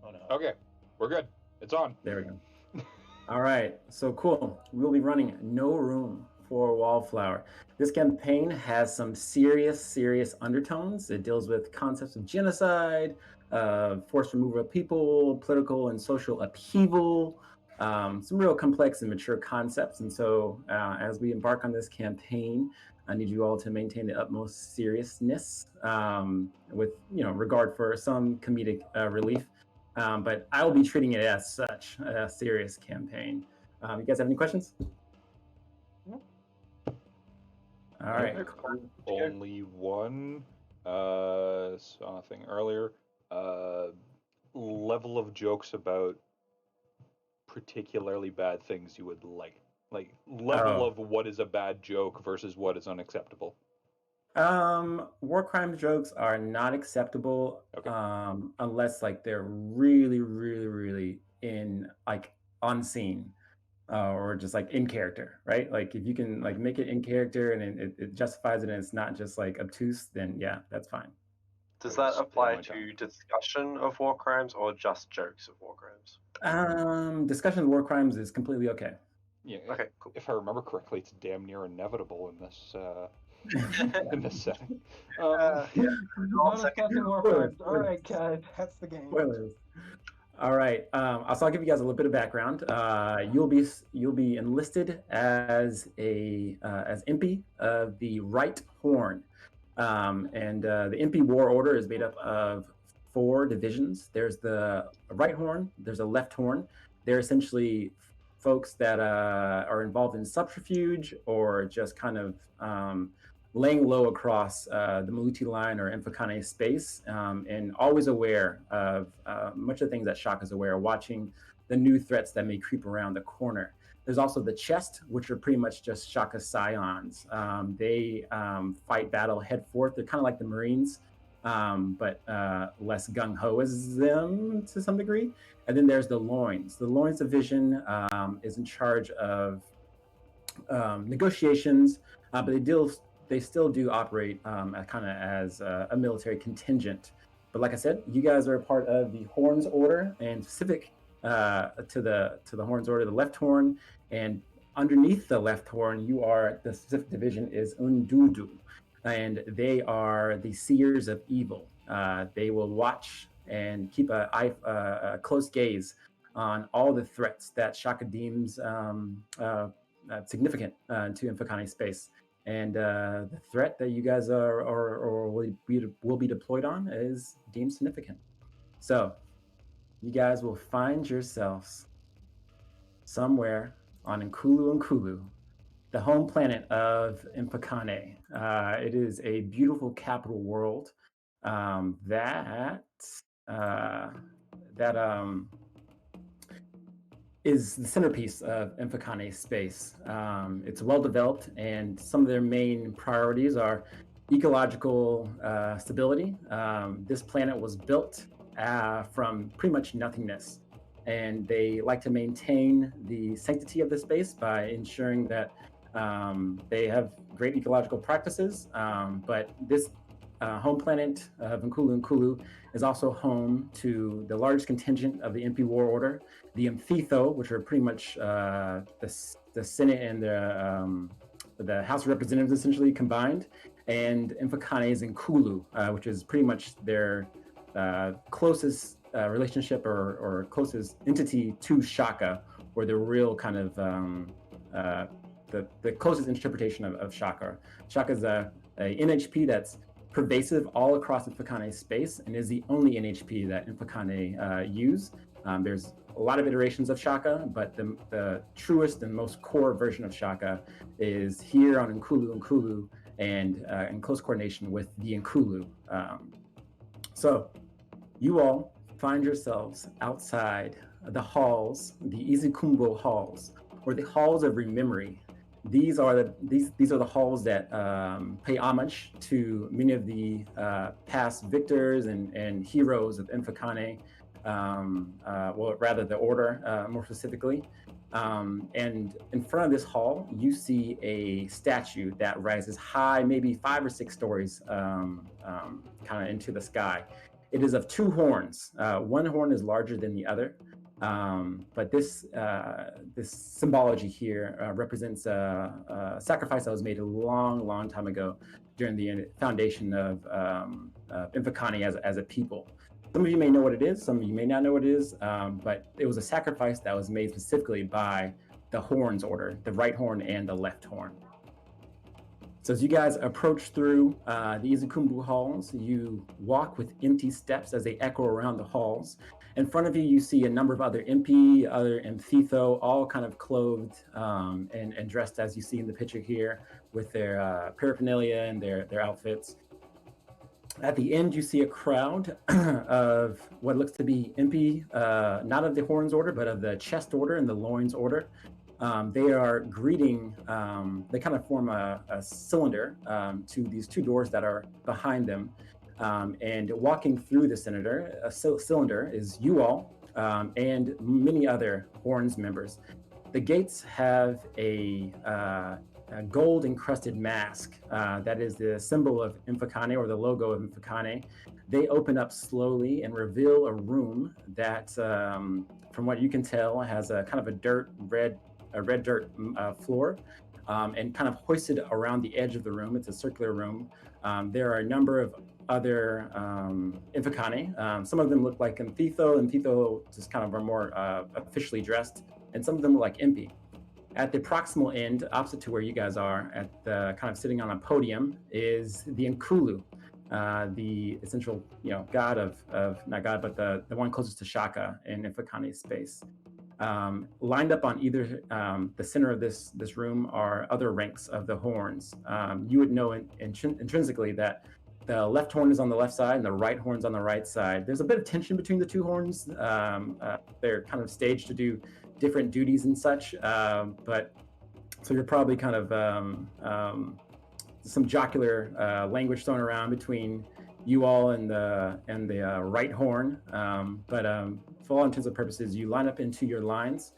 Oh no. Okay, we're good. It's on. There we go. All right, so cool. We'll be running No Room for Wallflower. This campaign has some serious undertones. It deals with concepts of genocide, forced removal of people, political and social upheaval, some real complex and mature concepts. And so, as we embark on this campaign, I need you all to maintain the utmost seriousness, with regard for some comedic relief. But I will be treating it as such, a serious camping. You guys have any questions? No. All right. Only one. Saw a thing earlier. Level of jokes about particularly bad things you would like level of what is a bad joke versus what is unacceptable. War crime jokes are not acceptable, Okay. unless like they're really in like on scene, or just like in character, right? Like if you can like make it in character and it justifies it and it's not just like obtuse, then yeah, that's fine. Does that apply to discussion of war crimes or just jokes of war crimes? Discussion of war crimes is completely okay. Yeah. Okay, cool. If I remember correctly, it's damn near inevitable in this in this setting. Not discussing war crimes. All right, guys, that's the game. Spoilers. All right. So I'll give you guys a little bit of background. You'll be enlisted as as MP of the Right Horn, and the MP War Order is made up of 4 divisions. There's the Right Horn. There's a Left Horn. They're essentially folks that are involved in subterfuge or just kind of laying low across the Maluti line or Infokane space, and always aware of much of the things that Shaka's aware, watching the new threats that may creep around the corner. There's also the Chest, which are pretty much just Shaka Scions. They fight battle head forth. They're kind of like the Marines, but less gung-ho as them to some degree. And then there's the Loins. The Loins division is in charge of negotiations, but they still do operate kind of as a military contingent. But like I said, you guys are a part of the Horns Order, and specific to the Horns Order, the Left Horn, and underneath the Left Horn, the specific division is Undudu, and they are the Seers of Evil. They will watch and keep a close gaze on all the threats that Shaka deems significant to Infokane space. And the threat that you guys will be deployed on is deemed significant. So you guys will find yourselves somewhere on Nkulu, the home planet of Infokane. It is a beautiful capital world that is the centerpiece of Infokane space. It's well developed, and some of their main priorities are ecological stability. This planet was built from pretty much nothingness, and they like to maintain the sanctity of the space by ensuring that they have great ecological practices. But this home planet of Nkulu is also home to the largest contingent of the MP War Order, the Amphitho, which are pretty much the Senate and the House of Representatives essentially combined, and Infokane is Nkulu, which is pretty much their closest relationship or closest entity to Shaka, or the real kind of the closest interpretation of Shaka. Shaka is a NHP that's pervasive all across Infokane space and is the only NHP that Infokane use. There's a lot of iterations of Shaka, but the truest and most core version of Shaka is here on Nkulu and in close coordination with the Nkulu. So you all find yourselves outside the halls, the Izukumbo halls, or the halls of rememory. These are the halls that pay homage to many of the past victors and heroes of Infokane, well, rather the Order, more specifically. And in front of this hall, you see a statue that rises high, maybe 5 or 6 stories, kind of into the sky. It is of 2 horns. One horn is larger than the other, but this symbology here represents a sacrifice that was made a long time ago during the foundation of Infokani as a people. Some of you may know what it is, some of you may not know what it is, but it was a sacrifice that was made specifically by the horns order, the right horn and the left horn. So as you guys approach through the Izukumbu halls, you walk with empty steps as they echo around the halls. In front of you, you see a number of other impi, other Mthitho, all kind of clothed and dressed as you see in the picture here with their paraphernalia and their outfits. At the end, you see a crowd of what looks to be impi, not of the horns order, but of the chest order and the loins order. They are greeting, they kind of form a cylinder to these 2 doors that are behind them. And walking through the cylinder is you all and many other horns members. The gates have a gold encrusted mask that is the symbol of Infokane, or the logo of Infokane. They open up slowly and reveal a room that, from what you can tell, has a kind of a red dirt floor, and kind of hoisted around the edge of the room. It's a circular room. There are a number of other Infokane. Some of them look like Mthitho just kind of are more officially dressed, and some of them look like impi. At the proximal end, opposite to where you guys are, at the kind of sitting on a podium, is the Nkulu, the essential, god of not god, but the one closest to Shaka in Infokane's space. Lined up on either the center of this room are other ranks of the horns. You would know intrinsically that the left horn is on the left side and the right horn's on the right side. There's a bit of tension between the 2 horns. They're kind of staged to do different duties and such, but so you're probably kind of some jocular language thrown around between you all and the right horn, but for all intents and purposes, you line up into your lines,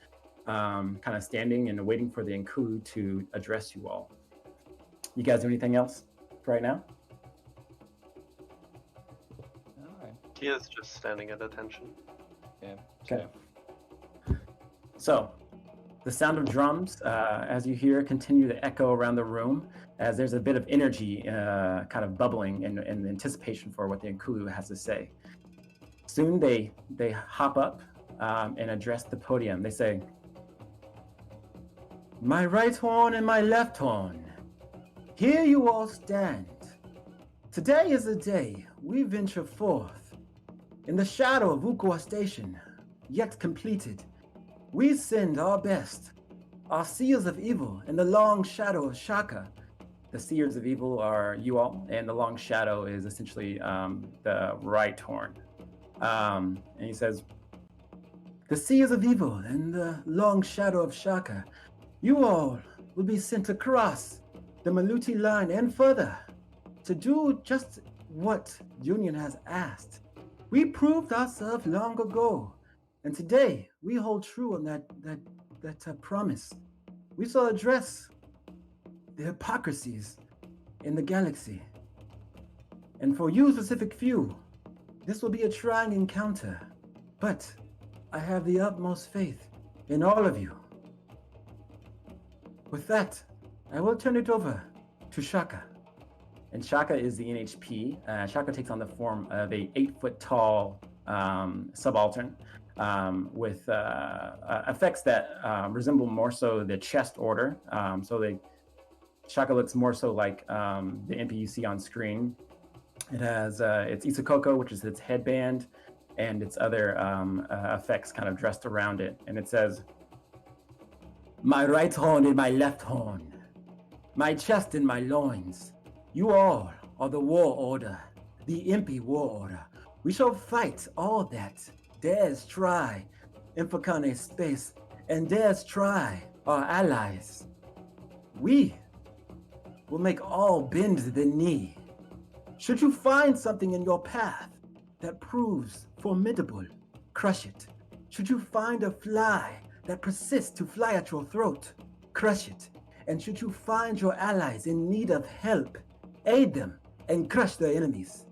kind of standing and waiting for the Nkulu to address you all. You guys do anything else for right now? He is just standing at attention. Yeah. Okay. So, the sound of drums, as you hear, continue to echo around the room, as there's a bit of energy kind of bubbling in anticipation for what the Nkulu has to say. Soon they hop up and address the podium. They say, "My right horn and my left horn, here you all stand. Today is the day we venture forth. In the shadow of Ukuwa Station, yet completed, we send our best, our seers of evil in the long shadow of Shaka." The seers of evil are you all, and the long shadow is essentially the right horn. And he says, "The seers of evil in the long shadow of Shaka, you all will be sent across the Maluti line and further to do just what Union has asked. We proved ourselves long ago, and today we hold true on that promise. We shall address the hypocrisies in the galaxy. And for you specific few, this will be a trying encounter, but I have the utmost faith in all of you. With that, I will turn it over to Shaka." And Shaka is the NHP. Shaka takes on the form of a 8-foot-tall subaltern with effects that resemble more so the chest order. Shaka looks more so like the MP you see on screen. It has its Isokoko, which is its headband, and its other effects kind of dressed around it. And it says, "My right horn and my left horn, my chest and my loins. You all are the war order, the MP war order. We shall fight all that dares try Infokane's space and dares try our allies. We will make all bend the knee. Should you find something in your path that proves formidable, crush it. Should you find a fly that persists to fly at your throat, crush it. And should you find your allies in need of help, aid them and crush their enemies."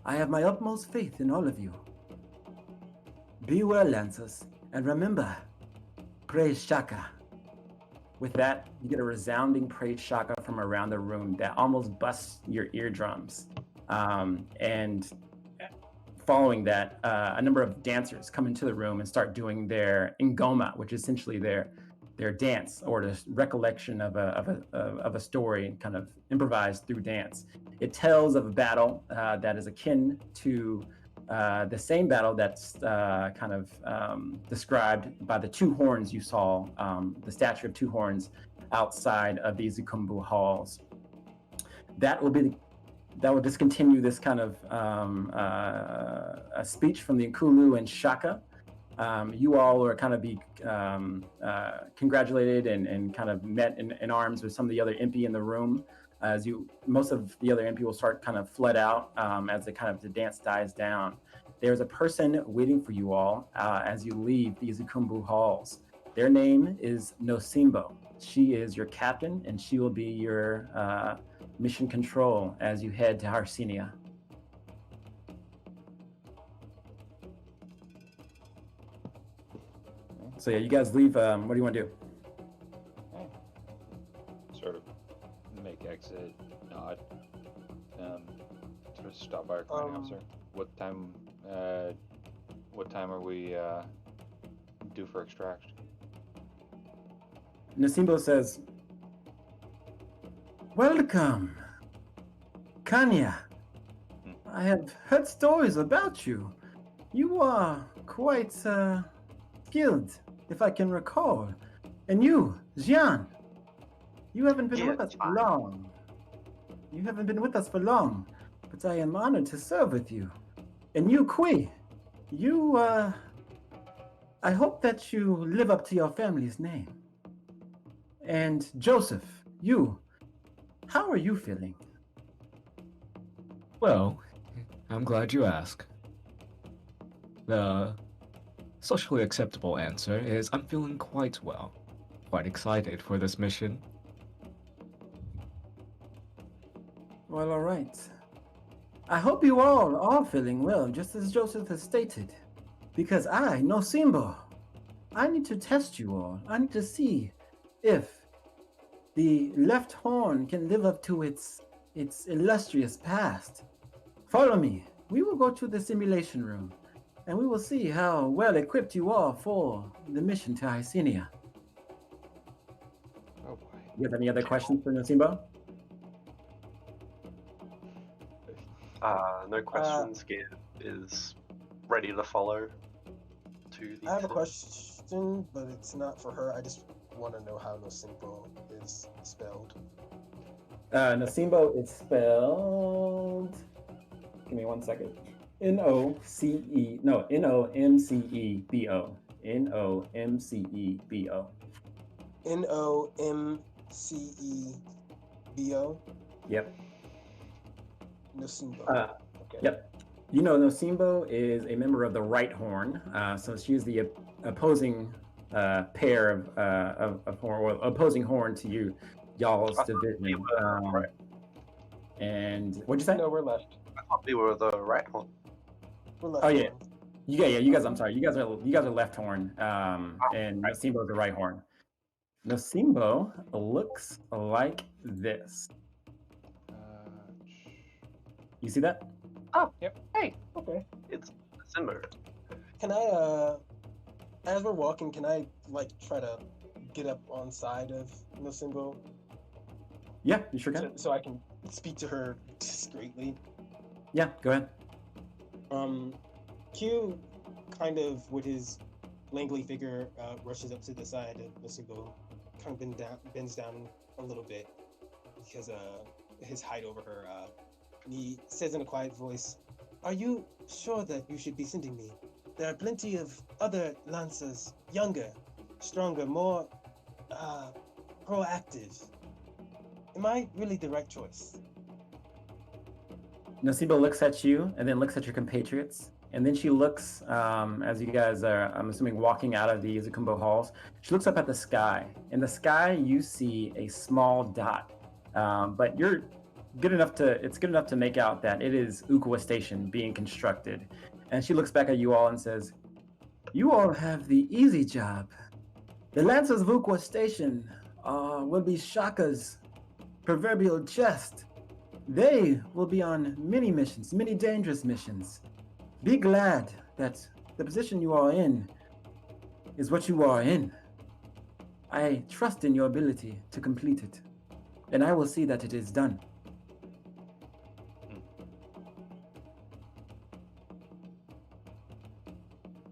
I have my utmost faith in all of you. Be well, Lancers, and remember, praise Shaka. With that, you get a resounding praise Shaka from around the room that almost busts your eardrums. And following that, a number of dancers come into the room and start doing their ngoma, which is essentially their dance or the recollection of a story, kind of improvised through dance. It tells of a battle that is akin to the same battle that's kind of described by the two horns you saw, the statue of two horns outside of the Izukumbu halls. That will discontinue this kind of a speech from the Nkulu and Shaka. You all are kind of be congratulated and kind of met in arms with some of the other impi in the room. Most of the other impi will start kind of flood out as the dance dies down. There's a person waiting for you all as you leave the Izukumbu halls. Their name is Nosimbo. She is your captain, and she will be your mission control as you head to Harsinia. So yeah, you guys leave. What do you want to do? Sort of make exit, nod. Sort of stop by our commanding officer. What time are we due for extract? Nosimbo says, "Welcome, Kanya. I have heard stories about you. You are quite skilled, if I can recall. And you, Jian, you haven't been with us for long. You haven't been with us for long, but I am honored to serve with you. And you, Kui, you, I hope that you live up to your family's name. And Joseph, you, how are you feeling?" Well, I'm glad you asked. The socially acceptable answer is I'm feeling quite well. Quite excited for this mission. Well, all right. I hope you all are feeling well, just as Joseph has stated. Because I, Nosimbo, I need to test you all. I need to see if the left horn can live up to its illustrious past. Follow me. We will go to the simulation room, and we will see how well equipped you are for the mission to Icenia. Oh boy. You have any other questions for Nosimbo? No questions. Gib is ready to follow to the I have a question, but it's not for her. I just want to know how Nosimbo is spelled. Nosimbo is spelled. Give me 1 second. Nomcebo. Nomcebo. Nomcebo. Yep. Nosimbo. Okay. Yep. You know, Nosimbo is a member of the right horn, so she is the opposing pair of horn, or opposing horn to y'all's division. Right. And what'd you say? No, we're left. I thought we were the right one. We're left. Oh yeah. You guys. I'm sorry. You guys are left horn, and Nosimbo is the right horn. Nosimbo looks like this. You see that? Oh, yep. Hey, Okay. it's Simba. Can I, as we're walking, can I try to get up on side of Nosimbo Yeah, you sure can. so I can speak to her discreetly? Yeah, go ahead. Q, kind of with his langly figure, rushes up to the side of Nosimbo, kind of bends down a little bit because his height over her. And he says in a quiet voice, "Are you sure that you should be sending me? There are plenty of other Lancers, younger, stronger, more proactive. Am I really the right choice?" Nosimbo looks at you and then looks at your compatriots. And then she looks, as you guys are, I'm assuming, walking out of the Izukumbo halls, she looks up at the sky. In the sky, you see a small dot. But you're good enough to make out that it is Ukuwa Station being constructed. And she looks back at you all and says, "You all have the easy job. The Lancers of Ukuwa Station will be Shaka's proverbial chest. They will be on many missions, many dangerous missions. Be glad that the position you are in is what you are in. I trust in your ability to complete it, and I will see that it is done."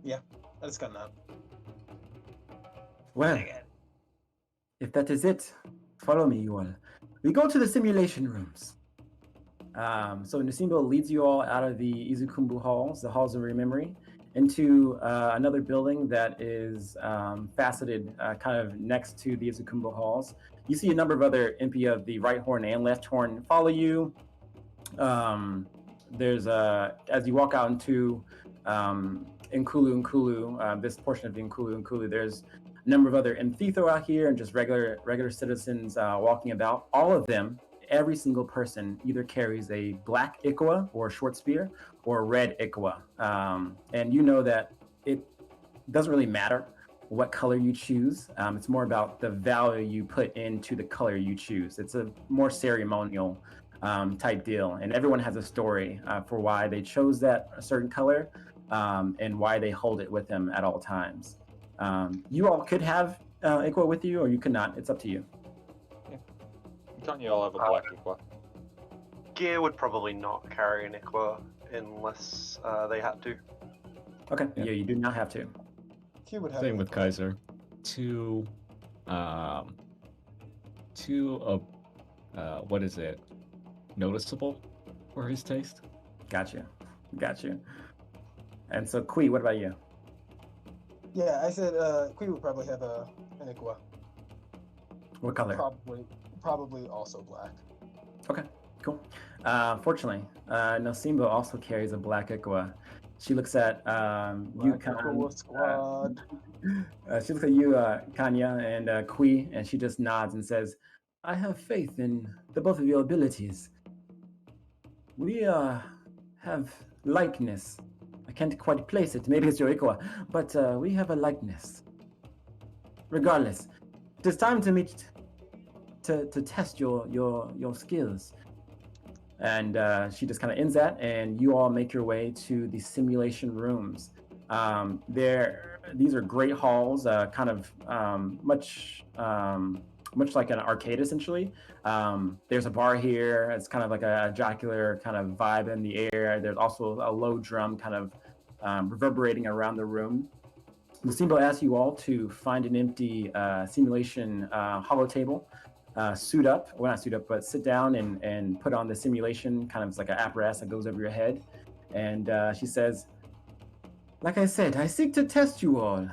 Yeah, I just got that. Well, if that is it, follow me, you all. We go to the simulation rooms. So Nusimbo leads you all out of the Izukumbu halls, the halls of rememory, into another building that is faceted kind of next to the Izukumbu halls. You see a number of other Impi of the right horn and left horn follow you. There's as you walk out into Nkulu, this portion of the Nkulu, there's a number of other Mthitho out here and just regular citizens walking about. All of them, every single person either carries a black Ukuwa or short spear or a red Ukuwa. And you know that it doesn't really matter what color you choose. It's more about the value you put into the color you choose. It's a more ceremonial type deal. And everyone has a story for why they chose that certain color and why they hold it with them at all times. You all could have Ukuwa with you or you could not. It's up to you. Can't you all have a black Ukuwa? Gear would probably not carry an Ukuwa unless they had to. Okay, yeah, you do not have to. Q would have Same it. with Kaiser. Two, what is it? Noticeable for his taste. Got you. And so, Kui, what about you? Yeah, I said Q would probably have an Ukuwa. What color? Probably also black. Okay, cool. Fortunately, Nosimbo also carries a black Ukuwa. She looks at you, Ukuwa squad. she looks at you, Kanya, and Kui, and she just nods and says, "I have faith in the both of your abilities. We have likeness. I can't quite place it. Maybe it's your Ukuwa, but we have a likeness. Regardless, it is time to meet to test your skills." And she just kind of ends that, and you all make your way to the simulation rooms. These are great halls, kind of much like an arcade essentially. There's a bar here. It's kind of like a jocular kind of vibe in the air. There's also a low drum kind of reverberating around the room. Musimbo asks you all to find an empty simulation hollow table. Not suit up, but sit down and put on the simulation, kind of like an apparatus that goes over your head. And she says, "Like I said, I seek to test you all.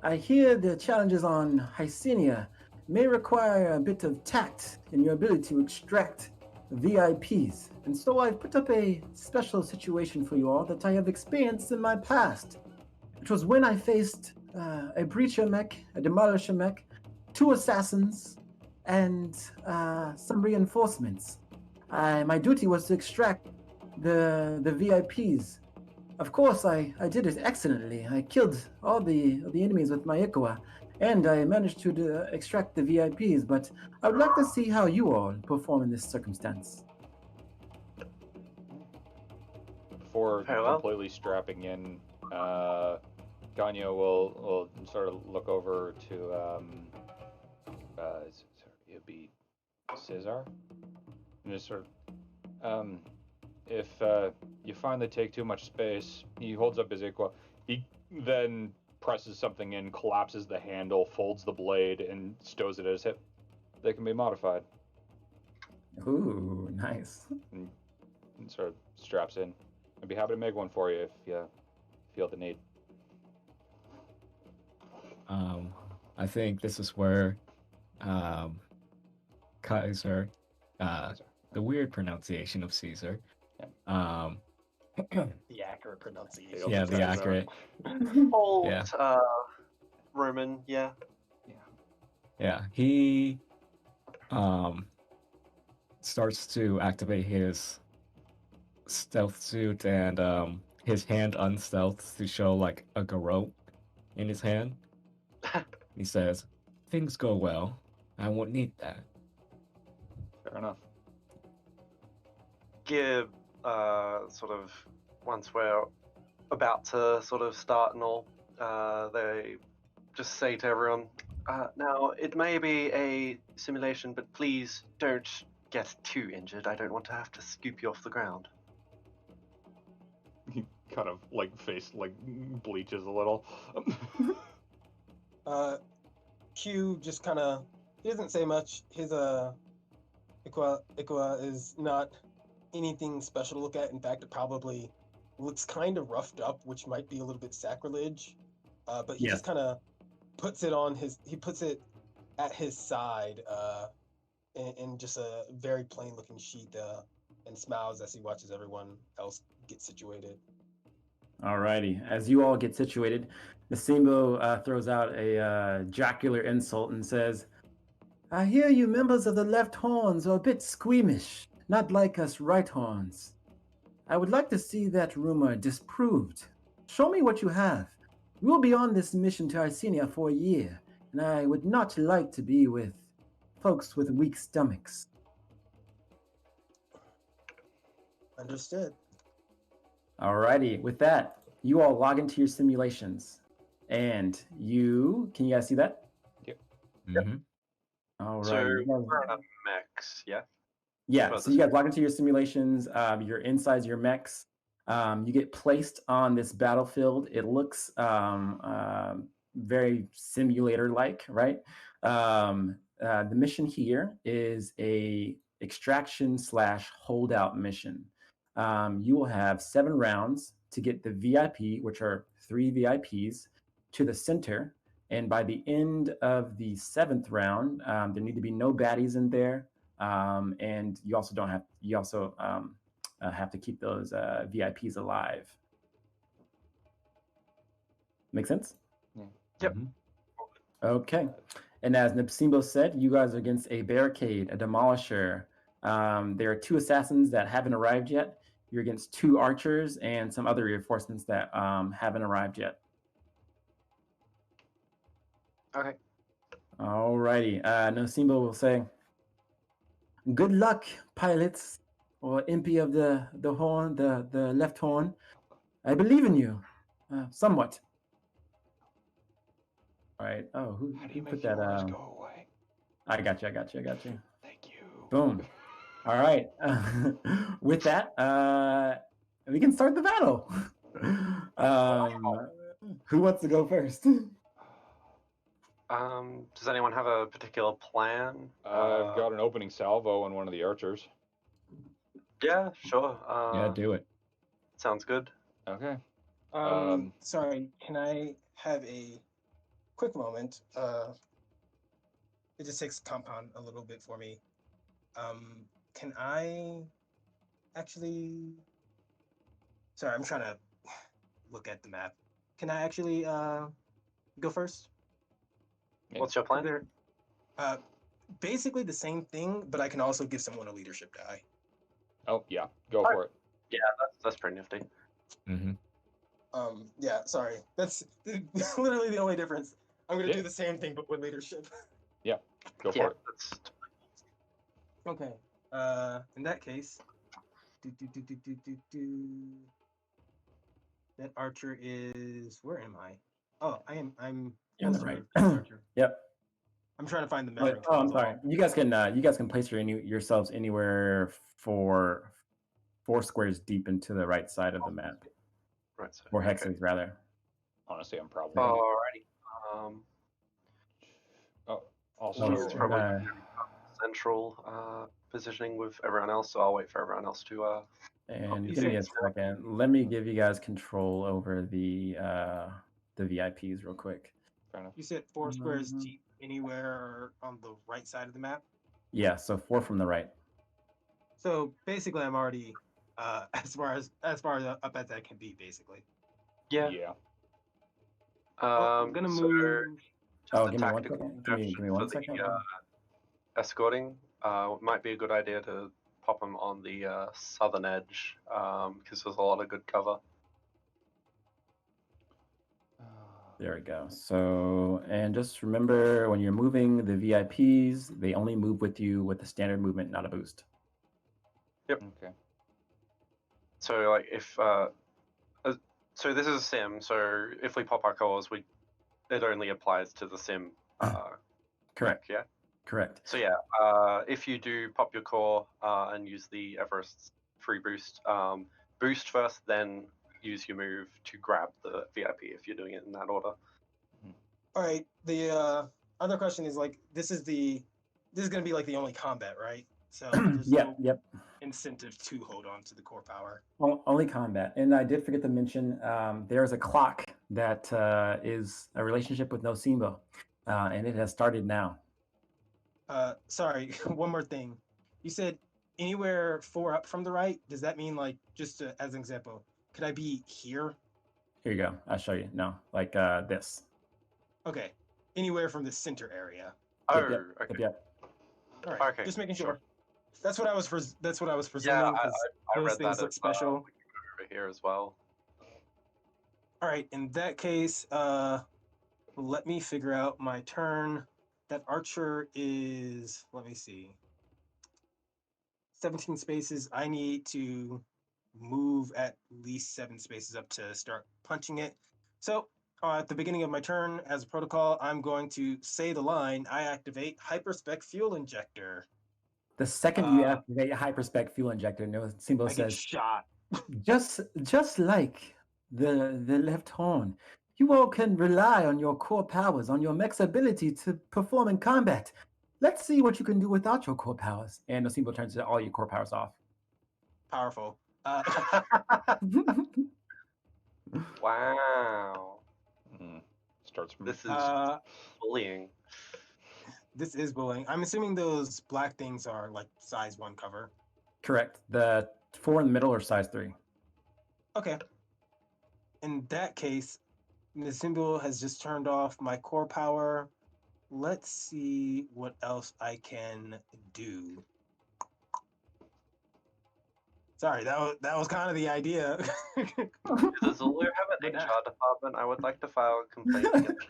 I hear the challenges on Hycenia may require a bit of tact in your ability to extract VIPs. And so I've put up a special situation for you all that I have experienced in my past. It was when I faced a breacher mech, a demolisher mech, 2 assassins, and some reinforcements. My duty was to extract the VIPs. Of course, I did it excellently. I killed all the enemies with my Ukuwa, and I managed to extract the VIPs, but I would like to see how you all perform in this circumstance." Before completely strapping in, Ganyo will sort of look over to it'd be Cesar, and just sort of if you finally take too much space, he holds up his Ukuwa. He then presses something in, collapses the handle, folds the blade, and stows it at his hip. They can be modified. Ooh, nice. And sort of straps in. I'd be happy to make one for you if you feel the need. I think this is where Kaiser, the weird pronunciation of Caesar. The accurate pronunciation. Yeah, the accurate. Old Yeah. Roman, yeah. Yeah, he starts to activate his stealth suit and his hand unstealth to show like a garrote in his hand. He says, "Things go well. I won't need that." Fair enough. Gib, sort of, once we're about to sort of start and all, they just say to everyone, now, it may be a simulation, but please don't get too injured. I don't want to have to scoop you off the ground. He kind of like face like bleaches a little. Q just kind of, he doesn't say much. His Ukuwa is not anything special to look at. In fact, it probably looks kind of roughed up, which might be a little bit sacrilege. But he just kind of puts it at his side in just a very plain looking sheet and smiles as he watches everyone else get situated. Alrighty. As you all get situated, Nasimbo throws out a jocular insult and says, "I hear you members of the left horns are a bit squeamish, not like us right horns. I would like to see that rumor disproved. Show me what you have. We will be on this mission to Arsenia for a year, and I would not like to be with folks with weak stomachs." Understood. Alrighty, with that, you all log into your simulations. And can you guys see that? Mm-hmm. All So right. we're on a mechs, yeah? Yeah, so you guys log into your simulations. You're inside your mechs. You get placed on this battlefield. It looks very simulator-like, right? The mission here is a extraction / holdout mission. You will have 7 rounds to get the VIP, which are 3 VIPs, to the center. And by the end of the 7th round, there need to be no baddies in there. And you also have to keep those VIPs alive. Make sense? Yeah. Yep. Mm-hmm. Okay. And as Nipsimbo said, you guys are against a barricade, a demolisher. There are 2 assassins that haven't arrived yet. You're against 2 archers and some other reinforcements that haven't arrived yet. Okay. Alrighty. Nipsimbo will say, "Good luck, pilots, or MP of the horn, the left horn. I believe in you, somewhat." All right. Oh, who How do you put make that? yours go away? I got you. Thank you. Boom. All right. With that, we can start the battle. Who wants to go first? Does anyone have a particular plan? I've got an opening salvo on one of the archers. Yeah, sure. Yeah, do it. Sounds good. Okay. Sorry, can I have a quick moment? It just takes compound a little bit for me. Can I actually? Sorry, I'm trying to look at the map. Can I actually go first? What's your plan? Basically the same thing, but I can also give someone a leadership die. Oh yeah, go for it. Yeah, that's pretty nifty. Mm-hmm. Yeah, sorry. That's literally the only difference. I'm gonna Yeah. do the same thing, but with leadership. Go for it. That's Okay. In that case, that archer is. Where am I? Oh, I'm. You're on the also right. a archer. Yep. I'm trying to find the measuring. Oh, I'm tool as sorry. You guys can place yourselves anywhere for 4 squares deep into the right side of the map, right. So, or hexes rather. Honestly, I'm probably. Alrighty. Also, He's probably central positioning with everyone else, so I'll wait for everyone else to. And you give me a said- second. Let me give you guys control over the VIPs real quick. fair enough. You said 4 squares Mhm. deep anywhere on the right side of the map. Yeah, so 4 from the right. So basically, I'm already as far as up as I can be, basically. Yeah. Yeah. I'm gonna so move. just a Give me one tactical second. Give me note one for the, second. escorting. it might be a good idea to pop them on the southern edge, because there's a lot of good cover. There we go. So, and just remember when you're moving the VIPs, they only move with you with the standard movement, not a boost. Okay. So like if so this is a sim. So if we pop our cores, it only applies to the sim. Correct. Yeah. Correct. So yeah, if you do pop your core and use the Everest's free boost, boost first, then use your move to grab the VIP if you're doing it in that order. All right. The other question is like, this is gonna be like the only combat, right? So there's no incentive to hold on to the core power. Well, only combat. And I did forget to mention there's a clock that is a relationship with Nocebo, and it has started now. Sorry, one more thing. You said anywhere 4 up from the right. Does that mean like just as an example, could I be here? Here you go. I'll show you. No, like this. Okay, anywhere from the center area. Oh, okay. Yep. All right, okay. just making sure. That's what I was presuming. Yeah, I those read things that look as special. well. We can go over here as well. All right, in that case, let me figure out my turn. That archer is, let me see, 17 spaces. I need to move at least 7 spaces up to start punching it. So at the beginning of my turn, as a protocol, I'm going to say the line, I activate hyperspec fuel injector. The second you activate hyperspec fuel injector, Nocebo I get says, shot. just like the left horn, you all can rely on your core powers, on your mech's ability to perform in combat. Let's see what you can do without your core powers. And Nocebo turns all your core powers off. Powerful. Wow. Starts. This is bullying. This is bullying. I'm assuming those black things are like size 1 cover. Correct. The 4 in the middle are size 3. Okay. In that case, the symbol has just turned off my core power. Let's see what else I can do. Sorry, that was kind of the idea. Does Zulu have an HR department? I would like to file a complaint against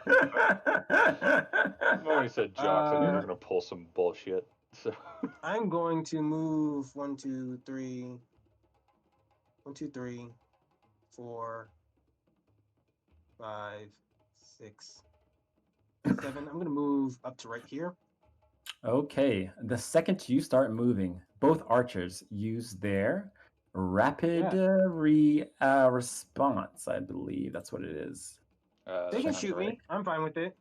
When he said jocks, I knew they were gonna pull some bullshit. So I'm going to move 1, 2, 3, 4, 5, 6, 7. I'm gonna move up to right here. Okay. The second you start moving, both archers use their rapid response. I believe that's what it is. They can shoot me. I'm fine with it.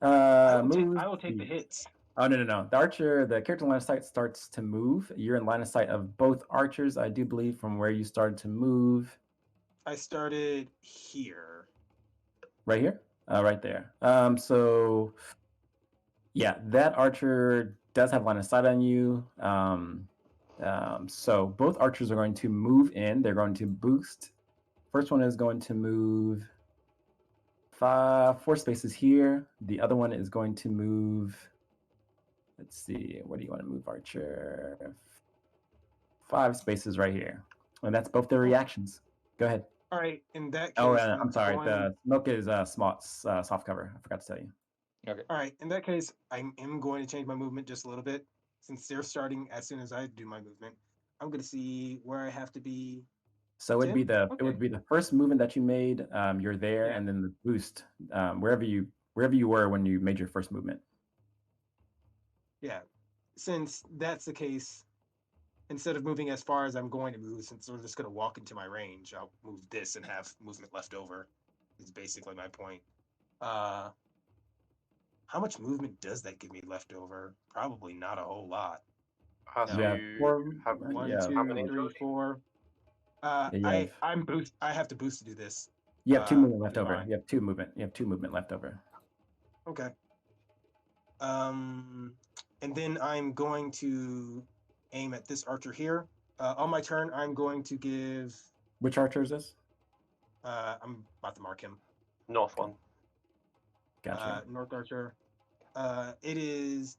I I will take the hits. Oh no! The archer, the character line of sight starts to move. You're in line of sight of both archers, I do believe, from where you started to move. I started here. Right here? Right there. So yeah, that archer does have line of sight on you. So both archers are going to move in. They're going to boost. First one is going to move 4 spaces here. The other one is going to move. Let's see. What do you want to move, Archer? 5 spaces right here, and that's both their reactions. Go ahead. All right. In that case, I'm sorry. The smoke is soft cover. I forgot to tell you. okay. All right. In that case, I am going to change my movement just a little bit since they're starting as soon as I do my movement. I'm going to see where I have to be. So it would be the first movement that you made. You're there, and then the boost wherever you were when you made your first movement. Yeah. Since that's the case, instead of moving as far as I'm going to move, since we're just going to walk into my range, I'll move this and have movement left over. Is basically my point. How much movement does that give me left over? Probably not a whole lot. So Yeah, you have 1, yeah. 2, 3, 4. I have to boost to do this. You have 2 movement left over. fine. You have 2 movement left over. Okay. And then I'm going to aim at this archer here. On my turn, I'm going to give. Which archer is this? I'm about to mark him. North one. Gotcha. North archer. It is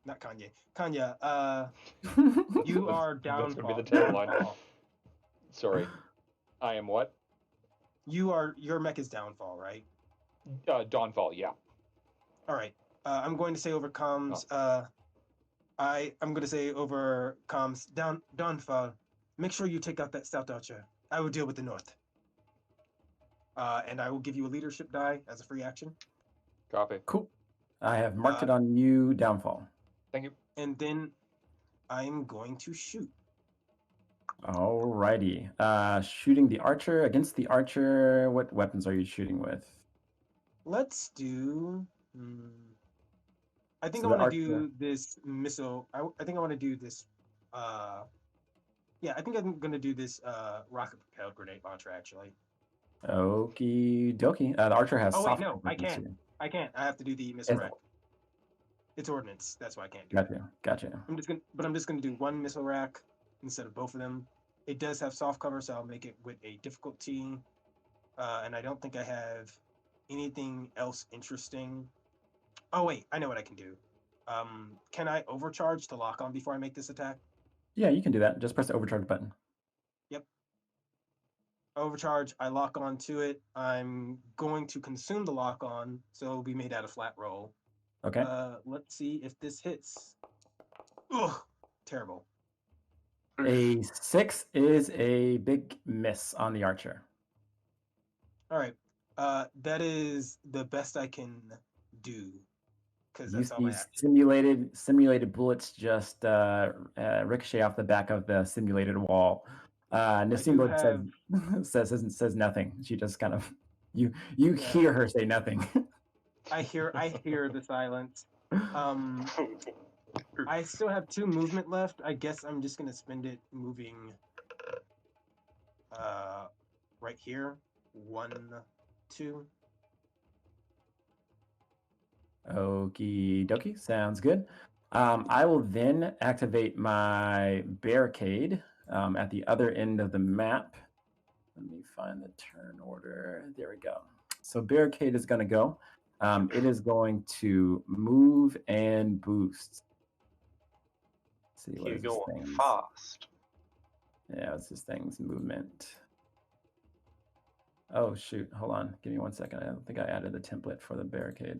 not Kanye. Kanya, you are That's gonna be the downfall. tagline. Sorry. I am what? Your mech is downfall, right? Dawnfall, yeah. All right. I'm going to say over comms. I'm going to say over comms. Downfall. Make sure you take out that South Archer. I will deal with the North. And I will give you a leadership die as a free action. Copy. Cool. I have marked it on you, downfall. Thank you. And then I'm going to shoot. Alrighty. Shooting the archer. Against the archer, what weapons are you shooting with? Let's do. I think So I the want to archer- do this missile. I think I want to do this. Yeah, I think I'm gonna do this rocket propelled grenade launcher actually. Okie dokie. The archer has Oh wait, soft no, I weapons can't. too. I can't. I have to do the missile It's- rack. It's ordnance. That's why I can't do it. Gotcha. I'm just gonna do one missile rack instead of both of them. It does have soft cover, so I'll make it with a difficulty. And I don't think I have anything else interesting. Oh wait, I know what I can do. Can I overcharge to lock on before I make this attack? Yeah, you can do that. Just press the overcharge button. Overcharge, I lock on to it. I'm going to consume the lock on, so it'll be made out of flat roll. Okay. Let's see if this hits. Ugh, terrible. A 6 is a big miss on the archer. All right. That is the best I can do. Because that's all my These action. simulated bullets just ricochet off the back of the simulated wall. Nasimbo says nothing. She just kind of you hear her say nothing. I hear the silence. I still have 2 movement left. I guess I'm just gonna spend it moving right here. 1, 2. Okie dokie, sounds good. I will then activate my barricade at the other end of the map. Let me find the turn order. There we go. So barricade is going to go. It is going to move and boost. Let's see what You're is this going thing's? fast. Yeah, what's this thing's movement? Oh shoot! Hold on, give me 1 second. I don't think I added the template for the barricade.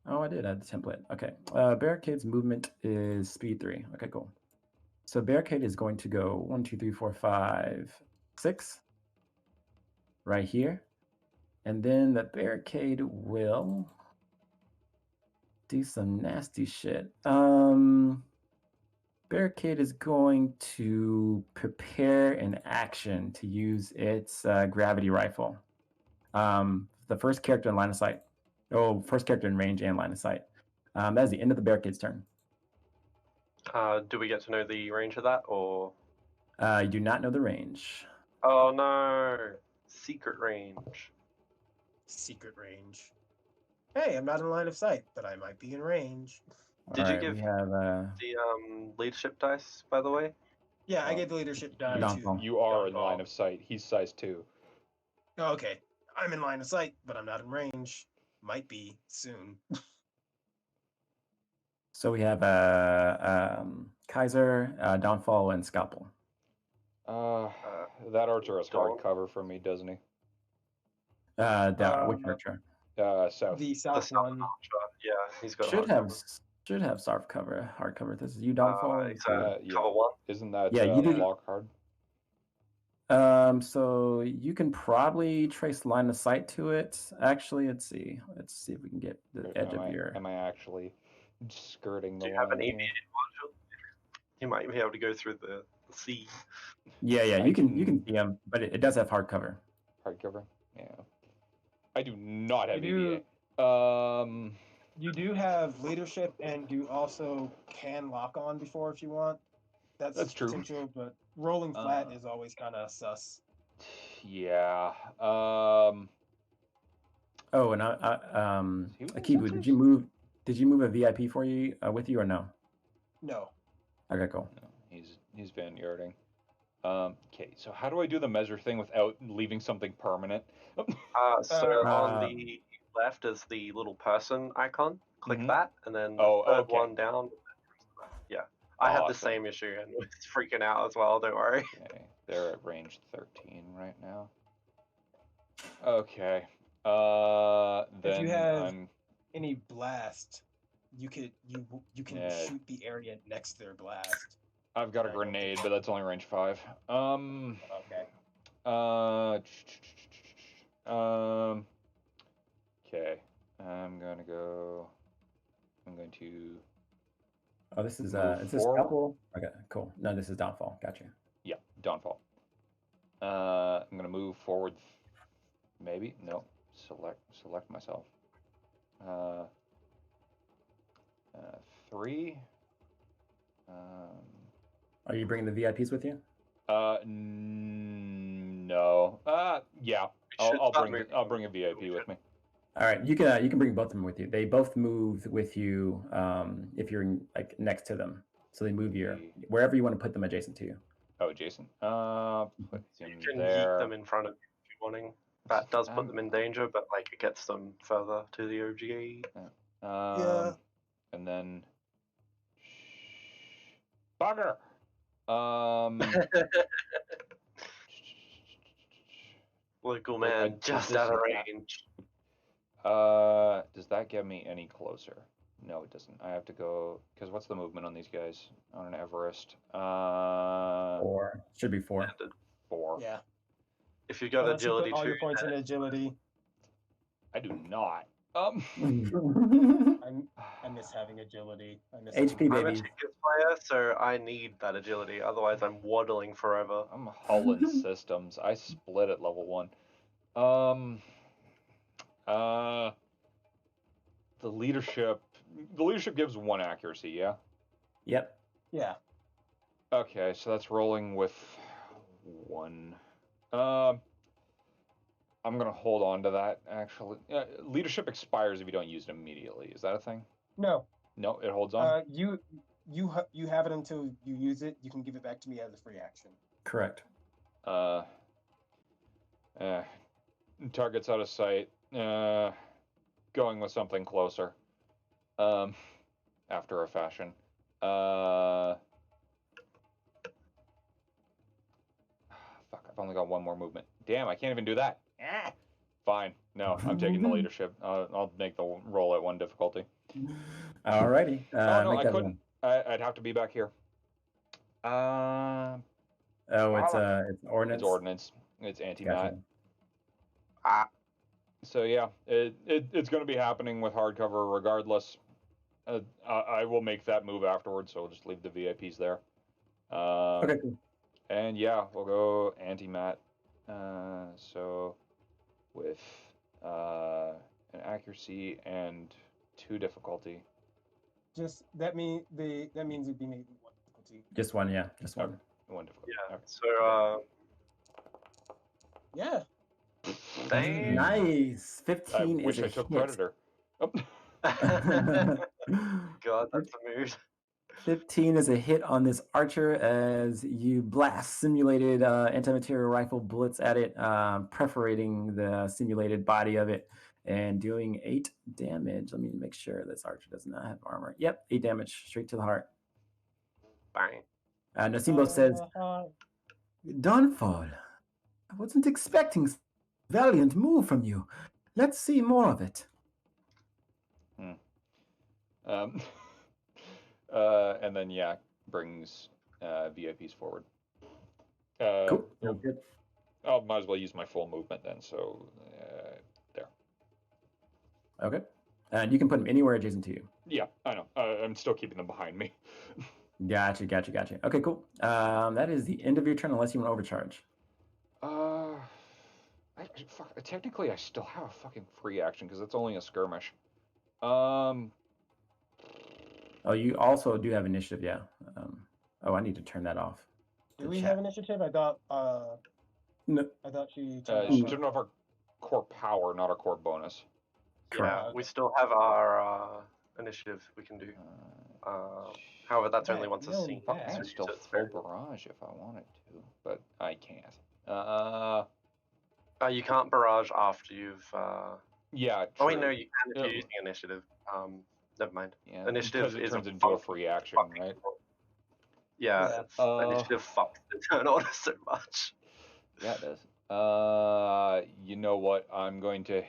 Oh, I did add the template. Okay. Barricade's movement is speed 3. Okay, cool. So barricade is going to go 1, 2, 3, 4, 5, 6 right here. And then the barricade will do some nasty shit. Barricade is going to prepare an action to use its gravity rifle. The first character in line of sight. Oh, first character in range and line of sight. That is the end of the barricade's turn. Do we get to know the range of that, or? You do not know the range. Oh no! Secret range. Secret range. Hey, I'm not in line of sight, but I might be in range. Did you Alright, give we have the leadership dice, by the way? Yeah, I get the leadership die Downfall. too. You are in Dawnfall. line of sight. He's size 2. Oh, okay. I'm in line of sight, but I'm not in range. Might be soon. So we have Kaiser, Downfall, and Scalpel. That archer has hard cover from me, doesn't he? Which archer? South. The south South one. Archer. Yeah, he's got Should hard have hard cover. This is you, cover. Downfall. It's Yeah. cover 1. Isn't that Yeah, you did- lock hard? So you can probably trace line of sight to it. Actually, let's see if we can get the edge of your. Am I actually skirting the Do you line? have an here? immediate module? You might be able to go through the sea. Yeah, I you can can- see them, but it does have hard cover. Hard cover? Yeah. I do not have You EVA. You do have leadership, and you also can lock on before if you want. That's true. potential, but rolling flat is always kind of sus. Yeah. Oh, and He was Akibu, sensors? did you move a VIP for you with you or no? No. Okay, cool. No, he's vanguarding. Okay, so how do I do the measure thing without leaving something permanent? So on Uh, the left is the little person icon. click Mhm. that, and then the Oh, third okay. one down. Yeah, I had the Awesome. same issue and was freaking out as well. Don't worry. Okay, they're at range 13 right now. Okay. If you Then have I'm. any blast, you can Yeah. shoot the area next to their blast. I've got a I don't think grenade, so. but that's only range 5. Okay. Okay. I'm going to. Oh, this is Move is this forward. Scalpel? Okay, cool. No, this is Downfall. Gotcha. Yeah, Dawnfall. I'm gonna move forward. Maybe no. Select myself. 3. Are you bringing the VIPs with you? No. Yeah. should I'll start bring moving. I'll bring a VIP with me. All right, you can bring both of them with you. They both move with you if you're like next to them. So they move wherever you want to put them adjacent to you. Oh, Jason. Put You him can there. yeet them in front of you if you're wanting. That does put them in danger, but like it gets them further to the OGA. Yeah. And then. Bugger. Local Wait, man just out of range. Does that get me any closer? No, it doesn't. I have to go because what's the movement on these guys on an Everest? 4 should be 4. 4. Yeah. If you've got Unless you agility put all your too, points in agility. I do not. I miss having agility. I miss HP I'm a babies. tickets player, so I need that agility. Otherwise, I'm waddling forever. I'm Holland Systems. I split at level 1. The leadership gives 1 accuracy, yeah? Yep. Yeah. Okay, so that's rolling with 1. I'm gonna hold on to that, actually. Leadership expires if you don't use it immediately. Is that a thing? No. No, it holds on? You have it until you use it. You can give it back to me as a free action. Correct. Target's out of sight. Going with something closer. After a fashion. Fuck, I've only got 1 more movement. Damn, I can't even do that. Fine. No, I'm taking the leadership. I'll make the roll at 1 difficulty. Alrighty. No, make I that couldn't. I'd have to be back here. It's ordnance. It's ordnance. It's anti-mat. Gotcha. So yeah, it's going to be happening with hardcover regardless. I will make that move afterwards, so we'll just leave the VIPs there. Okay, cool. And yeah, we'll go anti-mat. So with an accuracy and 2 difficulty. Just that means it'd be maybe 1 difficulty. Just 1, yeah. Just 1. 1 difficulty. Yeah. Okay. So Yeah. dang. Nice. I 15 wish is a I took hit. Predator. Oh. God, that's a mood. 15 is a hit on this archer as you blast simulated anti-material rifle bullets at it, perforating the simulated body of it and doing 8 damage. Let me make sure this archer does not have armor. Yep, 8 damage straight to the heart. Bang. Nosimbo says, Dawnfall, I wasn't expecting valiant move from you. Let's see more of it. And then yeah, brings VIPs forward. Cool. Sounds good. I'll might as well use my full movement then. So there. Okay. And you can put them anywhere adjacent to you. Yeah, I know. I'm still keeping them behind me. Gotcha. Okay, cool. That is the end of your turn unless you want to overcharge. Technically, I still have a fucking free action because it's only a skirmish. Oh, you also do have initiative, yeah. I need to turn that off. Do we have initiative? I thought. No. I thought she. She turned off our core power, not our core bonus. Yeah, we still have our initiative we can do. However, that's only once a scene. I can still full barrage if I wanted to, but I can't. You can't barrage after you've. Yeah. Oh wait, no, you can if you're using initiative. never mind. Yeah, Initiative because it is turns a into a funky free action, fucking right? roll. Yeah, Yeah. initiative fucks the turn order so much. Yeah, it does. You know what? I'm going to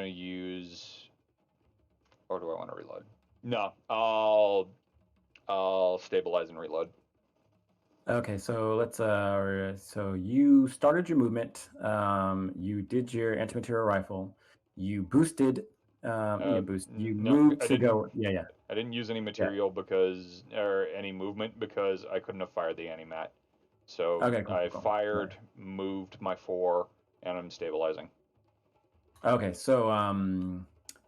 use. Or do I want to reload? No, I'll stabilize and reload. Okay, so let's so you started your movement. You did your antimaterial rifle. You boosted. You No, moved I to didn't. go. Yeah. I didn't use any Yeah. material or any movement because I couldn't have fired the anti-mat. So Okay, cool. I cool. fired, moved my 4, and I'm stabilizing. Okay, so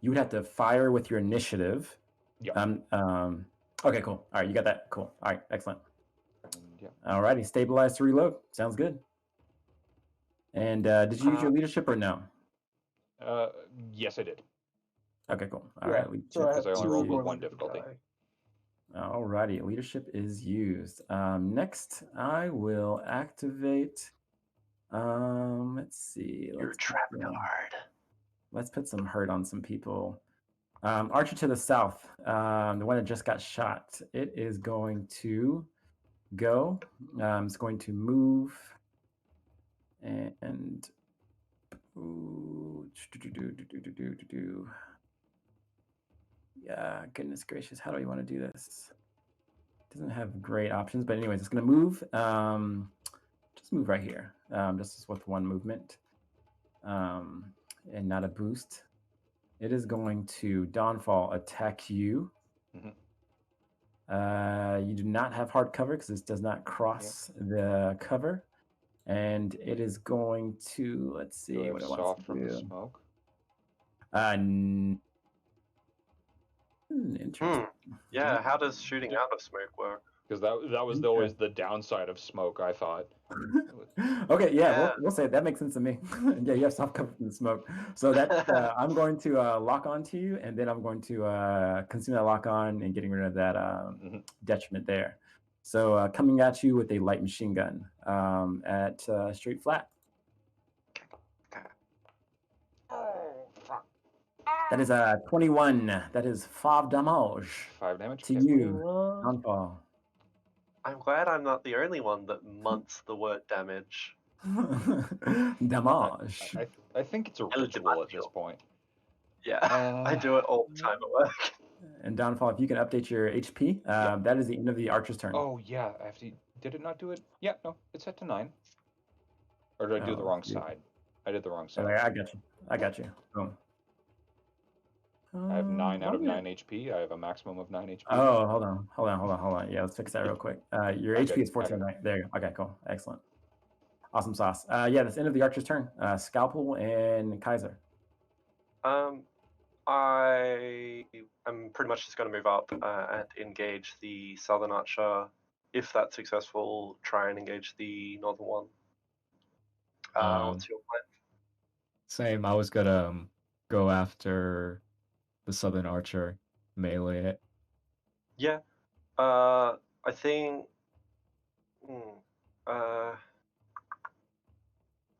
you would have to fire with your initiative. Yep. Okay, cool. All right, you got that. Cool. All right, excellent. Yeah. All righty, stabilize to reload. Sounds good. And did you use your leadership or no? Yes, I did. Okay, cool. All Yeah, right, so I Because have I only two rolled with more 1 leadership difficulty. die. All righty, leadership is used. Next, I will activate. Let's see. You're trapped hard. Let's put some hurt on some people. Archer to the south, the one that just got shot. It is going to go. It's going to move and. Yeah, goodness gracious, how do we want to do this? Doesn't have great options, but anyways, it's going to move. Just move right here. Just with one movement, and not a boost. It is going to Dawnfall attack you. You do not have hard cover because this does not cross the cover, and it is going to let's see what it wants soft to from do. the smoke. Interesting. Yeah, how does shooting out of smoke work? Because that was always the downside of smoke, I thought. Okay, yeah, Yeah. we'll say it. That makes sense to me. Yeah, you have soft cover from the smoke. So that I'm going to lock onto you, and then I'm going to consume that lock on and getting rid of that detriment there. So coming at you with a light machine gun at straight flat. That is a 21. That is 5 damage. 5 damage to you, Dawnfall. I'm glad I'm not the only one that munts the word damage. Damage. I think it's a ritual at this point. Yeah, I do it all the time at work. And Dawnfall, if you can update your HP, that is the end of the archer's turn. Oh yeah, I have to. Did it not do it? Yeah, no, it's set to 9. Or did I do the wrong side? I did the wrong side. I got you. Boom. I have 9 out of 9 HP. I have a maximum of 9 HP. Oh, hold on. Yeah, let's fix that real quick. Your HP is 14. Right? There you go. Okay, cool. Excellent. Awesome sauce. Yeah, that's the end of the archer's turn. Scalpel and Kaiser. I'm pretty much just going to move up and engage the southern archer. If that's successful, try and engage the northern one. What's your plan? Same. I was gonna go after the southern archer, melee it. Yeah. I think.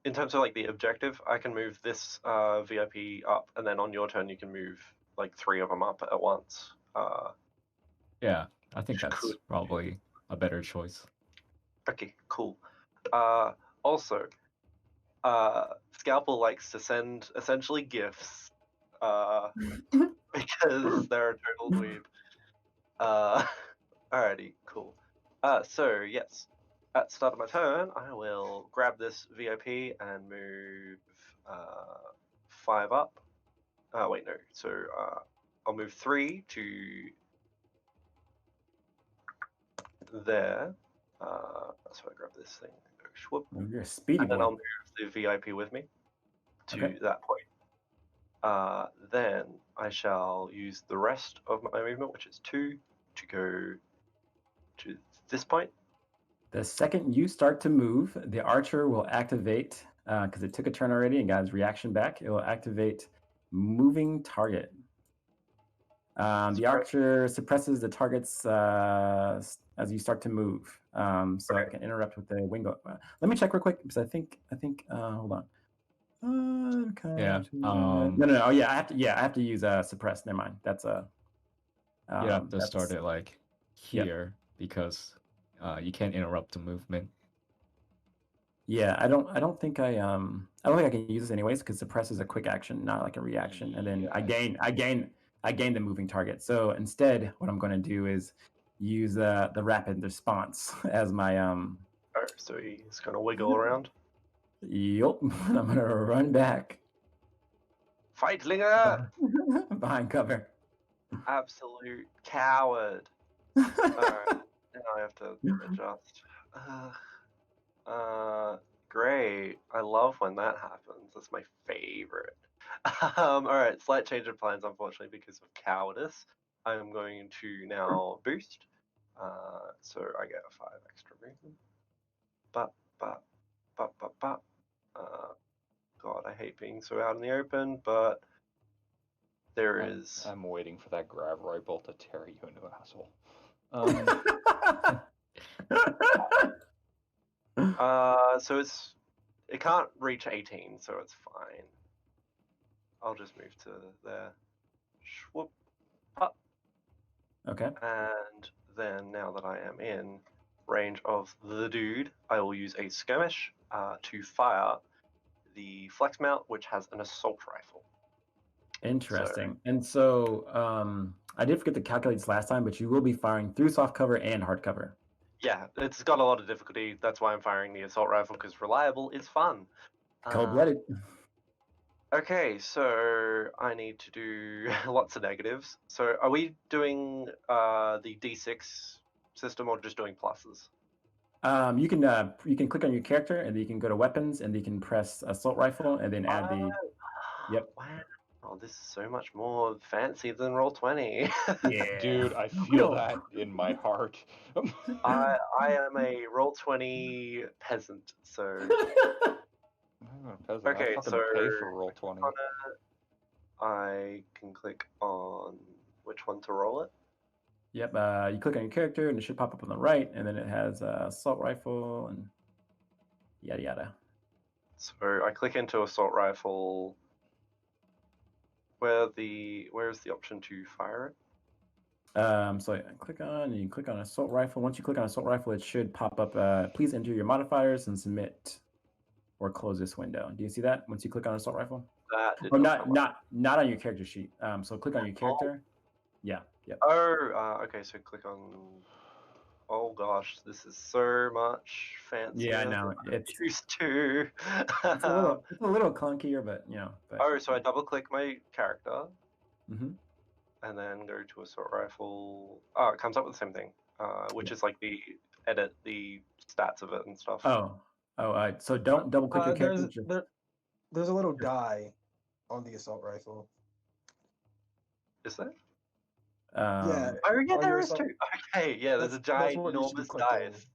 In terms of like the objective, I can move this VIP up, and then on your turn you can move like 3 of them up at once. Yeah, I think that's probably a better choice. Okay, cool. Also, Scalpel likes to send essentially gifts because they're a total dweeb. Alrighty, cool. So yes, at the start of my turn, I will grab this VIP and move 5 up. Wait, no. So I'll move 3 to there. So I grab this thing. Whoop. You're a speedy and then boy. I'll move the VIP with me to Okay. that point. Then I shall use the rest of my movement, which is 2, to go to this point. The second you start to move, the archer will activate, because it took a turn already and got his reaction back, it will activate moving target. The archer suppresses the targets as you start to move. So I can interrupt with the wing. Let me check real quick because I think hold on. Yeah. No. Oh yeah, I have to use suppress. Never mind. That's You have to start That's- it like Yep. here because you can't interrupt the movement. Yeah, I don't think I don't think I can use this anyways because suppress is a quick action, not like a reaction. And then I Yes. gain the moving target. So instead, what I'm going to do is use the rapid response as my Oh, so he's gonna wiggle around. Yup, and I'm gonna run back Feigtlinger! behind cover. Absolute coward. Alright, now I have to adjust. Great. I love when that happens. That's my favorite. Alright, slight change of plans, unfortunately, because of cowardice. I'm going to now boost. So I get 5 extra movement. But. God, I hate being so out in the open, but there is. I'm waiting for that grab rifle to tear you into an asshole. So it can't reach 18, so it's fine. I'll just move to there. Swoop. Up. Okay. And then now that I am in range of the dude, I will use a skirmish to fire the flex mount, which has an assault rifle. Interesting. And so I did forget to calculate this last time, but you will be firing through soft cover and hard cover. Yeah, it's got a lot of difficulty. That's why I'm firing the assault rifle, because reliable is fun. Cold-blooded. Okay, so I need to do lots of negatives. So are we doing the D6 system or just doing pluses? You can click on your character and then you can go to weapons and you can press assault rifle and then add the. Yep. Wow. Oh, this is so much more fancy than Roll20. Yeah. Dude, I feel that in my heart. I am a Roll20 peasant, so Okay, I fucking so pay for Roll20. I can click on which one to roll it. Yep. You click on your character and it should pop up on the right, and then it has assault rifle and yada yada. So I click into assault rifle. Where's the option to fire it? So you click on assault rifle. Once you click on assault rifle, it should pop up. Please enter your modifiers and submit or close this window. Do you see that once you click on assault rifle? That did Or not not on your character sheet. So click on your character. Yeah. Yep. Oh, okay. So click on. Oh gosh, this is so much fancier. Yeah, I know. Than I'm used to. It's a little clunkier, but you know. But, Oh, so I double click my character. Mhm. And then go to assault rifle. Oh, it comes up with the same thing, which is like edit the stats of it and stuff. So don't double click your character. There's a little die on the assault rifle. Is there? Yeah. Oh yeah, on there your is assault- too. Okay, yeah, there's a That's giant what you should be enormous clicking. dice.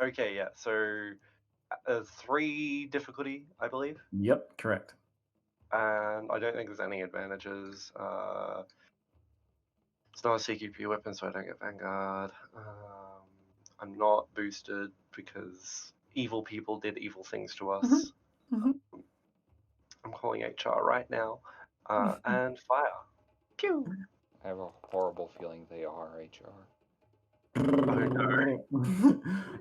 Okay, yeah. So 3 difficulty, I believe. Yep, correct. And I don't think there's any advantages. It's not a CQP weapon, so I don't get Vanguard. I'm not boosted because evil people did evil things to us. Mhm. I'm calling HR right now. And fire. Pew! I have a horrible feeling they are HR.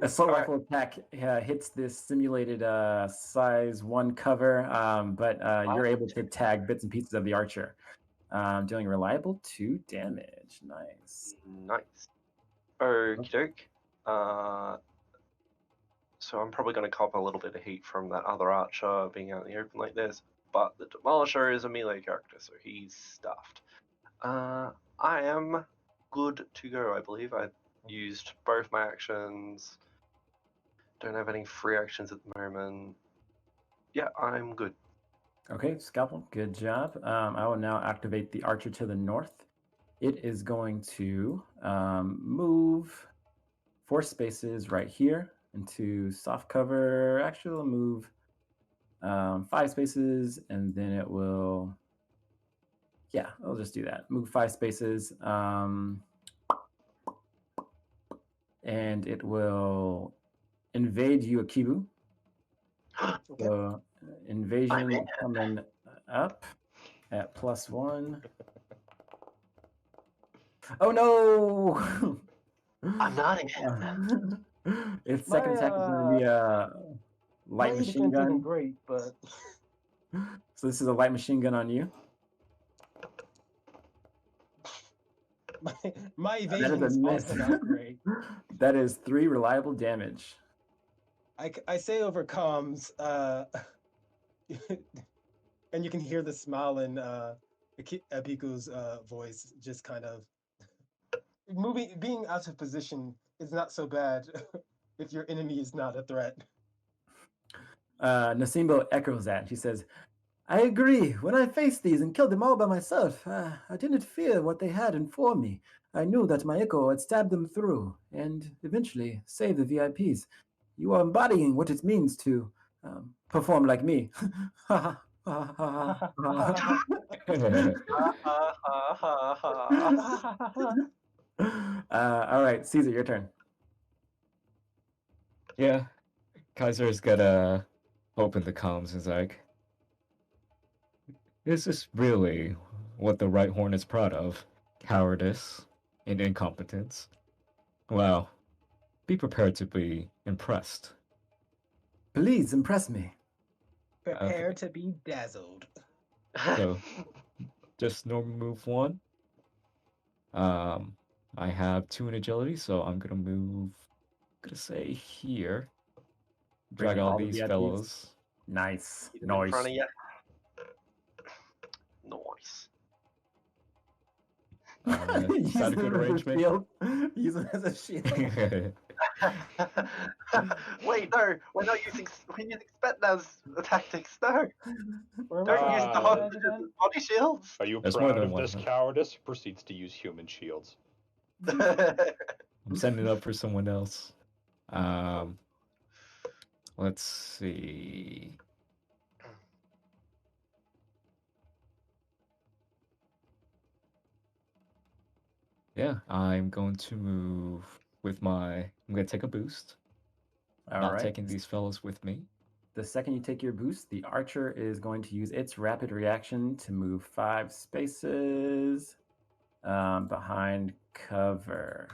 Assault Alright. rifle attack hits this simulated size 1 cover, but you're able to tag bits and pieces of the archer, dealing reliable 2 damage. Nice. Nice. Okie doke. So I'm probably going to cop a little bit of heat from that other archer being out in the open like this, but the Demolisher is a melee character, so he's stuffed. I am good to go, I believe. I used both my actions. Don't have any free actions at the moment. Yeah, I'm good. Okay, Scalpel, good job. I will now activate the archer to the north. It is going to move 4 spaces right here into soft cover. Actually, it'll move 5 spaces, and then it will. Yeah, I'll just do that. Move 5 spaces, and it will invade you, Akibu. Okay. So invasion coming up at +1. Oh no! I'm not in. Its My second attack is going to be a my light machine defense isn't gun. great, but So this is a light machine gun on you. my That is evasion a is miss. also not great. That is 3 reliable damage. I say over comms, and you can hear the smile in Abiku's voice, just kind of being out of position is not so bad if your enemy is not a threat. Nasimbo echoes that. She says, I agree. When I faced these and killed them all by myself, I didn't fear what they had in for me. I knew that my echo had stabbed them through and eventually saved the VIPs. You are embodying what it means to perform like me. Ha ha ha ha. All right, Caesar, your turn. Yeah, Kaiser's gonna open the comms and is like, is this really what the right horn is proud of? Cowardice and incompetence? Well, be prepared to be impressed. Please impress me. Prepare to be dazzled. So, just normal move 1. I have 2 in agility, so I'm gonna move. I'm gonna say here. Drag Bring all all the these VIPs. fellows. Nice. Get them in Nice. front of you. Nice. Is that a good arrangement? Use them as a shield. Wait, no, we're not using Spetsnaz tactics. No, Where don't was use that? the Ah. body shields. Are you There's more proud than of this one. cowardice? Proceeds to use human shields. I'm setting it up for someone else. Let's see. Yeah, I'm going to move with my. I'm going to take a boost. All Not right. taking these fellows with me. The second you take your boost, the archer is going to use its rapid reaction to move 5 spaces behind cover.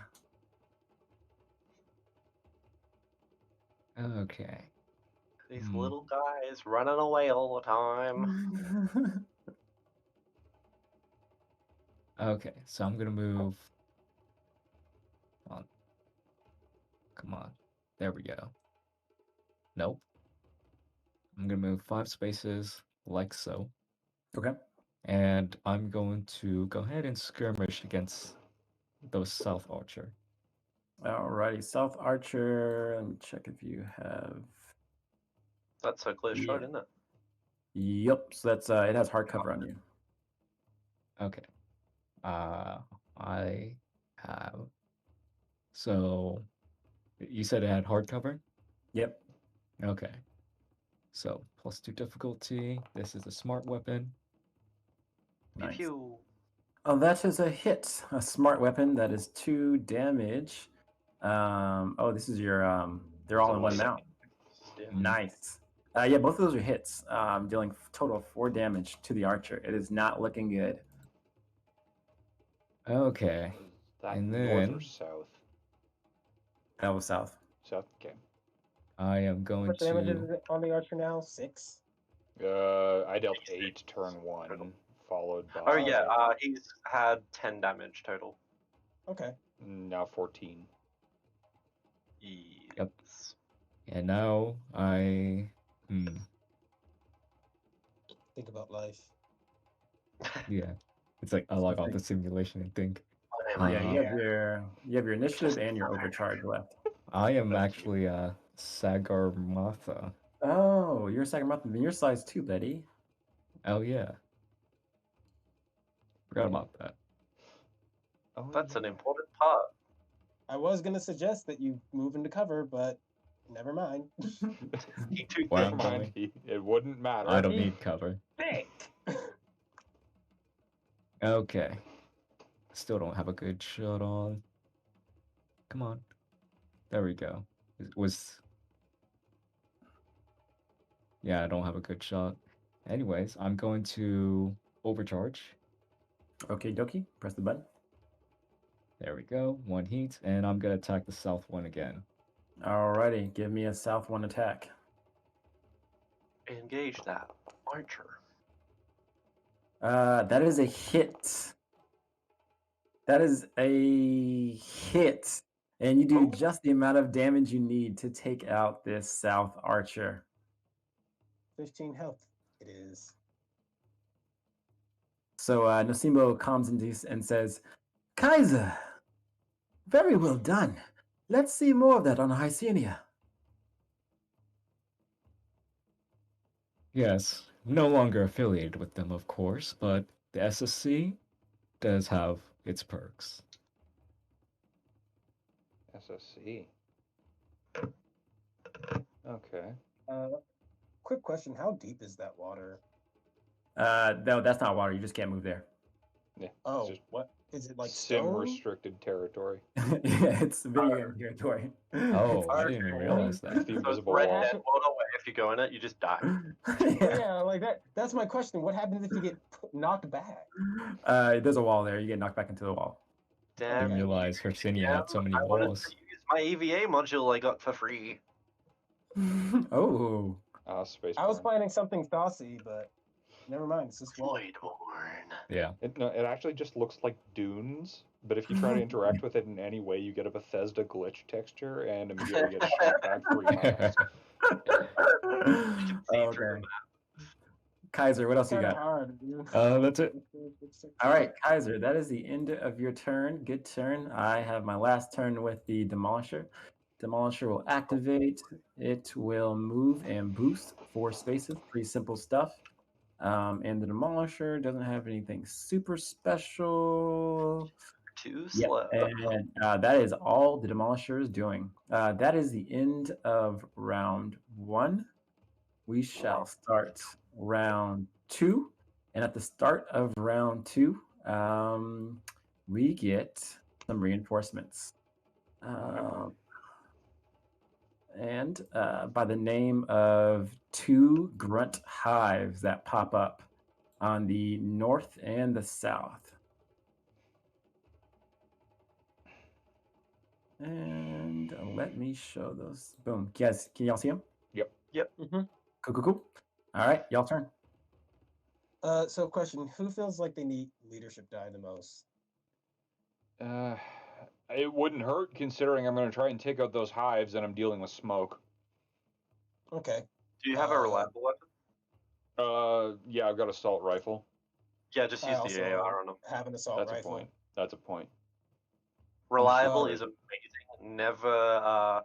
Okay. These little guys running away all the time. Okay, so I'm gonna move. Come on. There we go. Nope. I'm gonna move 5 spaces like so. Okay. And I'm going to go ahead and skirmish against the South Archer. Alrighty, South Archer. Let me check if you have. That's a clear shot, isn't it? Yep. So that's it has hard cover on you. Okay. I have. So you said it had hard cover? Yep. Okay. So +2 difficulty. This is a smart weapon. Nice. Pew. Oh, that is a hit. A smart weapon. That is 2 damage. Oh, this is your they're all in one mount. Yeah. Nice. Yeah, both of those are hits. Dealing total of 4 damage to the archer. It is not looking good. Okay. Is that And north then- or south? That was south. South. Okay. I am going What damage is to. it on the archer now? 6. I dealt 8 turn 1, followed by. Oh yeah, he's had 10 damage total. Okay. Now 14. Yep. Yes. And now I. Think about life. Yeah. It's like I log off the simulation and think. Yeah, you have your initiative and your overcharge left. I am actually Sagarmatha. Oh, you're a Sagarmatha. Then you're size 2, Betty. Oh yeah. Forgot about that. Oh, That's an important part. I was gonna suggest that you move into cover, but never mind. He too Wow. Never mind. It wouldn't matter. I don't need cover. Thick. Okay. Still don't have a good shot on. Come on. There we go. Yeah, I don't have a good shot. Anyways, I'm going to overcharge. Okay, dokie. Press the button. There we go. 1 heat, and I'm gonna attack the south one again. Alrighty, give me a south one attack. Engage that archer. That is a hit. That is a hit. And you do Oh. just the amount of damage you need to take out this south archer. 15 health. It is. So Nocimo comes and says, Kaiser, very well done. Let's see more of that on Hycenia. Yes, no longer affiliated with them, of course, but the SSC does have its perks. SSC. Okay. Quick question: how deep is that water? No, that's not water. You just can't move there. Yeah. Oh, just what is it like? sim Stone? restricted territory. Yeah, it's video game territory. Oh, I Fire didn't even control. realize It's that. the So invisible Red wall. Dead Water, where if you go in it, you just die. Yeah, like that. That's my question. What happens if you get knocked back? There's a wall there. You get knocked back into the wall. I Damn. didn't realize Hercynia had so many I wanted walls. to use my EVA module I got for free. Oh. Space. I was finding something saucy, but never mind. It's just wall. Voidborn. Yeah. It actually just looks like dunes, but if you try to interact with it in any way, you get a Bethesda glitch texture and immediately get shot back 3 miles. Okay. Kaiser, what else you Kind of got? hard, dude. That's it. All right, Kaiser, that is the end of your turn. Good turn. I have my last turn with the Demolisher. Demolisher will activate. It will move and boost 4 spaces. Pretty simple stuff. And the Demolisher doesn't have anything super special. Too Yeah, slow. and that is all the Demolisher is doing. That is the end of round 1. We shall start round 2. And at the start of round 2, we get some reinforcements. And by the name of 2 grunt hives that pop up on the north and the south. And let me show those. Boom. Yes, can y'all see them? Yep. Mm-hmm. Cool. All right, y'all turn. So question: who feels like they need leadership die the most? It wouldn't hurt considering I'm going to try and take out those hives and I'm dealing with smoke. Okay. Do you have a reliable weapon? Yeah, I've got assault rifle. Yeah, just I use also the AR on them. have an assault That's rifle. a point. That's a point. Reliable Uh, is amazing. Never.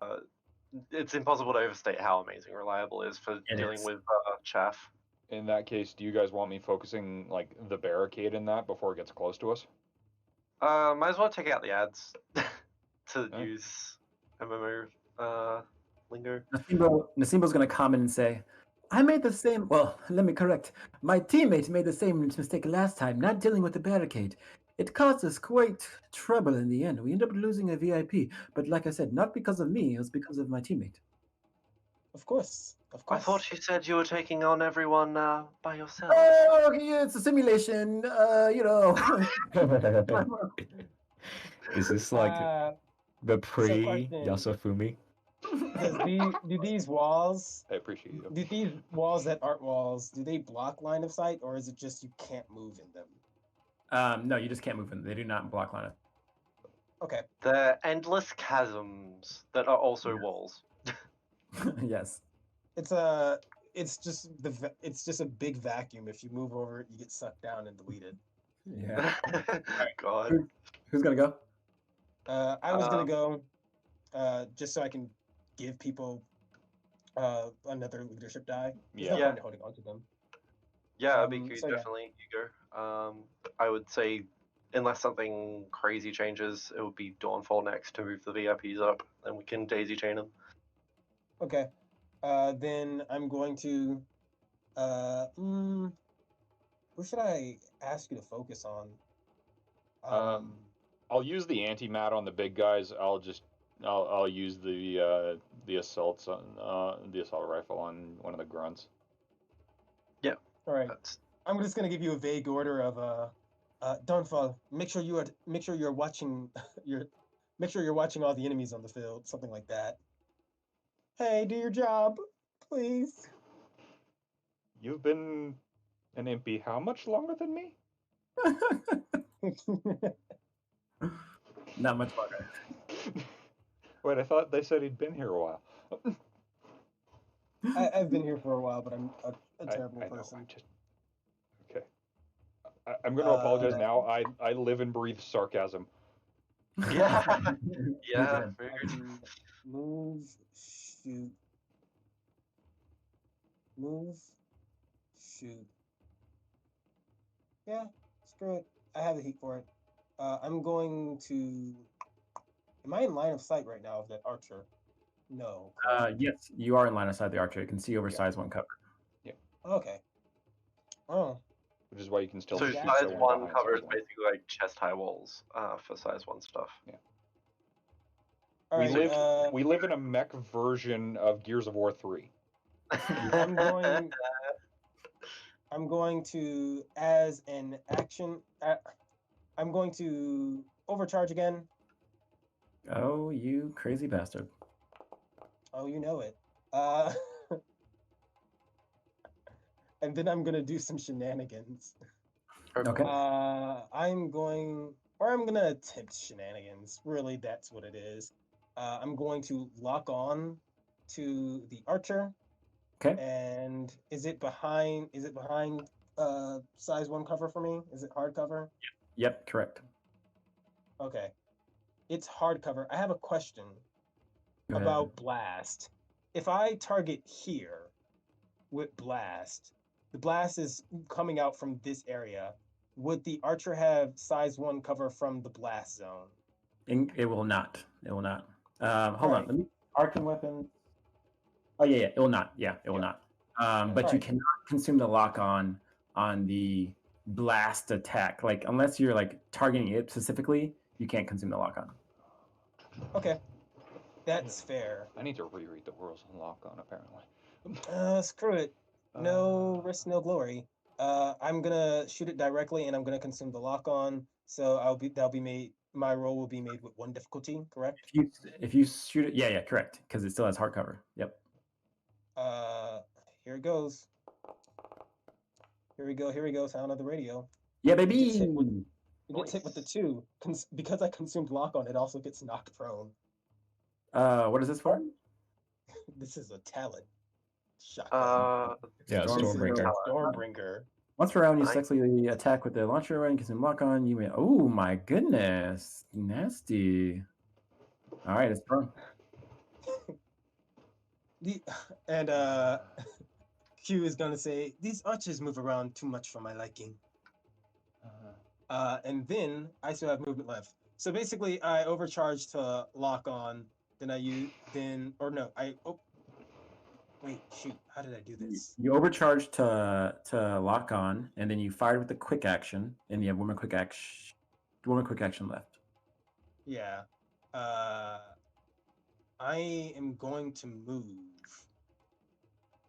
It's impossible to overstate how amazing reliable is for dealing with chaff. In that case, do you guys want me focusing like the barricade in that before it gets close to us? Might as well take out the ads to Okay. use MMO lingo. Nasimbo's going to comment and say, I made the same. Well, let me correct. My teammate made the same mistake last time, not dealing with the barricade. It caused us quite trouble in the end. We ended up losing a VIP. But like I said, not because of me, it was because of my teammate. Of course. I thought you said you were taking on everyone by yourself. Oh, yeah, it's a simulation. You know. Is this like the question. pre-Yasufumi? Do these walls? I appreciate you. Do these walls that aren't walls? Do they block line of sight, or is it just you can't move in them? No, you just can't move them. They do not block line. Okay. They're endless chasms that are also walls. Yes. It's just a big vacuum. If you move over it, you get sucked down and deleted. Yeah. God. Who's gonna go? I was gonna go, just so I can give people another leadership die. There's no Yeah. point in holding on to them. Yeah, BQ, so yeah. definitely you go. I would say, unless something crazy changes, it would be Dawnfall next to move the VIPs up, and we can daisy chain them. Okay. Then I'm going to. Who should I ask you to focus on? I'll use the anti-mat on the big guys. I'll use the assaults on the assault rifle on one of the grunts. Yeah. All right. I'm just gonna give you a vague order of Dawnfall, make sure you're watching make sure you're watching all the enemies on the field, something like that. Hey, do your job, please. You've been an impy how much longer than me? Not much longer. Wait, I thought they said he'd been here a while. I've been here for a while, but I'm a terrible I know. person. Okay. I'm going to apologize Uh, now. I live and breathe sarcasm. Yeah. Yeah. Okay. Figured. Move, shoot, move, shoot. Yeah, screw it. I have the heat for it. I'm going to. Am I in line of sight right now of that archer? No. correct? Yes, you are in line of sight of the archer. You can see over Yeah. size 1 cover. Okay. Oh, Which is why you can still So shoot that's size fair. someone 1 behind covers size 1. basically like chest high walls for size 1 stuff. all We right. live in a mech version of Gears of War 3. I'm going. I'm going to, as an action, I'm going to overcharge again. Oh, you crazy bastard. Oh, you know it. And then I'm gonna do some shenanigans. Okay. I'm gonna attempt shenanigans. Really, that's what it is. I'm going to lock on to the archer. Okay. And is it behind size 1 cover for me? Is it hard cover? Yep, correct. Okay. It's hard cover. I have a question Go ahead. about blast. If I target here with blast, the blast is coming out from this area. Would the archer have size 1 cover from the blast zone? It will not. It will not. Hold on. Alright. Let me arcing weapons. Oh yeah, it will not. Yeah, it will not. But you Alright. cannot consume the lock on the blast attack. Like unless you're like targeting it specifically, you can't consume the lock on. Okay. That's fair. I need to reread the rules on lock on, apparently. Screw it. No risk, no glory. I'm gonna shoot it directly, and I'm gonna consume the lock on. So that'll be made. My roll will be made with 1 difficulty. Correct. If you shoot it, yeah, correct, because it still has hard cover. Yep. Here it goes. Here we go. Here we go. Sound of the radio. Yeah, It baby. gets hit with the 2. Because I consumed lock on, it also gets knocked prone. What is this for? This is a talent shotgun. Yeah, Stormbreaker. Stormbringer. Once per round, you Nice. successfully attack with the launcher and consume lock on. You may. Oh my goodness, nasty. All right, it's prone. And Q is gonna say, these archers move around too much for my liking. And then I still have movement left. So basically, I overcharge to lock on. Then wait, shoot, how did I do this? You overcharge to lock on, and then you fired with the quick action, and you have one more quick action left. Yeah. I am going to move.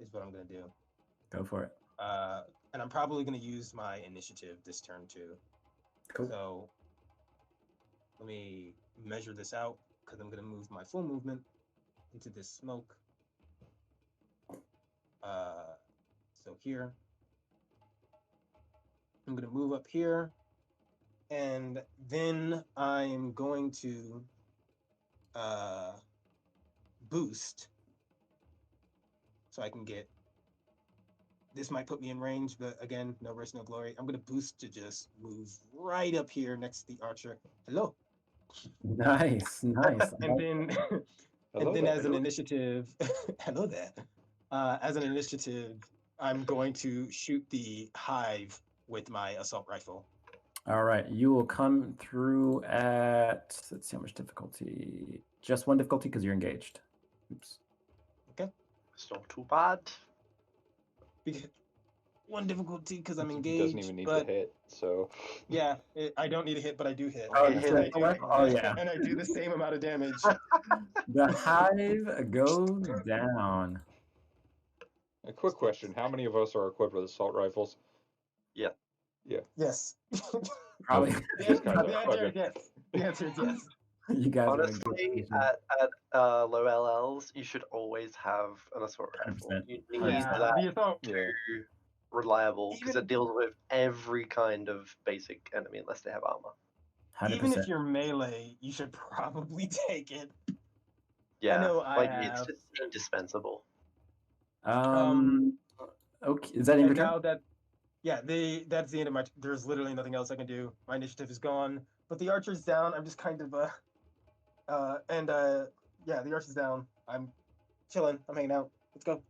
Is what I'm gonna do. Go for it. And I'm probably gonna use my initiative this turn too. Cool. So let me measure this out because I'm gonna move my full movement into this smoke. So here, I'm gonna move up here, and then I'm going to boost, so I can get. This might put me in range, but again, no risk, no glory. I'm gonna boost to just move right up here next to the archer. Hello. Nice. And then, Hello and then there. as an initiative, hello there. As an initiative, I'm going to shoot the hive with my assault rifle. All right, you will come through at. Let's see how much difficulty. Just 1 difficulty because you're engaged. Oops. It's not too bad. 1 difficulty because I'm He engaged. doesn't even need but to hit, so. yeah, I don't need a hit, but I do hit. Oh, And that's I right. do- Oh, yeah. And I do the same amount of damage. The hive goes down. A quick question: how many of us are equipped with assault rifles? Yeah. Yes. Probably. These guys The are. answer Okay. is yes. The answer is yes. You guys are in a good Honestly, position. at low LLs, you should always have an assault rifle. 100%. You need 100%. that The assault. Yeah. reliable because Even it deals with every kind of basic enemy unless they have armor. 100%. even if you're melee, you should probably take it. Yeah, know I like it's have. just indispensable. Okay, is that in And your turn? now that, yeah, that's the end of my. There's literally nothing else I can do. My initiative is gone, but the archer's down. I'm just kind of yeah, the archer's down. I'm chilling. I'm hanging out. Let's go.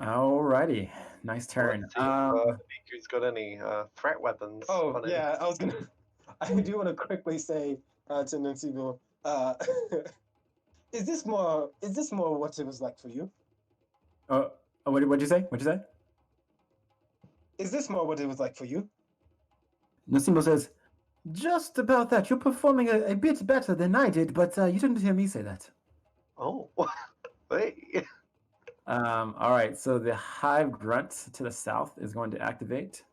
Alrighty, nice turn. Let's see if Miku's got any threat weapons Oh on him. yeah, I was gonna. I do want to quickly say to Nancy, is this more what it was like for you? What'd you say? What'd you say? Is this more what it was like for you? Nasimo says, just about that. You're performing a bit better than I did, but you didn't hear me say that. Oh, wait. All right, so the hive grunt to the south is going to activate.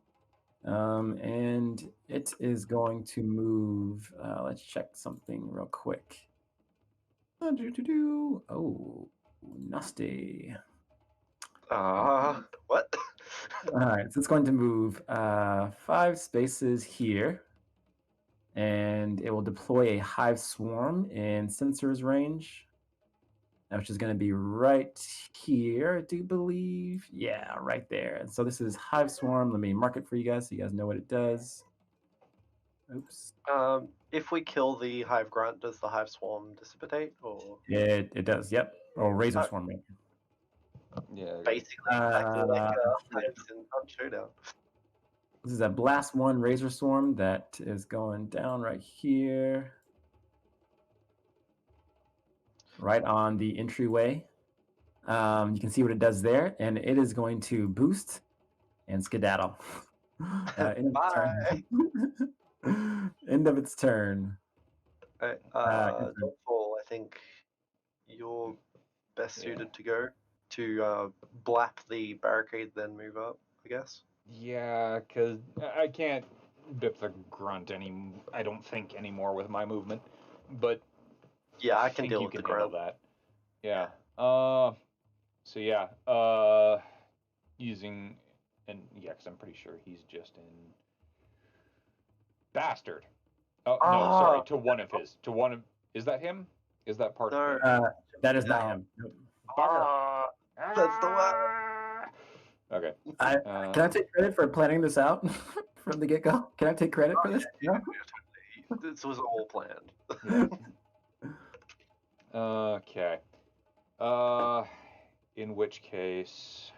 And it is going to move. Let's check something real quick. Oh, nasty. What? All right, so it's going to move 5 spaces here, and it will deploy a hive swarm in sensors range, which is going to be right here, I do believe. Yeah, right there. And so this is hive swarm. Let me mark it for you guys so you guys know what it does. Oops. If we kill the hive grunt, does the hive swarm dissipate or It does. Yep. Or razor Oh. swarm. Right? Yeah. basically exactly like hives in Hunt Showdown? This is a blast 1 razor swarm that is going down right here, right on the entryway. You can see what it does there, and it is going to boost and skedaddle. End of its turn. End of its turn. Doubtful, I think you're best suited to go to blap the barricade, then move up, I guess. Yeah, because I can't bip the grunt I don't think anymore with my movement, but Yeah, I can think deal you with the can handle grunt. that. Yeah. So yeah. Using and yeah, because I'm pretty sure he's just in bastard. Oh no, sorry. To one of his. To one of. Is that him? Is that part? No. him? That is not No. him. Nope. Bugger. That's the one. Okay. Can I take credit for planning this out from the get-go? Can I take credit for this? No? This was all planned. Okay. In which case.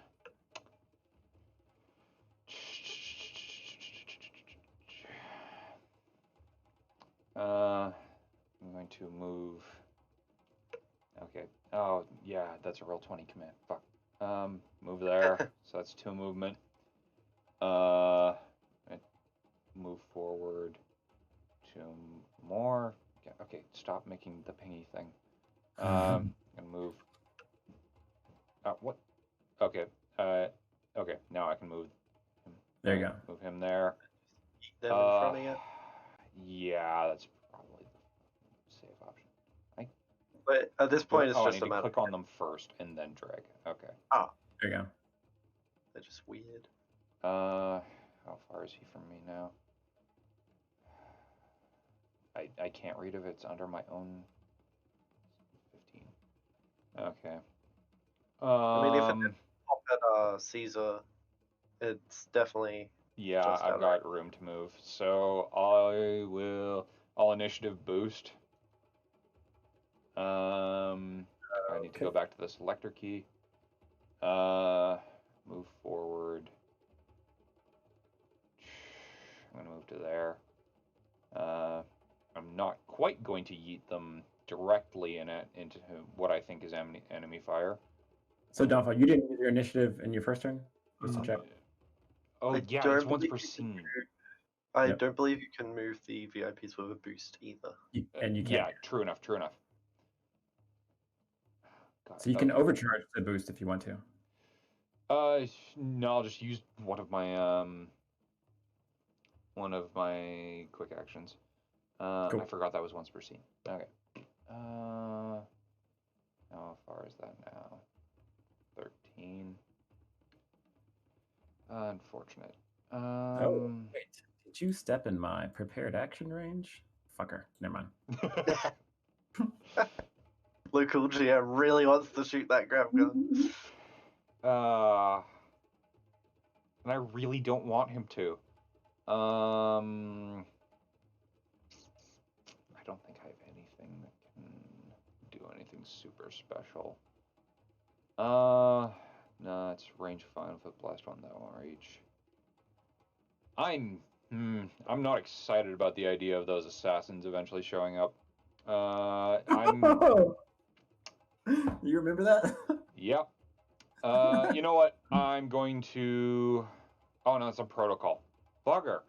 I'm going to move. Okay. Oh yeah, that's a roll 20 command. Fuck. Move there. So that's 2 movement. Move forward 2 more. Okay. Stop making the pingy thing. And move. What? Okay. Okay. Now I can move. There you go. Move him there. Eat them in front of you. Yeah, that's probably the safe option. But at this point, it's I just need a to matter. click on them first and then drag. Okay. There you go. They're just weird. How far is he from me now? I can't read if it's under my own 15. Okay. I mean, if it's up at Caesar, it's definitely Yeah, just I've out got room to move. So I'll initiative boost. I need to go back to the selector key. Move forward. I'm gonna move to there. I'm not quite going to yeet them directly into what I think is enemy fire. So, Donfa, you didn't use your initiative in your first turn? Just to check. Oh I yeah, don't it's once believe per you can scene. I don't believe you can move the VIPs with a boost either. And you can't. Yeah, true enough. God, So you can overcharge the boost if you want to. No, I'll just use one of my one of my quick actions. Cool. I forgot that was once per scene. Okay. How far is that now? 13. Unfortunate. Wait. Did you step in my prepared action range? Fucker. Never mind. Local GM really wants to shoot that grab gun. And I really don't want him to. I don't think I have anything that can do anything super special. No, it's range fine with a blast one that won't reach. I'm not excited about the idea of those assassins eventually showing up. You remember that? Yep. You know what? I'm going to. Oh no, it's a protocol. Bugger.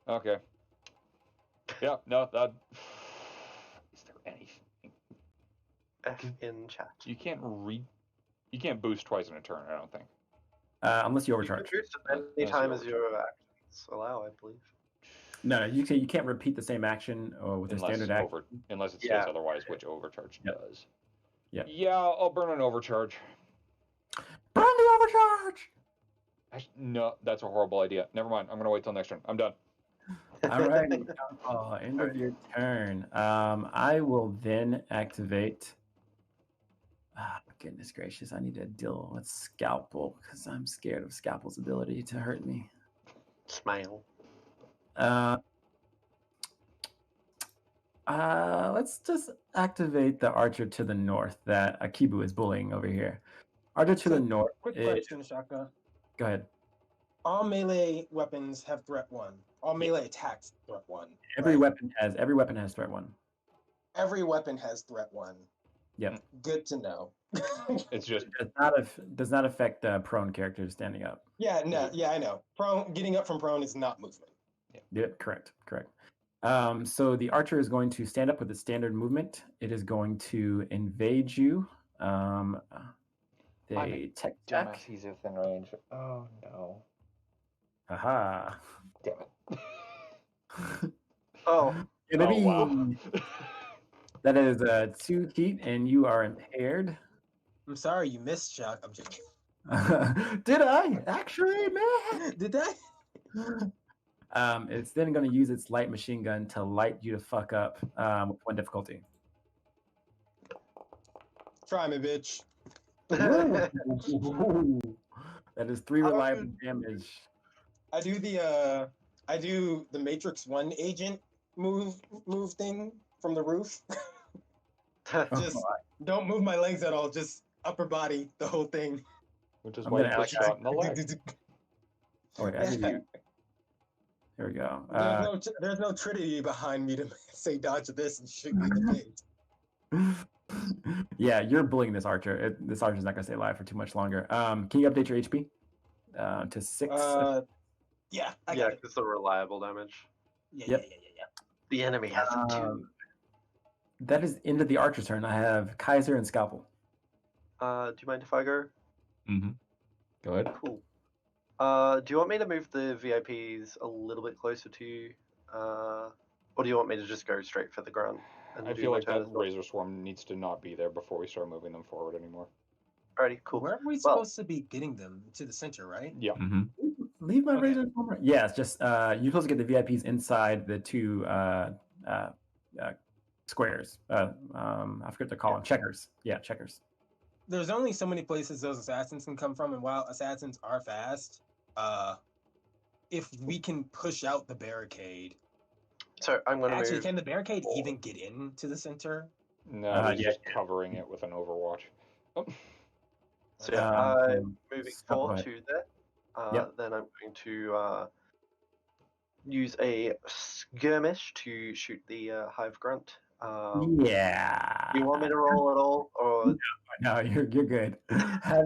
Okay. Yeah. No, that. Is there anything? F in chat. You can't You can't boost twice in a turn. I don't think. Unless you You can overcharge. boost it any time as your actions allow, I believe. No, you can't repeat the same action with a standard action. Unless it says Yeah. otherwise, which overcharge does. Yep. Yeah, I'll burn an overcharge. Burn the overcharge! No, that's a horrible idea. Never mind. I'm gonna wait till next turn. I'm done. All right. End of your turn. I will then activate. Goodness gracious! I need to deal with Scalpel because I'm scared of Scalpel's ability to hurt me. Smile. Let's just activate the archer to the north that Akibu is bullying over here. Archer to the north. Quick question, Shaka. Go ahead. All melee weapons have threat 1. All melee attacks threat 1. Every right? weapon has threat 1. Every weapon has threat 1. Yep. Good to know. It's just does not affect prone characters standing up. Yeah, no, yeah, I know. Prone, getting up from prone is not movement. Yep, correct. So the archer is going to stand up with its standard movement. It is going to invade you. They tech check. he's within range. Oh no. Haha. Damn it. Oh. Maybe wow. that is 2 heat, and you are impaired. I'm sorry you missed, Shock. I'm joking. Did I actually, man? Did I? It's then going to use its light machine gun to light you to fuck up with 1 difficulty. Try me, bitch. That is 3 reliable damage. I do the Matrix 1 agent move thing from the roof. Just don't move my legs at all. Just upper body, the whole thing. Which is why you get shot in the leg. Oh, wait, I did you. Here we go. There's no Trinity behind me to say dodge this and shoot me in the face. Yeah, you're bullying this archer. This archer's not going to stay alive for too much longer. Can you update your HP to 6? Yeah, I yeah, got it. it's the reliable damage. Yeah. The enemy has it too. That is into the archer's turn. I have Kaiser and Scalpel. Do you mind if I go? Mm-hmm. Go ahead. Cool. Do you want me to move the VIPs a little bit closer to you? Or do you want me to just go straight for the ground? I feel like that Razor Swarm needs to not be there before we start moving them forward anymore. Alrighty, cool. Where are we supposed to be getting them? To the center, right? Yeah. Mm-hmm. Leave my Razor Swarm. Yeah, it's just you're supposed to get the VIPs inside the 2 squares. I forget what to call them. Checkers. Yeah, checkers. There's only so many places those assassins can come from, and while assassins are fast, if we can push out the barricade. So I'm going to Actually, move. can the barricade even get into the center? No, he's just covering it with an Overwatch. Oh. So yeah, I'm so moving go forward ahead. to there. Yep. Then I'm going to use a skirmish to shoot the Hive Grunt. Yeah. Do you want me to roll at all, or No, you're good. Hive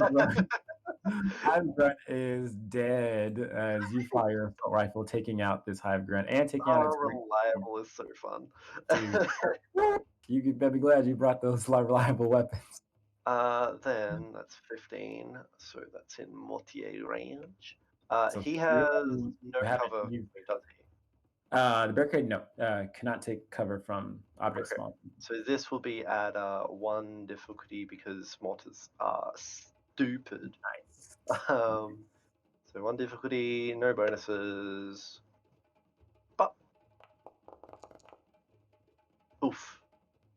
Grunt is dead as you fire your assault rifle, taking out this Hive Grunt and taking out its reliable is so fun. You better be glad you brought those reliable weapons. Then that's 15, so that's in Mortier range. So He has you no haven't cover, used- does he? The barricade, no, cannot take cover from objects Okay. small. So this will be at 1 difficulty because mortars are stupid. Nice. So 1 difficulty, no bonuses. But oof.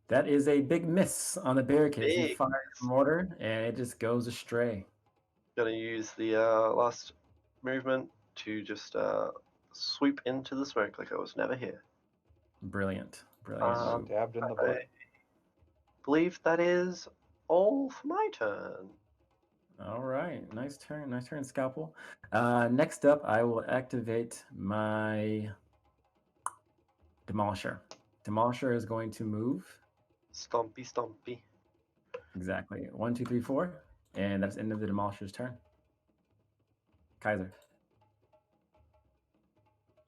That is a big miss on the barricade. You Big fire your mortar, and it just goes astray. Gonna use the last movement to just sweep into the smoke like I was never here. Brilliant, brilliant. Stabbed in the I butt. believe that is all for my turn. All right, nice turn, Scalpel. Next up, I will activate my Demolisher. Demolisher is going to move Stompy, stompy. exactly 1, 2, 3, 4, and that's the end of the Demolisher's turn. Kaiser.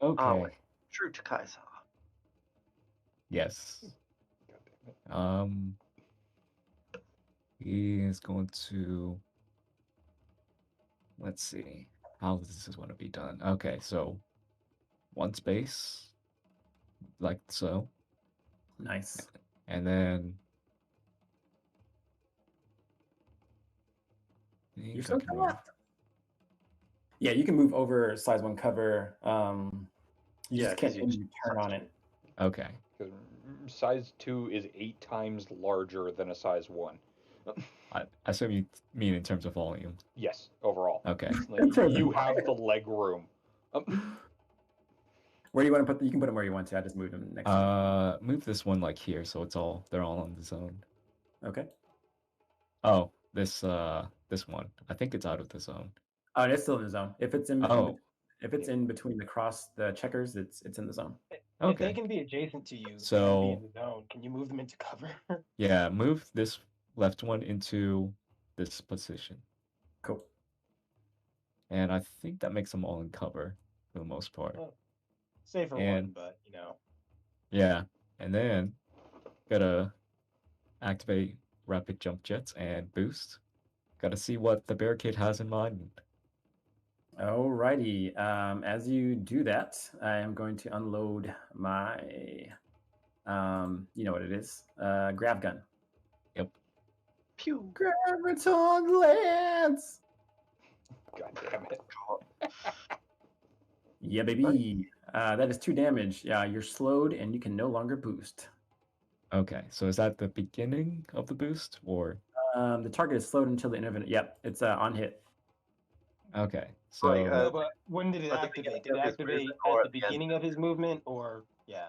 Okay. wait. True to Kaiser. Yes. God damn it. He is going to. Let's see how this is going to be done. Okay, so 1 space, like so, Nice. and then. I You're think still I can to the move. left. Yeah, you can move over size 1 cover. You Yeah, just 'cause can't you end just your turn size on 2. it. Okay. 'Cause size 2 is 8 times larger than a size 1. I assume you mean in terms of volume. Yes, overall. Okay. Like, In terms of you have the leg room. Where do you want to put? You can put them where you want to. I just moved them next to Move this one like here, so they're all on the zone. you. Okay. Oh, this one. I think it's out of the zone. Oh, it's still in the zone. If it's Oh. if it's in between the checkers, it's in the zone. If they Okay. can be adjacent to you and be So in the zone, can you move them into cover? yeah, move this left one into this position. Cool. And I think that makes them all in cover for the most part. Well, safer one, And but yeah, and then gotta activate rapid jump jets and boost. Gotta see what the barricade has in mind. Alrighty. As you do that, I am going to unload my, you know what it is, grav gun. Yep. Pew. Graviton lance. God damn it. Yeah, baby. That is 2 damage. Yeah, you're slowed and you can no longer boost. Okay, so is that the beginning of the boost or? The target is slowed until the end of it. Yep, it's on hit. Okay, Like, so no. But when did it at the activate? beginning Did it of his movement activate or at the at the end beginning of his movement, or yeah,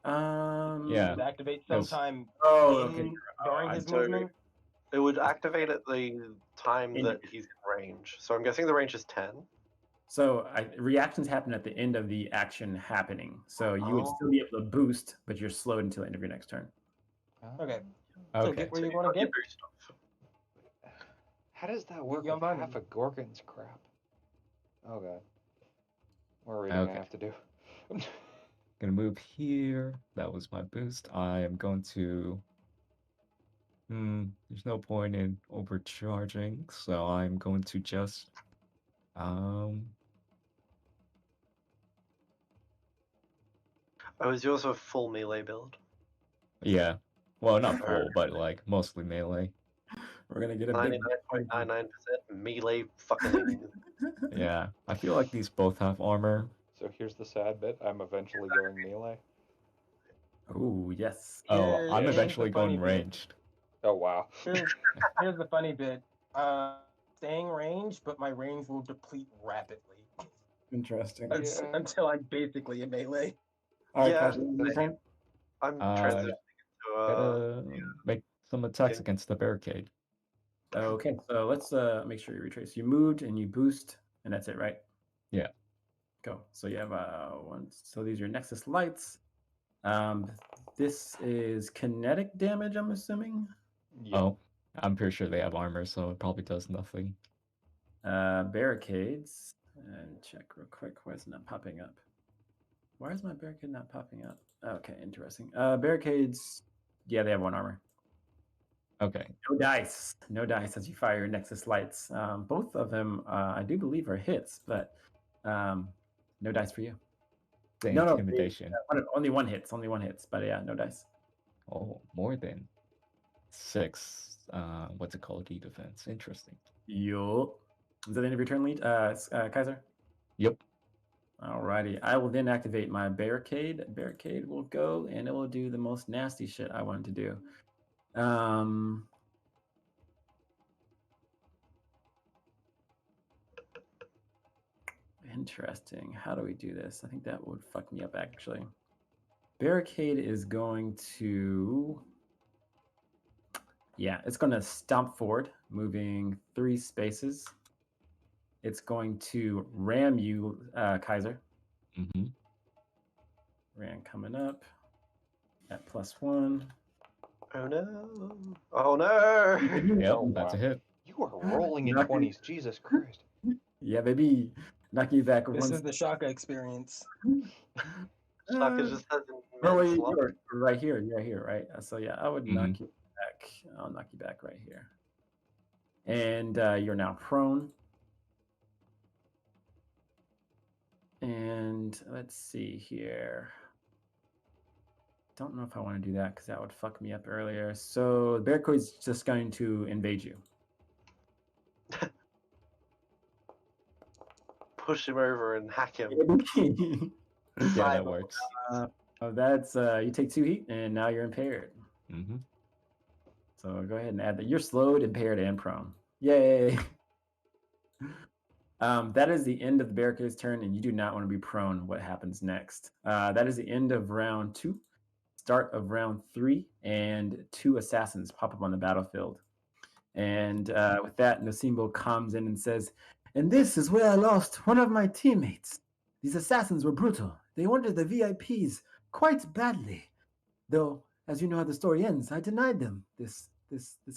did it activate 'cause- sometime okay. during I his so- movement? It would activate at the time In- that he's in range. So I'm guessing the range is 10. So reactions happen at the end of the action happening. So you would Oh. still be able to boost, but you're slowed until the end of your next turn. Okay. So okay. get where So you you want to got your get. boost off. How does that work Young with Bunny. half a Gorgon's crap? Oh god. More reading Okay. I have to do. Gonna move here. That was my boost. I am going to. There's no point in overcharging, so I'm going to just. Oh, is yours a full melee build? Yeah. Well, not Alright. full, but like mostly melee. We're gonna get a big 99.99% melee fucking. Yeah. I feel like these both have armor. So here's the sad bit. I'm eventually going melee. Oh yes. Oh, I'm Here's the eventually funny going bit. ranged. Oh wow. Here's the funny bit. Staying range, but my range will deplete rapidly Interesting. Yeah. until I'm basically a melee. All right, Yeah, Kaiser, your turn. I'm transitioning into Gotta make some attacks okay. against the barricade. Okay, so let's make sure you retrace. You moved and you boost, and that's it, right? Yeah. Go. So you have one. So these are your Nexus lights. This is kinetic damage, I'm assuming. Yeah. Oh, I'm pretty sure they have armor, so it probably does nothing. Barricades. And check real quick. Why is it not popping up? Why is my barricade not popping up? Okay, interesting. Barricades. Yeah, they have 1 armor. Okay. No dice. No dice as you fire your Nexus lights. Both of them, I do believe, are hits, but no dice for you. The No, intimidation. only one hits. Only one hits. But yeah, no dice. Oh, more than 6. What's it called? E-defense. Interesting. Yo. Is that the end of your turn, lead, Kaiser? Yep. Alrighty. I will then activate my barricade. Barricade will go, and it will do the most nasty shit I wanted to do. Interesting. How do we do this? I think that would fuck me up, actually. Barricade is going to... Yeah, it's going to stomp forward, moving 3 spaces. It's going to ram you, Kaiser. Mm-hmm. Ram coming up at +1. Oh no! Oh no! Yep, Oh, that's a wow. hit. You are rolling in Lucky. 20s. Jesus Christ. Yeah, baby. Knock you back This one. is the Shaka experience. Shaka just has No, immense wait, luck. you're right here. You're here, right? So yeah, I would knock Mhm. you back. I'll knock you back right here. And you're now prone. And let's see here. Don't know if I want to do that because that would fuck me up earlier. So the Barracuda's just going to invade you. Push him over and hack him. Yeah, that Cyber- works. That's you take 2 heat and now you're impaired. Mm-hmm. So go ahead and add that. You're slowed, impaired, and prone. Yay! That is the end of the Barricade's turn, and you do not want to be prone. What happens next? That is the end of round 2. Start of round 3, and 2 assassins pop up on the battlefield. And with that, Nosimbo comes in and says, "And this is where I lost one of my teammates. These assassins were brutal. They wanted the VIPs quite badly. Though, as you know how the story ends, I denied them this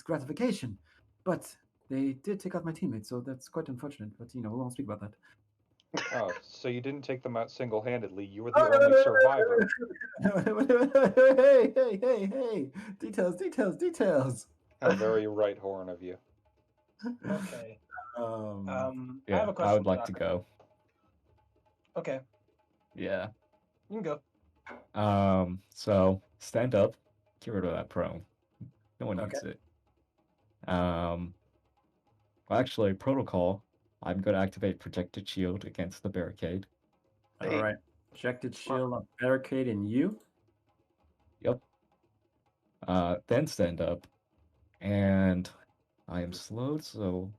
gratification. But they did take out my teammates, so that's quite unfortunate. But, we won't speak about that." Oh, so you didn't take them out single-handedly. You were the only survivor. Hey. Details. How very right horn of you. Okay. I Yeah, have a question. I would like to Shaka. go. Okay, Yeah. you can go. So stand up, get rid of that prone. No one Okay. needs it. Well, actually, protocol. I'm going to activate protected shield against the barricade. All right. Projected shield on barricade and you. Yep. Then stand up, and I am slowed, so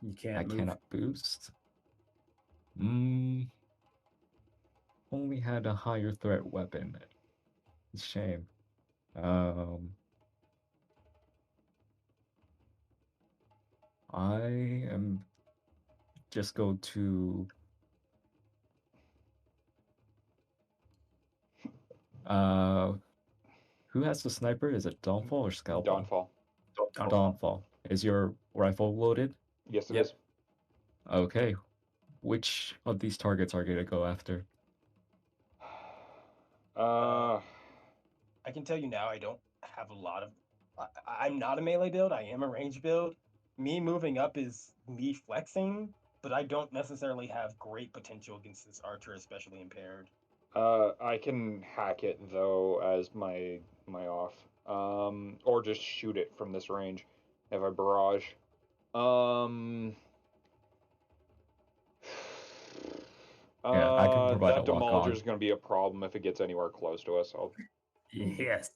You can't I move. cannot boost. Only had a higher threat weapon. It's a shame. I am just go to who has the sniper? Is it Dawnfall or Scalpel? Dawnfall. Dawnfall. Is your rifle loaded? Yes, it Yep. is. Okay. Which of these targets are going to go after? I can tell you now, I don't have a lot of. I'm not a melee build. I am a range build. Me moving up is me flexing, but I don't necessarily have great potential against this archer, especially impaired. I can hack it though as my off. Or just shoot it from this range if I barrage. I can provide that a lock on. Demolisher is going to be a problem if it gets anywhere close to us. Yes.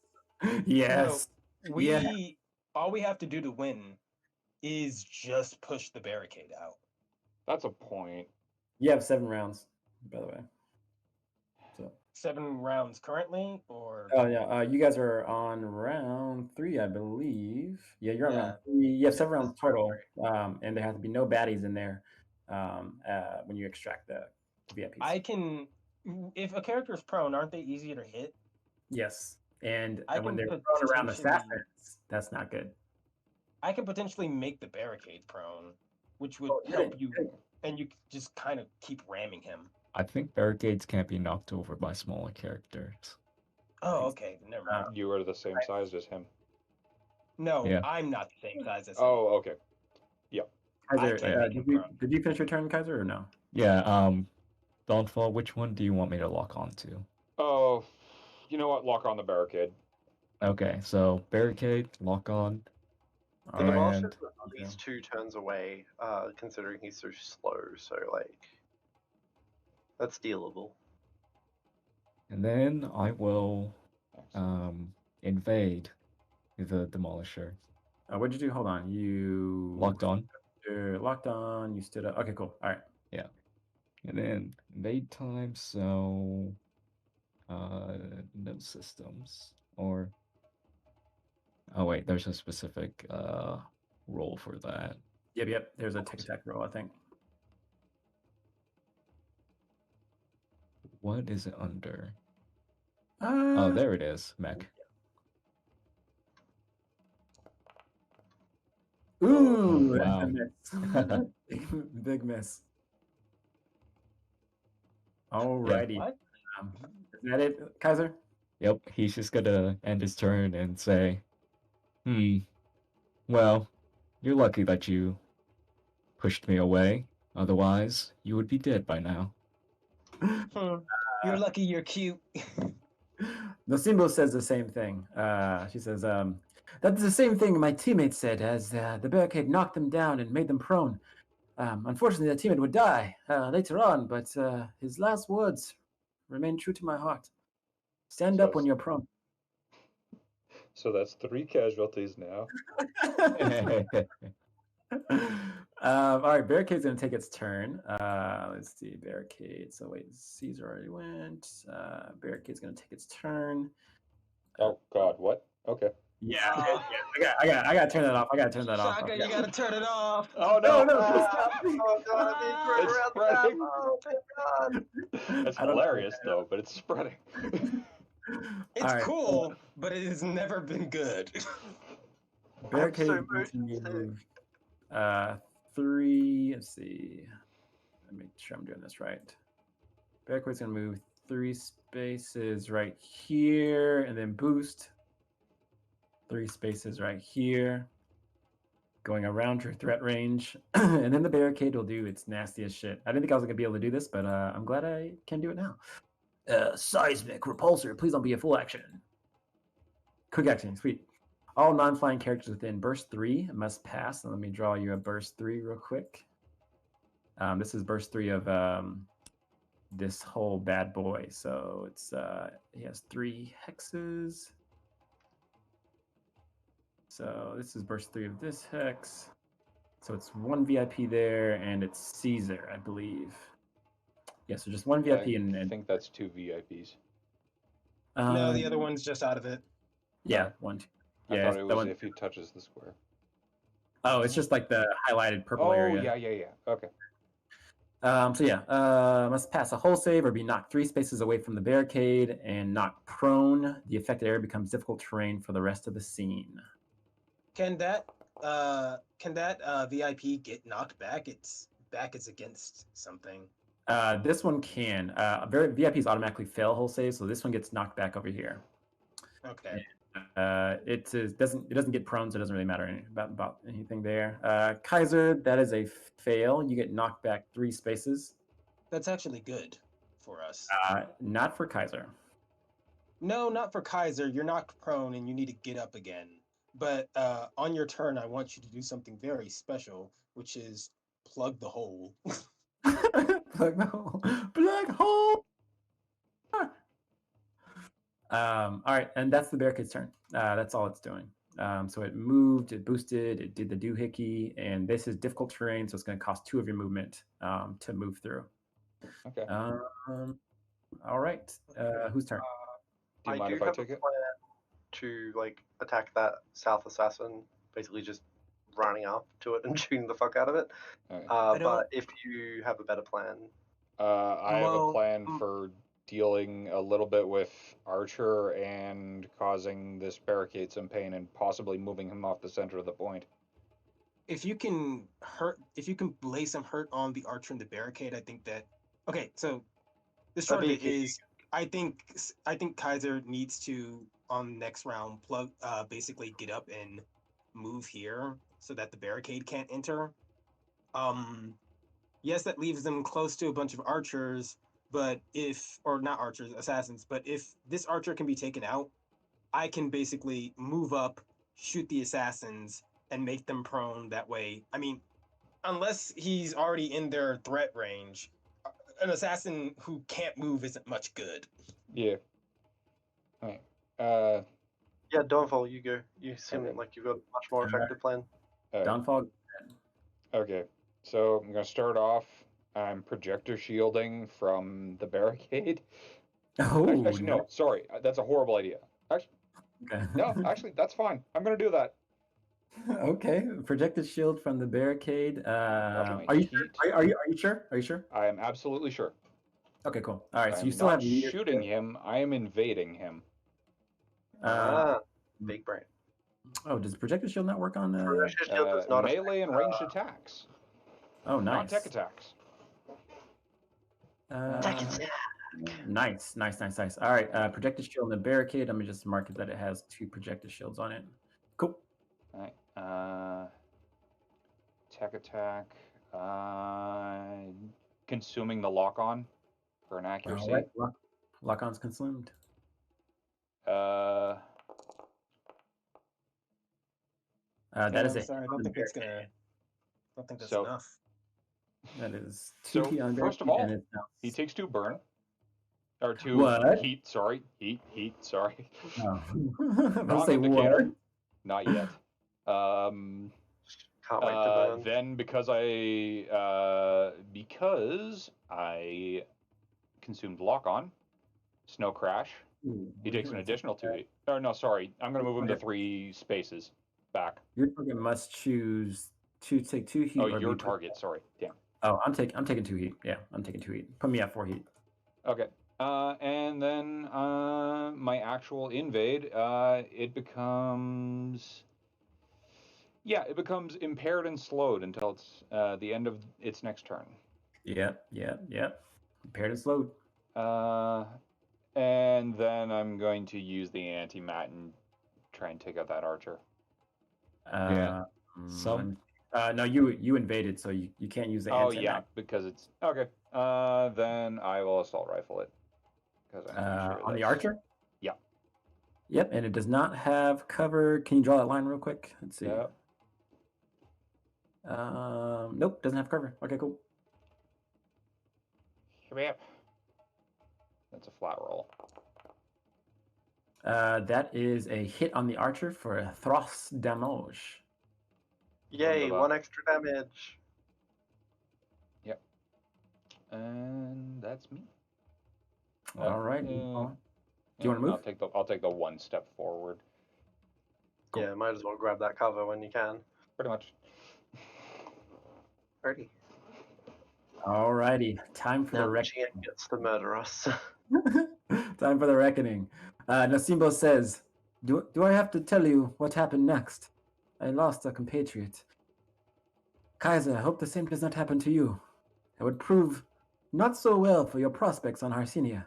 All we have to do to win is just push the barricade out. That's a point. You have 7 rounds, by the way. So 7 rounds currently, or oh yeah, you guys are on round 3, I believe. Yeah, you're on round Yeah. 3. You have 7 rounds total, and there have to be no baddies in there when you extract the VIPs. I can. If a character is prone, aren't they easier to hit? Yes, and I when can they're thrown around potentially- assassins, that's not good. I can potentially make the barricade prone, which would Oh, help good, you, good. and you just kind of keep ramming him. I think barricades can't be knocked over by smaller characters. Oh, okay, never mind. You are the same size as him. No, yeah. I'm not the same size as him. Oh, okay. Kaiser, I can't make him prone. did you finish your turn, Kaiser, or no? Yeah, Dawnfall, which one do you want me to lock onto? Oh, you know what? Lock on the barricade. Okay, so barricade, lock on. The Alright. Demolisher And is at least 2 turns away, considering he's so slow. So like, that's dealable. and then I will invade the Demolisher. What'd you do? Hold on. You Locked on. locked on. You stood up. Okay, cool. All right. And then invade time, so no systems. Or oh wait, there's a specific role for that. Yep. There's a tick attack roll, I think. What is it under? Uh, Oh, there it is, mech. Ooh, wow. that's a miss. Big miss. Alrighty. What? Is that it, Kaiser? Yep, he's just gonna end his turn and say, well, you're lucky that you pushed me away. Otherwise, you would be dead by now. You're lucky you're cute. Nosimbo says the same thing. She says, that's the same thing my teammate said as the barricade knocked them down and made them prone. Unfortunately, that teammate would die later on, but his last words remain true to my heart. Stand So up when you're prone. So that's 3 casualties now. All right, Barricade's going to take its turn. Let's see, Barricade. So wait, Caesar already went. Barricade's going to take its turn. Oh God, what? Okay. Yeah, I got to turn that off. I got to turn that off. Shaka, you gotta turn it off. Oh no! No. Oh god, It's spreading. Oh my god. It's I don't know. hilarious though, but it's spreading. It's All right, cool, but it has never been good. Barricade so is going to motion move 3. Let's see. Let me make sure I'm doing this right. Barricade's going to move 3 spaces right here and then boost 3 spaces right here, going around your threat range. And then the barricade will do its nastiest shit. I didn't think I was going to be able to do this, but I'm glad I can do it now. Seismic repulsor, please don't be a full action. Quick action, sweet. All non-flying characters within burst 3 must pass. And let me draw you a burst 3 real quick. This is burst 3 of this whole bad boy. So it's he has 3 hexes. So this is burst 3 of this hex. So it's 1 VIP there, and it's Caesar, I believe. Yeah, so just 1 VIP and I think that's 2 VIPs. No, the other one's just out of it. Yeah, 1, 2. I Yeah, thought it that was one. if he touches the square. Oh, it's just like the highlighted purple Oh area. yeah. Okay. So yeah, must pass a hull save or be knocked 3 spaces away from the barricade and knocked prone. The affected area becomes difficult terrain for the rest of the scene. Can that VIP get knocked back? Its back is against something. This one can. VIPs automatically fail hull save, so this one gets knocked back over here. Okay. It doesn't get prone, so it doesn't really matter about anything there. Kaiser, that is a fail. You get knocked back 3 spaces. That's actually good for us. Not for Kaiser. No, not for Kaiser. You're knocked prone and you need to get up again. But on your turn, I want you to do something very special, which is plug the hole. Plug the hole. Plug hole. All right, and that's the barricade's turn. That's all it's doing. So it moved, it boosted, it did the doohickey, and this is difficult terrain, so it's going to cost 2 of your movement to move through. Okay. All right, whose turn? Do you mind if I take it? Plan to like attack that South Assassin, basically just running up to it and shooting the fuck out of it. Okay. But if you have a better plan, I have a Well, plan for dealing a little bit with Archer and causing this barricade some pain and possibly moving him off the center of the point. If you can lay some hurt on the archer and the barricade, I think that. Okay, so the short of it is, I think Kaiser needs to on next round basically get up and move here so that the barricade can't enter. Yes, that leaves them close to a bunch of archers, But or not archers, assassins, but if this archer can be taken out, I can basically move up, shoot the assassins, and make them prone that way. I mean, unless he's already in their threat range, an assassin who can't move isn't much good. Yeah. All right. Yeah, Dawnfall, you go. You seem Okay. like you've got a much more effective plan. all right. Downfall. Okay. So I'm gonna start off. I'm projector shielding from the barricade. Oh, Actually, no. Sorry, that's a horrible idea. Actually, Okay. no. Actually, that's fine. I'm gonna do that. Okay. Projected shield from the barricade. my Are you heat. sure? Are you sure? Are you sure? I am absolutely sure. Okay, cool. All right, I so you am still not have leadership. shooting him. I am invading him. Big brain. Oh, does projected shield not work on? Projected shield does not Melee and ranged attacks, Oh, not nice. tech attacks. Tech attack. Nice. All right, projected shield in the barricade. Let me just mark it that it has 2 projected shields on it. Cool. All right. Tech attack. Consuming the lock on for an accuracy. All right, lock-on's consumed. That is I'm it. sorry, I don't think it's gonna. I don't think that's So- enough. That is 2 So heat on first of barricade, all, and it's now he takes 2 burn. Or 2 What? heat. Sorry, heat. Sorry. Oh. Wrong Wrong say indicator. what? Not yet. Can't wait to burn. Then because I consumed lock on, snow crash. Ooh, He takes an wait, additional 2 heat. Oh no, sorry. I'm gonna move him to 3 spaces back. Your target must choose to take 2 heat. Oh, or your be put- target. Sorry. Damn. Oh, I'm taking 2 heat. Yeah, I'm taking 2 heat. Put me at 4 heat. Okay. And then my actual invade, it becomes impaired and slowed until it's the end of its next turn. Yep. Paired and slowed. And then I'm going to use the anti-mat and try and take out that archer. Yeah. Some- No, you invaded, so you can't use the Oh anti-mat. yeah, because it's okay. Then I will assault rifle it. Because I'm pretty sure On the that's- archer? Yeah. Yep, and it does not have cover. Can you draw that line real quick? Let's see. Yep. Nope, doesn't have cover. Okay, cool. Yep. That's a flat roll. That is a hit on the archer for a thrust damage. Yay, Wunderbar. 1 extra damage. And that's me. All right. Do you want to move? I'll take the 1 step forward. Cool. Yeah, might as well grab that cover when you can. Pretty much. Ready. All righty. Time for Now the Gian gets to murder us. Time for the reckoning. Nasimbo says, do I have to tell you what happened next? I lost a compatriot. Kaiser, I hope the same does not happen to you. It would prove not so well for your prospects on Harsinia.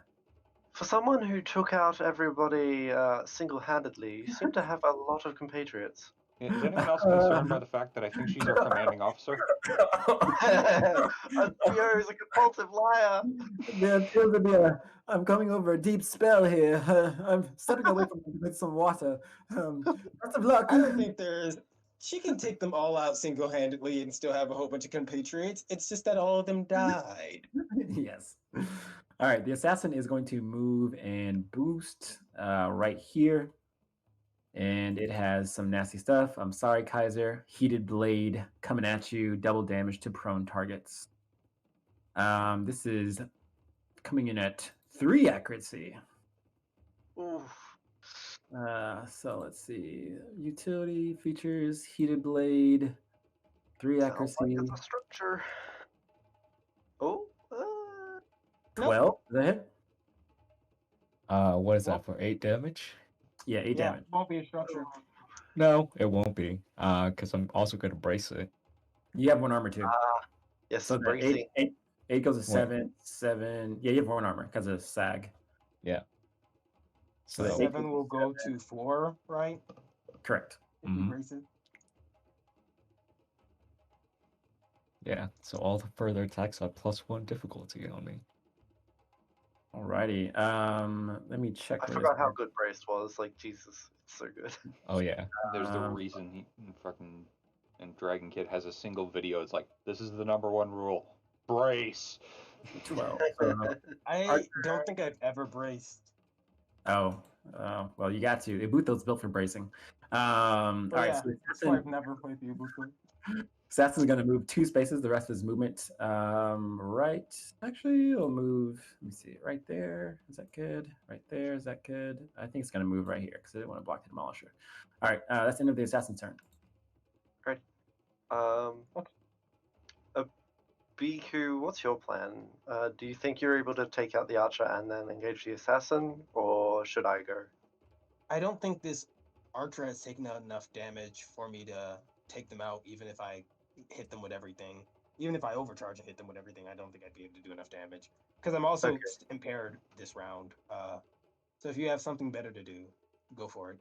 For someone who took out everybody single-handedly, you seem to have a lot of compatriots. Is anyone else concerned by the fact that I think she's our commanding officer? Theo is a compulsive liar. There appears to be I'm coming over a deep spell here. I'm stepping away from with some water. Best of luck. I don't think she can take them all out single-handedly and still have a whole bunch of compatriots. It's just that all of them died. Yes. All right. The assassin is going to move and boost right here. And it has some nasty stuff. I'm sorry, Kaiser. Heated blade coming at you. Double damage to prone targets. This is coming in at 3 accuracy. Oof. So let's see. Utility features, heated blade, 3 Sounds accuracy, like it's a structure. Oh. 12. Is that hit? What is that for? 8 damage? Yeah, 8 damage. Won't be a structure. No, it won't be. Because I'm also gonna brace it. You have 1 armor too. Yes, So the bracing. 8 goes to What? 7. 7. Yeah, you have 1 armor because of sag. So the that- 7 will go to 4, right? Correct. If we Mhm. brace it. yeah. So all the further attacks have +1 difficulty on me. Alrighty. Let me check. I where forgot this- how good Braced was. Like, Jesus, it's so good. Oh yeah. There's the Um, reason he fucking and Dragon Kid has a single video. It's like, this is the #1 rule: brace. 12. So, I don't think I've ever braced. oh, well, you got to. Ibuto's built for bracing. All So right, yeah, so that's why I've never played the Ubuntu. Assassin's going to move 2 spaces. The rest is movement. Right. Actually, it'll move. Let me see. Right there. Is that good? Right there. Is that good? I think it's going to move right here because I didn't want to block the Demolisher. All right. That's the end of the Assassin's turn. Okay. Biku, what's your plan? Do you think you're able to take out the archer and then engage the assassin, or should I go? I don't think this archer has taken out enough damage for me to take them out, even if I hit them with everything. Even if I overcharge and hit them with everything, I don't think I'd be able to do enough damage. Because I'm also Okay. impaired this round. So if you have something better to do, go for it.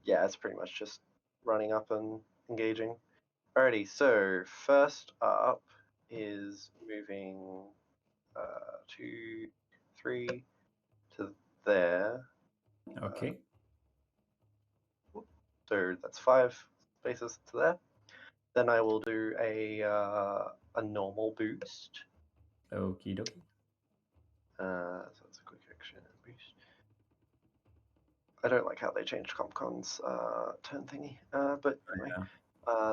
Yeah, it's pretty much just running up and engaging. Alrighty, so first up is moving 2, 3 to there. Okay. So that's 5 spaces to there. Then I will do a normal boost. Okie dokie. So that's a quick action boost. I don't like how they changed CompCon's turn thingy. But anyway,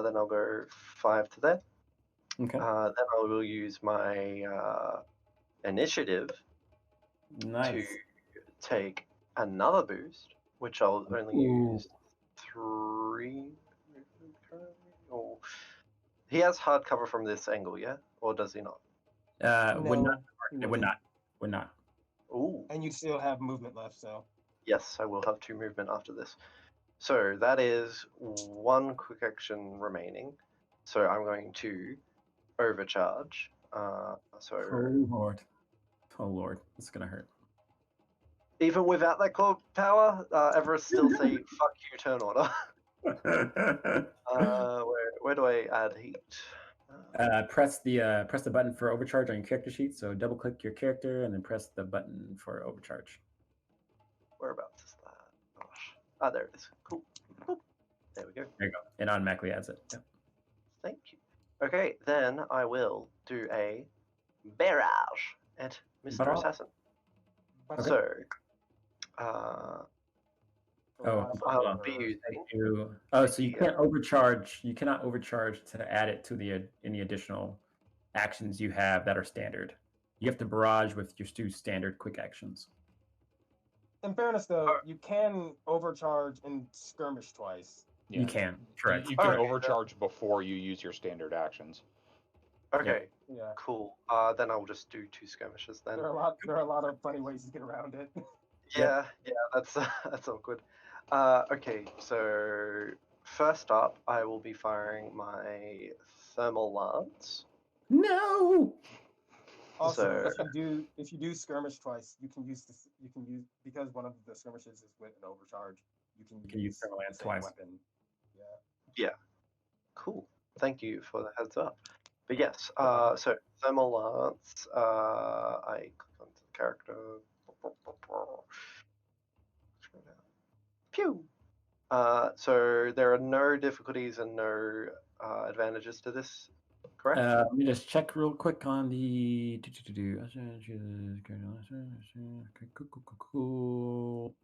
then I'll go 5 to there. Okay. Then I will use my initiative Nice. to take another boost, which I'll only use 3. Oh, he has hard cover from this angle, yeah, or does he not? Would not. you It would wouldn't. not. Would not. Ooh, And you still have movement left, so yes, I will have 2 movement after this. So that is 1 quick action remaining. So I'm going to overcharge. So Oh lord. Oh lord. It's gonna hurt. even without that core power, Everest still say "fuck you" turn order. Where do I add heat? Press the button for overcharge on your character sheet. So double click your character and then press the button for overcharge. Whereabouts is that? Gosh. There it is. Cool. Boop. There we go. There you go. It automatically adds it. Yep. Thank you. Okay, then I will do a barrage at Mr. Barrage. Assassin. but So, Oh, I'll be using. so you can't overcharge. You cannot overcharge to add it to any additional actions you have that are standard. You have to barrage with your 2 standard quick actions. in fairness, though, you can overcharge and skirmish twice. Yeah. You can, correct. You can Alright. overcharge before you use your standard actions. Okay, Yeah, cool. Then I'll just do 2 skirmishes then. there are a lot of funny ways to get around it. Yeah, that's that's awkward. Okay, so first up, I will be firing my thermal lance. No. Also, So- if you do skirmish twice, you can use because one of the skirmishes is with an overcharge. You can use thermal lance the same twice. weapon. Yeah. Cool. Thank you for the heads up. But yes, so thermal lance. I click onto the character. Pew. So there are no difficulties and no advantages to this, correct? Let me just check real quick on the. Cool.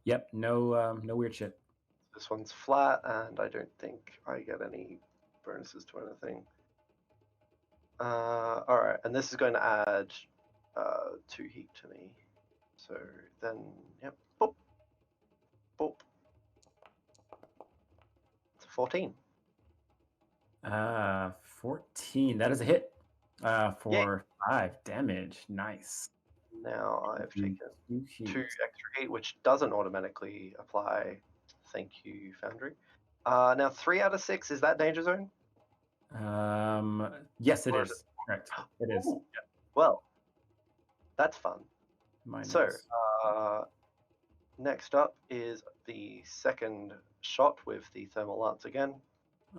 Yep. No. No weird shit. This one's flat, and I don't think I get any bonuses to anything. All right, and this is going to add 2 heat to me. So then, yep, boop, boop. It's a 14. 14. That is a hit. For Yay. 5 damage. Nice. Now I've taken 2 2 extra heat, which doesn't automatically apply. Thank you, Foundry. Now 3 out of 6, is that danger zone? Yes, it Or is is. Correct. It is. Ooh. Well, that's fun. Mine So, is. next up is the second shot with the thermal lance again.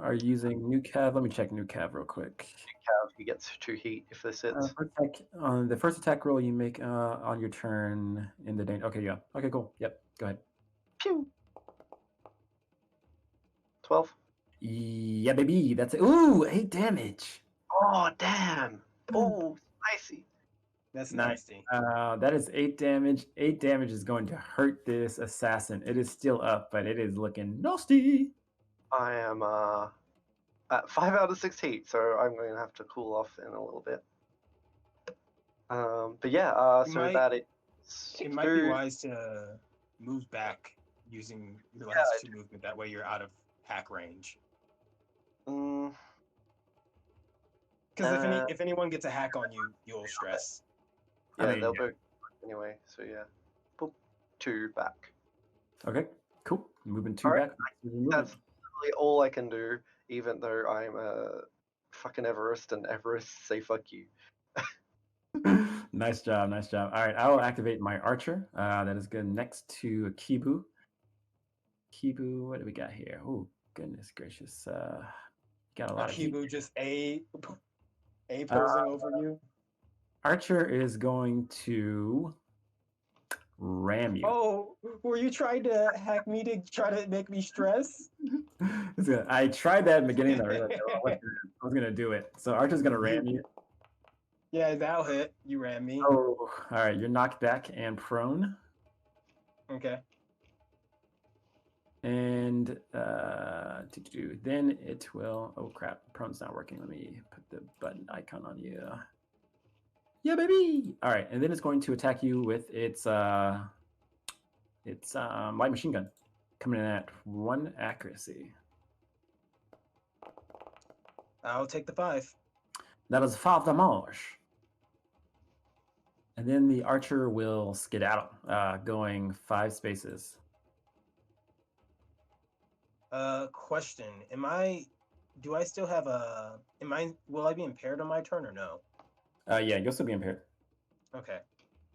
are you using new cav? Let me check new cav real quick. He gets 2 heat if this hits. On the first attack roll you make on your turn in the danger. Okay, yeah. Okay, cool. Yep. Go ahead. Pew. 12. Yeah, baby. That's it. Ooh, 8 damage. Oh, damn. Oh, spicy. That's Nice. nasty. That is 8 damage. 8 damage is going to hurt this assassin. It is still up, but it is looking nasty. I am at 5 out of 6 heat, so I'm going to have to cool off in a little bit. But yeah, that it might be wise to move back using your last 2 movement. That way you're out of hack range. Because if anyone gets a hack on you, you'll stress. Yeah, they'll both anyway. So yeah, boop, 2 back. Okay, cool. Moving 2 back. That's literally all I can do, even though I'm a fucking Everest, and Everest say fuck you. Nice job, nice job. All right, I will activate my archer. That is good. Next to Kibu. Kibu, what do we got here? Oh, goodness gracious. Got a lot of Kibu heat. just A posing over you. Archer is going to ram you. Oh, were you trying to hack me to try to make me stress? I tried that in the beginning. I was gonna do it. So Archer's gonna ram you. Yeah, that'll hit. You ram me. Oh, all right. You're knocked back and prone. Okay. And then it will. Oh crap! Prone's not working. Let me put the button icon on you. Yeah, baby. All right, and then it's going to attack you with its light machine gun, coming in at 1 accuracy. I'll take the 5. That is 5 damage. And then the archer will skedaddle, going 5 spaces. Question. Do I still have will I be impaired on my turn or no? Yeah, you'll still be impaired. Okay.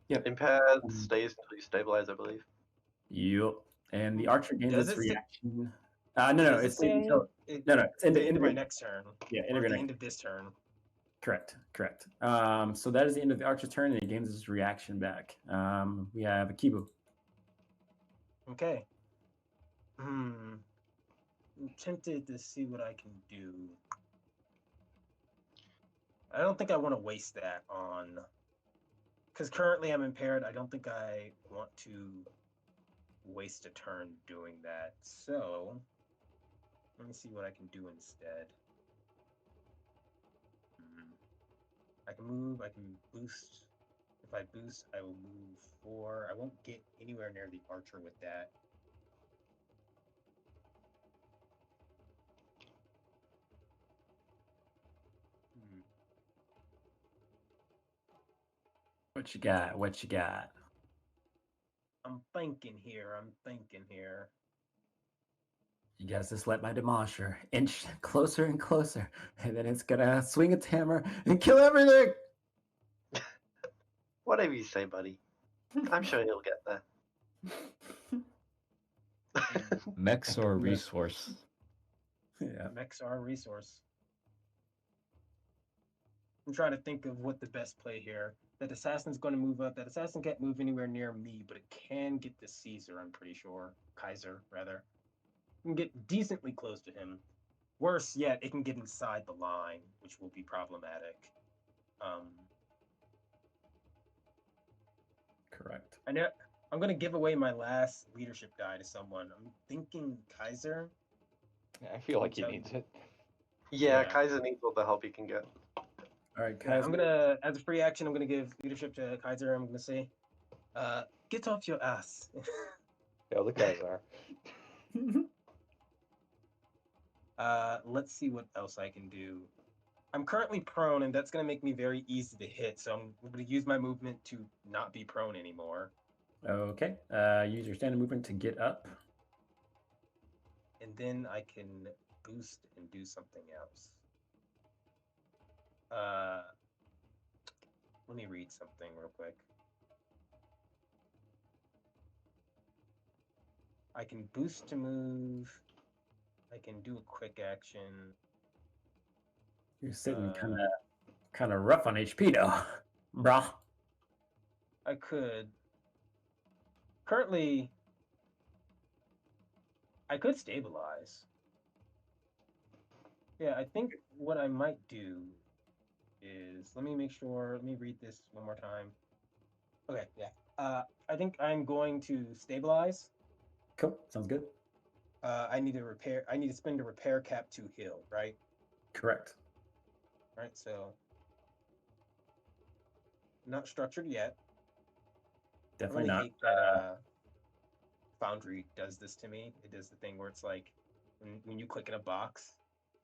Yep. Impaired stays until you stabilize, I believe. Yep. And the archer gains its reaction. No, it's until it's the end of my next turn. Yeah, or the end of this turn. Correct. So that is the end of the archer's turn, and it gains its reaction back. We have a Kibu. Okay. I'm tempted to see what I can do. I don't think I want to waste that on... Because currently I'm impaired. I don't think I want to waste a turn doing that. So, let me see what I can do instead. I can move, I can boost. If I boost, I will move 4. I won't get anywhere near the archer with that. What you got? I'm thinking here. You guys just let my Demolisher inch closer and closer, and then it's gonna swing its hammer and kill everything. Whatever you say, buddy. I'm sure he'll get there. Mechs or resource? Yeah. Mechs are a resource. I'm trying to think of what the best play here. That assassin's going to move up. That assassin can't move anywhere near me, but it can get to Caesar, I'm pretty sure. Kaiser, rather. It can get decently close to him. Worse yet, it can get inside the line, which will be problematic. Correct. I know I'm going to give away my last leadership die to someone. I'm thinking Kaiser. I feel like he needs it. Yeah, Kaiser needs all the help he can get. All right, Kaiser. I'm gonna, as a free action, I'm gonna give leadership to Kaiser. I'm gonna say, get off your ass. Yeah, the Kaiser. Let's see what else I can do. I'm currently prone, and that's gonna make me very easy to hit. So I'm gonna use my movement to not be prone anymore. Okay. Use your standard movement to get up. And then I can boost and do something else. Let me read something real quick. I can boost to move. I can do a quick action. You're sitting Uh, kind of rough on HP though, brah. I could. Currently, I could stabilize. Yeah, I think what I might do is let me make sure. Let me read this one more time. Okay, yeah. I think I'm going to stabilize. Cool, sounds good. I need to repair. I need to spend a repair cap to heal. Right. Correct. Right. So not structured yet. I Definitely really not. hate that Foundry does this to me. It does the thing where it's like when you click in a box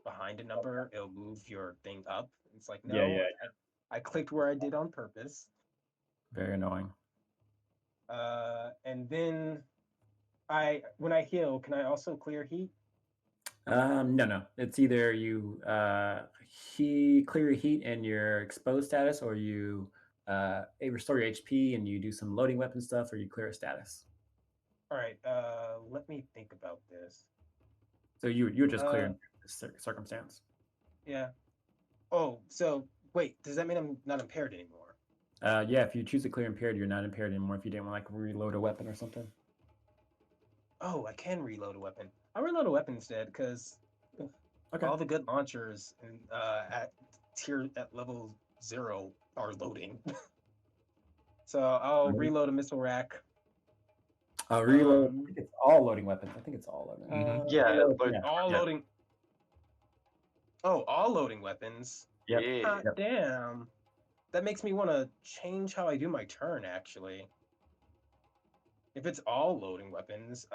behind a number, it'll move your thing up. It's like, Yeah, no, yeah. I clicked where I did on purpose. Very annoying. And then when I heal, can I also clear heat? No. It's either you clear your heat and your exposed status, or you restore your HP and you do some loading weapon stuff, or you clear a status. All right. Let me think about this. So you're just clearing this circumstance. Yeah. Oh, so wait, does that mean I'm not impaired anymore? Yeah, if you choose to clear impaired, you're not impaired anymore. If you didn't want like reload a weapon or something. Oh, I can reload a weapon. I'll reload a weapon instead because Okay. all the good launchers at level 0 are loading. So I'll reload a missile rack. Reload. I think it's all loading weapons. I think it's all loading. Yeah, All loading. Oh, all loading weapons. Yep. Yeah. God damn. That makes me want to change how I do my turn. Actually, if it's all loading weapons,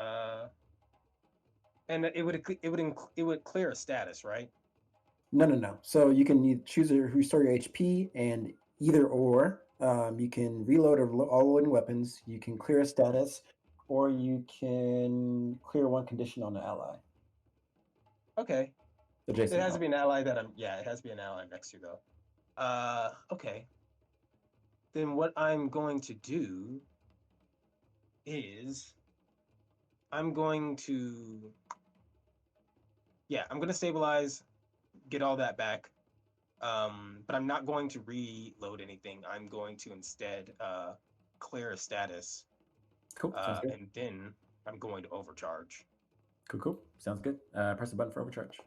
and it would clear a status, right? No. So you can choose to restore your HP and either or. You can reload all loading weapons. You can clear a status, or you can clear one condition on an ally. Okay. Adjacent It has to ally. be an ally that I'm. Yeah, it has to be an ally I'm next to though. Okay. Then what I'm going to do is I'm going to. Yeah, I'm gonna stabilize, get all that back. But I'm not going to reload anything. I'm going to instead clear a status, Cool. Sounds good. and then I'm going to overcharge. Cool. Sounds good. Press the button for overcharge.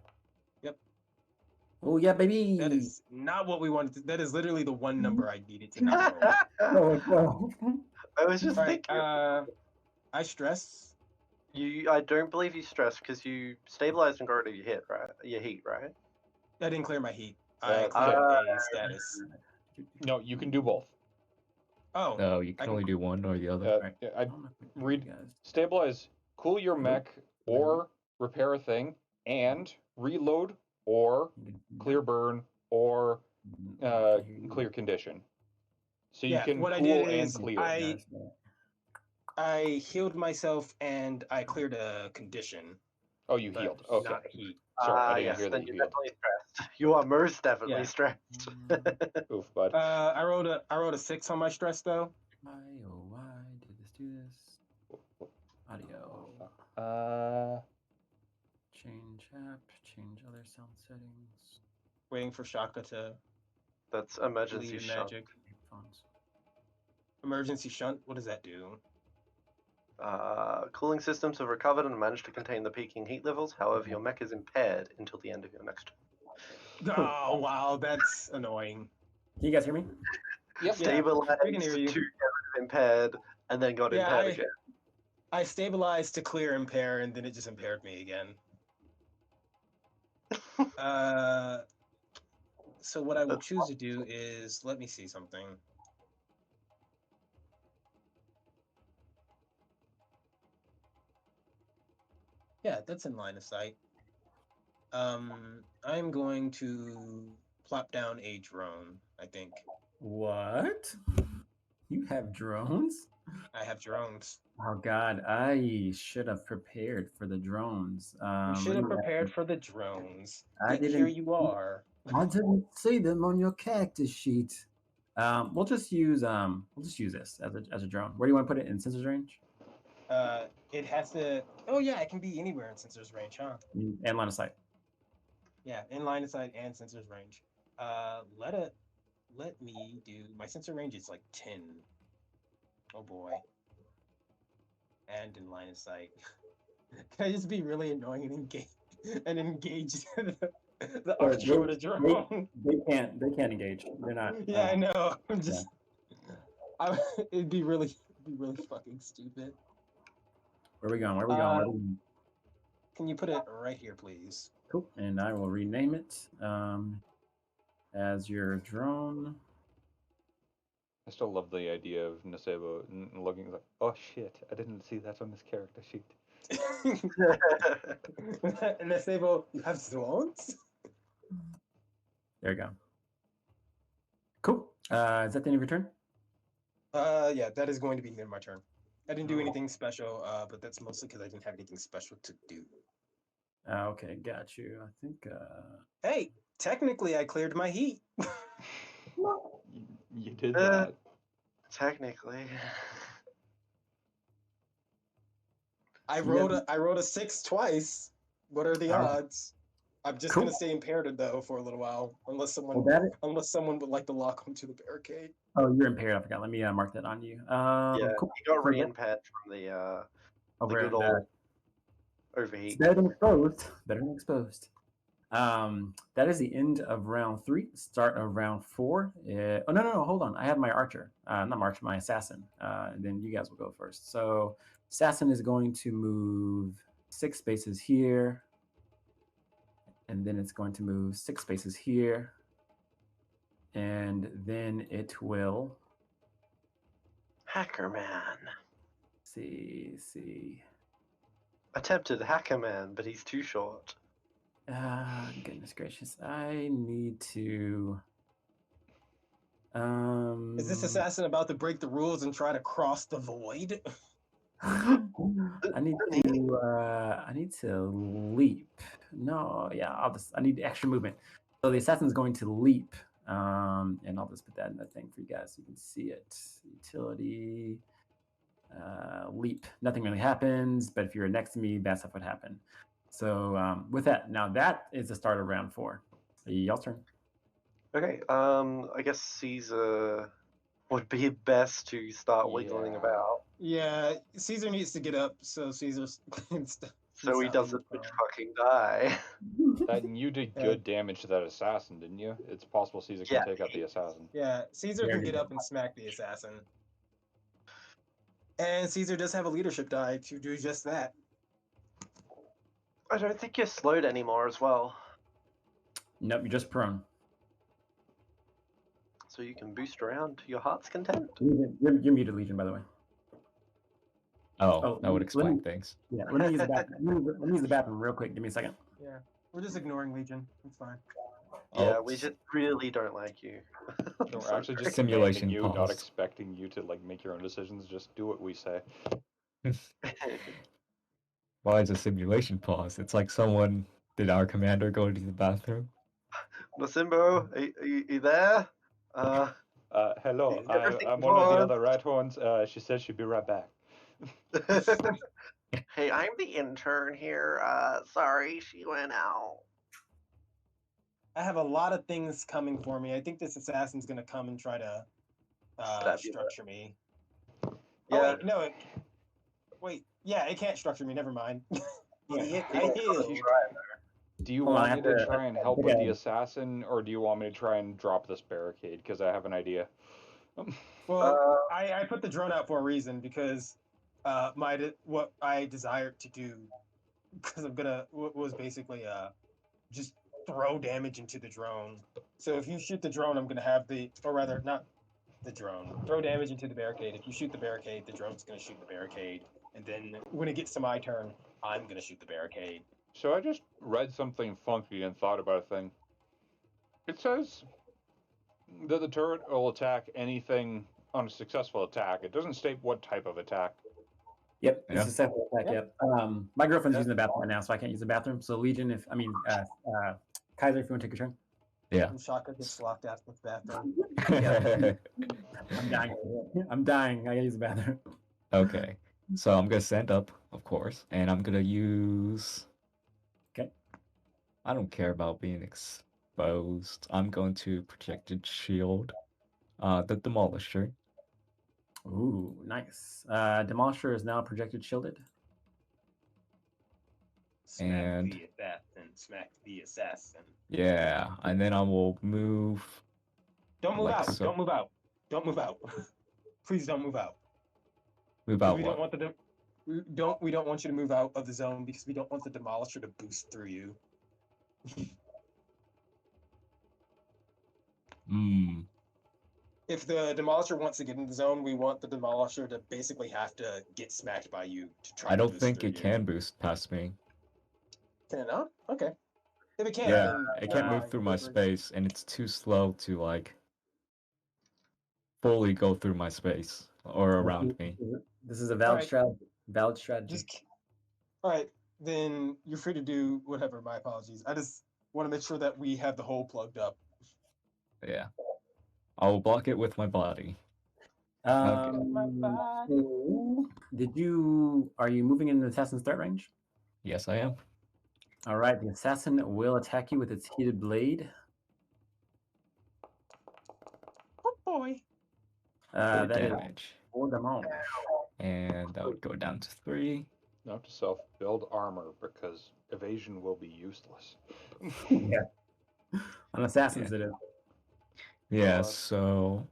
Yep. Oh yeah, baby. That is not what we wanted. That is literally the one number I needed to not roll. No. I was just All right. thinking. I stress. I don't believe you stressed because you stabilized and got rid of your heat, right? I didn't clear my heat. Uh, I cleared a status. No, you can do both. Oh. No, you can only do one or the other. I read stabilize, cool your mech, or repair a thing, and reload, or clear burn, or clear condition. So you can what cool I did and is clear. I healed myself and I cleared a condition. Oh, you but healed. Okay. Not heat. Sorry, I didn't Yes, hear then that you you're healed. definitely stressed. You are most definitely Yeah. stressed. Oof, bud. I rolled a 6 on my stress though. Why did this do this? Audio. Change app. Change other sound settings. Waiting for Shaka to That's emergency leave shunt. magic. Emergency shunt. What does that do? Cooling systems have recovered and managed to contain the peaking heat levels. However, your mech is impaired until the end of your next turn. Oh wow, that's annoying. Can you guys hear me? Yep. Stabilized we can hear you. to get rid of impaired, and then got impaired again. I stabilized to clear impair, and then it just impaired me again. So what I will choose to do is let me see something. Yeah, that's in line of sight. I'm going to plop down a drone, I think. What? You have drones? I have drones. Oh God, I should have prepared for the drones. You should have prepared for the drones. I didn't. Here you are. I didn't see them on your cactus sheet. We'll just use this as a drone. Where do you want to put it in sensors range? It has to. Oh yeah, it can be anywhere in sensor's range, huh? And line of sight. Yeah, in line of sight and sensor's range. Let me do my sensor range is like 10. Oh boy. And in line of sight. Can I just be really annoying and engage the Or archer with a drone? They can't engage. They're not. Yeah, I know. I'm just. It'd be really fucking stupid. Where are we going? Where are we going? Where are we going? Can you put it right here, please? Cool. And I will rename it as your drone. I still love the idea of Nasebo looking like, oh shit, I didn't see that on this character sheet. And they say, well, you have drones? There you go. Cool. Is that the end of your turn? Yeah, that is going to be the end of my turn. I didn't do anything special, but that's mostly because I didn't have anything special to do. Okay, got you. I think. Hey, technically, I cleared my heat. You did that. Technically. I rolled a 6 twice. What are the odds? I'm just gonna stay impaired though for a little while, unless someone would like to lock onto the barricade. Oh, you're impaired. I forgot. Let me mark that on you. Yeah, Cool. he got re-impaired from the good old overheat. Better than exposed. Better than exposed. That is the end of round 3. Start of round 4. Oh no! Hold on. I have my archer. Not my archer, my assassin. And then you guys will go first. So assassin is going to move 6 spaces here, and then it's going to move 6 spaces here, and then it will. Hacker man. See. Attempted hacker man, but he's too short. Goodness gracious! I need to. Is this assassin about to break the rules and try to cross the void? I need to leap. No, yeah, I need extra movement. So the assassin's going to leap. And I'll just put that in the thing for you guys so you can see it. Utility. Leap. Nothing really happens, but if you're next to me, bad stuff would happen. So with that, now that is the start of round 4. Y'all's turn. Okay, I guess Caesar would be best to start wiggling about. Yeah, Caesar needs to get up, so Caesar so he doesn't fucking die. And you did good damage to that assassin, didn't you? It's possible Caesar can take out the assassin. Yeah, Caesar can get up and smack the assassin. And Caesar does have a leadership die to do just that. I don't think you're slowed anymore as well. Nope, you're just prone. So you can boost around to your heart's content. You're muted, Legion, by the way. Oh, that would explain things. Yeah, let me use the bathroom. Let me use the bathroom real quick. Give me a second. Yeah, we're just ignoring Legion. It's fine. Yeah, we just really don't like you. No, we're actually just simulation you, pause. not expecting you to like make your own decisions. Just do what we say. Why is a simulation pause? It's like someone did our commander go to the bathroom? Masimbo, are you there? Hello, I'm one of the other rat horns. She says she'll be right back. Hey, I'm the intern here. Sorry, she went out. I have a lot of things coming for me. I think this assassin's gonna come and try to structure me. Yeah. Oh, wait, no. Yeah, it can't structure me. Never mind. I healed. Do you want me to try and help with the assassin, or do you want me to try and drop this barricade? Because I have an idea. Well, I put the drone out for a reason, because what I desired to do, because was basically just throw damage into the drone. So if you shoot the drone, I'm gonna have not the drone. Throw damage into the barricade. If you shoot the barricade, the drone's gonna shoot the barricade. And then when it gets to my turn, I'm gonna shoot the barricade. So I just read something funky and thought about a thing. It says that the turret will attack anything on a successful attack. It doesn't state what type of attack. Yep, it's a separate attack. Yep. My girlfriend's using the bathroom right now, so I can't use the bathroom. So Legion, Kaiser, if you want to take a turn. Yeah. And Shaka gets locked out of the bathroom. I'm dying. I gotta use the bathroom. Okay. So I'm gonna stand up, of course, and I'm gonna use. Okay. I don't care about being exposed. I'm going to protected shield. The Demolisher. Ooh, nice. Demolisher is now projected shielded. Smack And- the assassin. Smack the assassin. Yeah, and then I will move. Don't move Like out. so. Don't move out. Don't move out. Please don't move out. Move 'Cause out we what? don't want the we don't want you to move out of the zone because we don't want the demolisher to boost through you. Hmm. If the demolisher wants to get in the zone, we want the demolisher to basically have to get smacked by you to try I to don't boost think through it you. can boost past me. Can it not? Okay. If it can't, Yeah, then it never can't move mind. through my Whatever. space, and it's too slow to like fully go through my space or around me. This is a valid Alright. strategy. Valid strategy. Just all right. Then you're free to do whatever. My apologies. I just want to make sure that we have the hole plugged up. Yeah. I will block it with my body. So are you moving in the assassin's threat range? Yes, I am. All right, the assassin will attack you with its heated blade. Oh boy. Four That is damage. 4 damage. And that would go down to 3. Note to self: build armor because evasion will be useless. Yeah. On assassins, it is. Yeah, God. so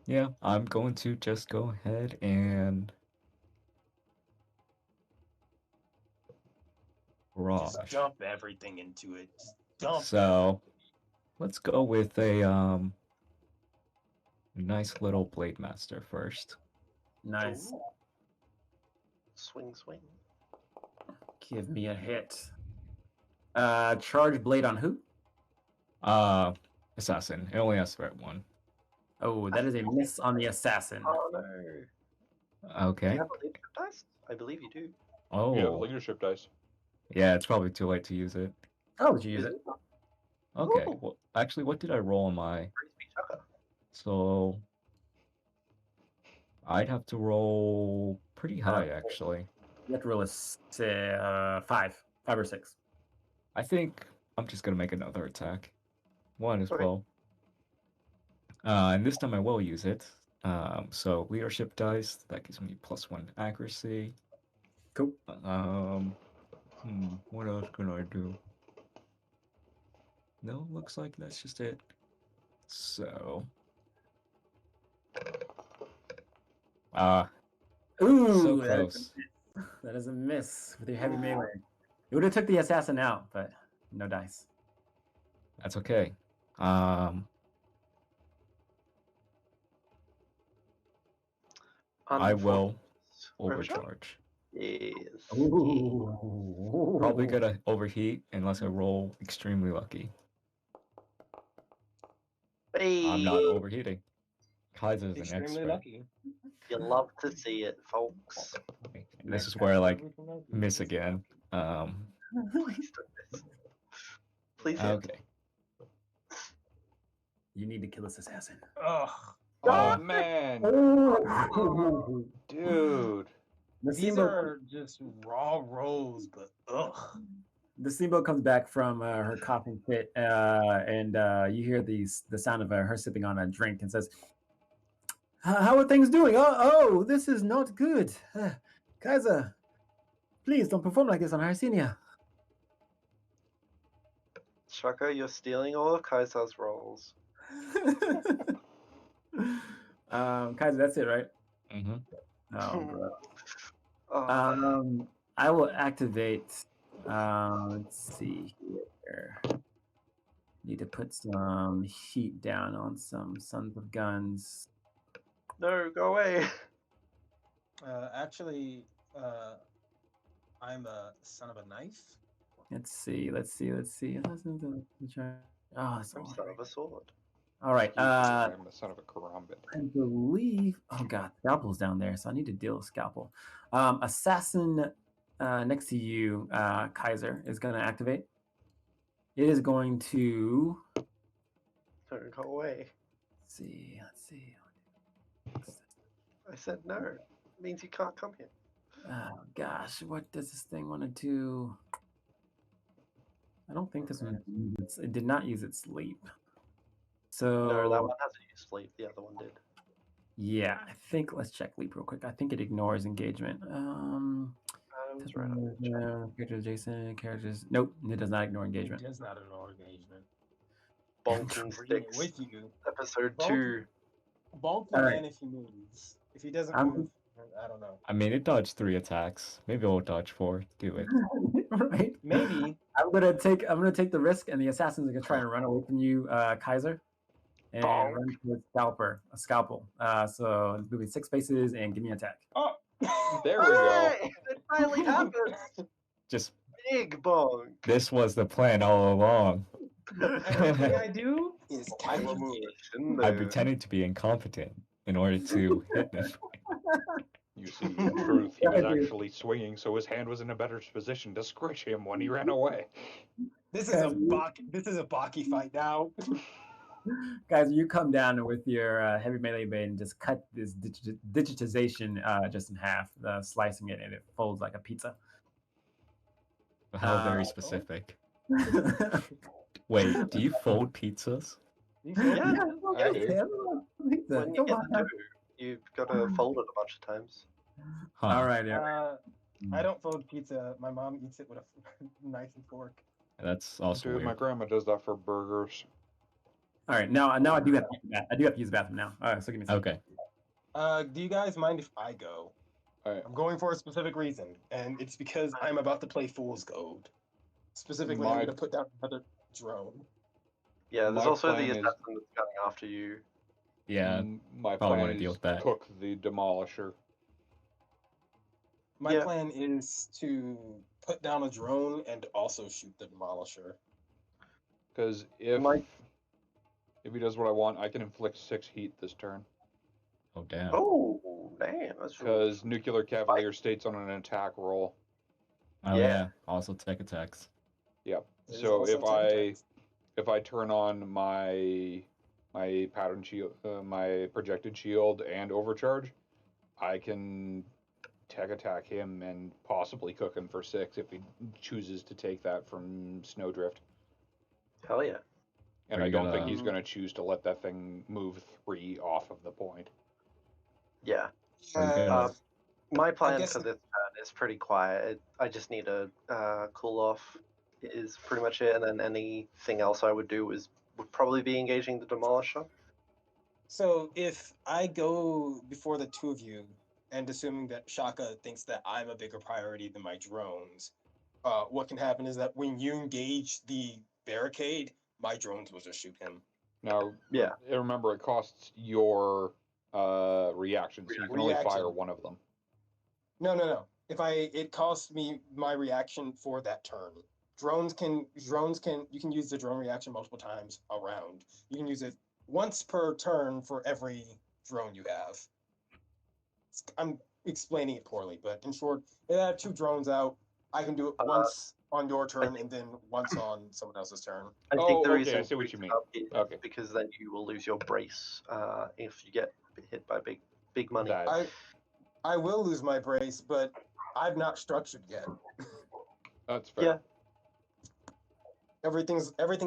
yeah, I'm going to just go ahead and rush. Just dump everything into it. Just dump. So let's go with a nice little blade master first. Nice. Ooh. Swing, swing. Give me a hit. Charge blade on who? Assassin. It only has threat 1. Oh, that is a miss on the assassin. Oh no. Do Okay. you have a leadership dice? I believe you do. You have Oh, leadership dice. yeah, it's probably too late to use it. Oh, did you use Is it? Okay. Ooh. Well, actually, what did I roll on my? Free speech, okay. So I'd have to roll pretty high, actually. You have to roll a 5 or 6. I think I'm just gonna make another attack. 1 as Okay. well. And this time I will use it. So leadership dice, that gives me +1 accuracy. Cool. What else can I do? No, looks like that's just it. So Ooh, so that is a close. miss. That is a miss with your heavy melee. It would have took the assassin out, but no dice. That's okay. I will overcharge. Yes. Ooh. Probably gonna overheat unless I roll extremely lucky. I'm not overheating. Kaiser's an Extremely expert. lucky. You love to see it, folks. This is where I like miss again. Please don't miss. Please hit. Okay. You need to kill this assassin. Ugh. Oh man, Oh. dude. The These steamboat, are just raw rolls, but ugh. the steamboat comes back from her coughing fit, and you hear the sound of her sipping on a drink, and says, "How are things doing? Oh, this is not good. Kaiser, please don't perform like this on Harsinia." Shaka, you're stealing all of Kaiser's rolls. Kaiser, that's it, right? Mm-hmm. Oh, bro. Oh, I will activate. Let's see here. Need to put some heat down on some sons of guns. no, go away. Actually, I'm a son of a knife. Let's see. Oh, that's I'm all son right. of a sword. All right. I'm the son of a karambit. I believe. Oh god, scalpel's down there, so I need to deal with scalpel. Assassin next to you, Kaiser, is going to activate. It is going to. No, go away. Let's see. I said no. means you can't come here. Oh gosh, what does this thing want to do? I don't think this one. It did not use its leap. So No, that one hasn't used sleep. The other one did. yeah, I think let's check leap real quick. I think it ignores engagement. Adam's right on the chat. Characters adjacent characters. Nope, it does not ignore engagement. It does not ignore engagement. Bonking Bringing it sticks. with you. Episode Bonk- 2. Bonk All the right. man if he moves. If he doesn't I'm- move, I don't know. I mean, it dodged 3 attacks. Maybe we'll dodge 4. Do it. Right. Maybe. I'm gonna take the risk, and the assassins are gonna try and run away from you, Kaiser, and Bonk. run to a scalpel. So it's moving 6 spaces and give me an attack. Oh, There we go. Hey, it finally happened. Just, Big bonk. this was the plan all along. Everything I do is I kind of remove it. the shin I there. pretended to be incompetent in order to hit them. You see, in truth, he was actually swinging, so his hand was in a better position to squish him when he ran away. This is a Baki fight now. Guys, you come down with your heavy melee blade and just cut this digitization just in half, slicing it, and it folds like a pizza. How very Uh, specific. Wait, do you fold pizzas? Yeah, I do. Pizza. when you Come get on. the dough, you've got to fold it a bunch of times. Huh. All right, yeah. I don't fold pizza. My mom eats it with a knife and fork. That's also Dude, my weird. grandma does that for burgers. All right, now I do have to use the bathroom. I do have to use the bathroom now. All right, so give me a second. Okay. Do you guys mind if I go? Alright. I'm going for a specific reason, and it's because I'm about to play Fool's Gold. Specifically, I'm My- going to put down another drone. Yeah, there's My also the plan is- assassin that's coming after you. Yeah. My probably plan wanna is deal with that. cook the Demolisher. My Yeah. plan is to put down a drone and also shoot the Demolisher. Because if Mike- he does what I want, I can inflict 6 heat this turn. Oh, damn. Oh, damn. That's really... Because Nuclear Cavalier states on an attack roll. Oh, yeah. yeah. Also tech attacks. Yep. There's So also if 10 I attacks. turn on my pattern shield, my projected shield and overcharge, I can tech attack him and possibly cook him for 6 if he chooses to take that from Snowdrift. Hell yeah. And Are I you don't gonna- think he's going to choose to let that thing move 3 off of the point. Yeah. Are you gonna- My plan guess- for this turn is pretty quiet. I just need a cool off is pretty much it, and then anything else I would do would probably be engaging the Demolisher. So if I go before the two of you, and assuming that Shaka thinks that I'm a bigger priority than my drones, what can happen is that when you engage the barricade, my drones will just shoot him. Now, Yeah. remember, it costs your reaction, so you can only fire Reaction. one of them. No. It costs me my reaction for that turn. You can use the drone reaction multiple times around. You can use it once per turn for every drone you have. I'm explaining it poorly, but in short, if I have 2 drones out, I can do it once on your turn and then once on someone else's turn. I Oh, think the okay, reason I see what to you bring mean. it up is Okay. because then you will lose your brace if you get hit by big money. That- I will lose my brace, but I've not structured yet. That's fair. Yeah. Everything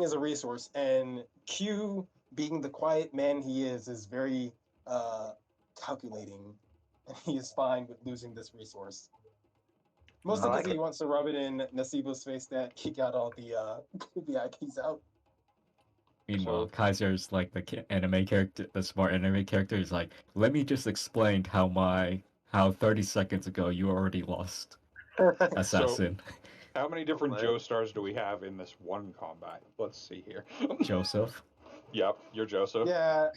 is a resource, and Q, being the quiet man he is very calculating, and he is fine with losing this resource. Mostly I because like he wants to rub it in Nasibo's face that he got all the IPs out. Meanwhile, So- Kaiser's like the anime character, the smart anime character. He's like, let me just explain how 30 seconds ago you already lost, assassin. How many different man. Joestars do we have in this one combat? Let's see here. Joseph. Yep, you're Joseph. Yeah,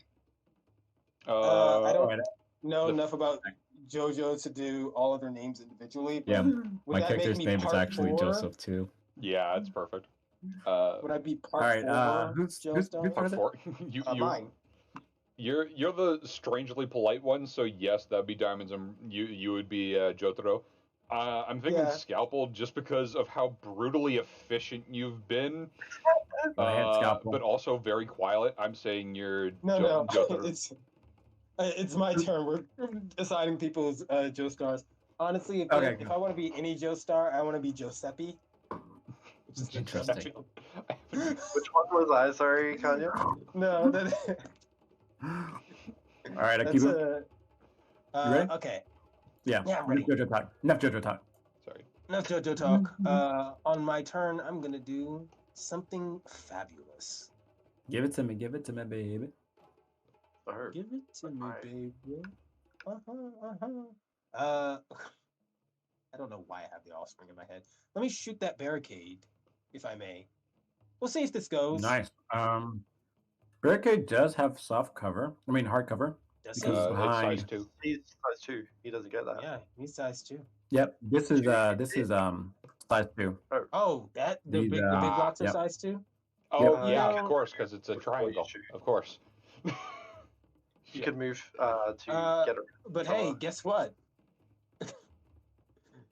I don't Alright. know the- enough about JoJo to do all of their names individually. But Yeah, would my that make character's me name is part actually 4? Joseph too. Yeah, it's perfect. Would I be part Alright, 4? who's Joestar? part of it? For, Mine. you're the strangely polite one, so yes, that'd be Diamonds, and you would be Jotaro. I'm thinking Yeah. Scalpel just because of how brutally efficient you've been, Go ahead, Scalpel. but also very quiet. I'm saying you're No, Jotaro. it's It's my turn. We're deciding people's Joestars. Honestly, Okay, if I want to be any Joestar, I want to be Giuseppe. Which is the dumb Interesting. joke. Which one was I? Sorry, Kanya. No, that, All right, I keep that's it. a. You ready? Okay. Yeah. Yeah, I'm ready. Enough JoJo talk. Enough JoJo talk. Sorry. Enough JoJo talk. On my turn, I'm gonna do something fabulous. Give it to me. Give it to me, baby. Oh, Give it to me, right. baby. Uh, I don't know why I have the offspring in my head. Let me shoot that barricade, if I may. We'll see if this goes. Nice. Barricade does have soft cover. I mean hard cover. Does Because he? it's It's behind. size 2. He's size 2. He doesn't get that. Yeah, he's size 2. Yep. This is Two. size 2. Oh, that the These, big blocks are yep. size 2. Oh, Yep. yeah, No. of course, because it's a Before you triangle. shoot. Of course. You Shit. could move to get it. But hey, guess what?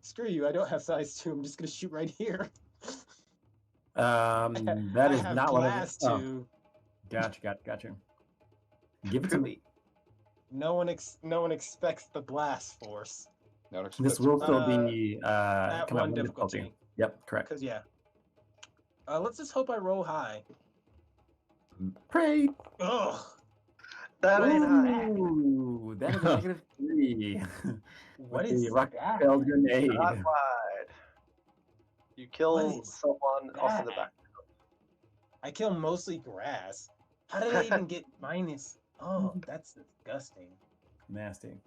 Screw you! I don't have size 2. I'm just gonna shoot right here. That I is have not what I blast oh, 2. Gotcha. Give it to me. No one expects the blast force No, This will still Uh, be at come out one one difficulty. difficulty. Yep, correct. Cause yeah. Let's just hope I roll high. Pray. Ugh. That ain't high. Ooh, that is a -3. What With is the rock that? spell grenade. Not wide. You kill is someone off in the that? back. I kill mostly grass. How did I even get minus? Oh, that's disgusting. Nasty.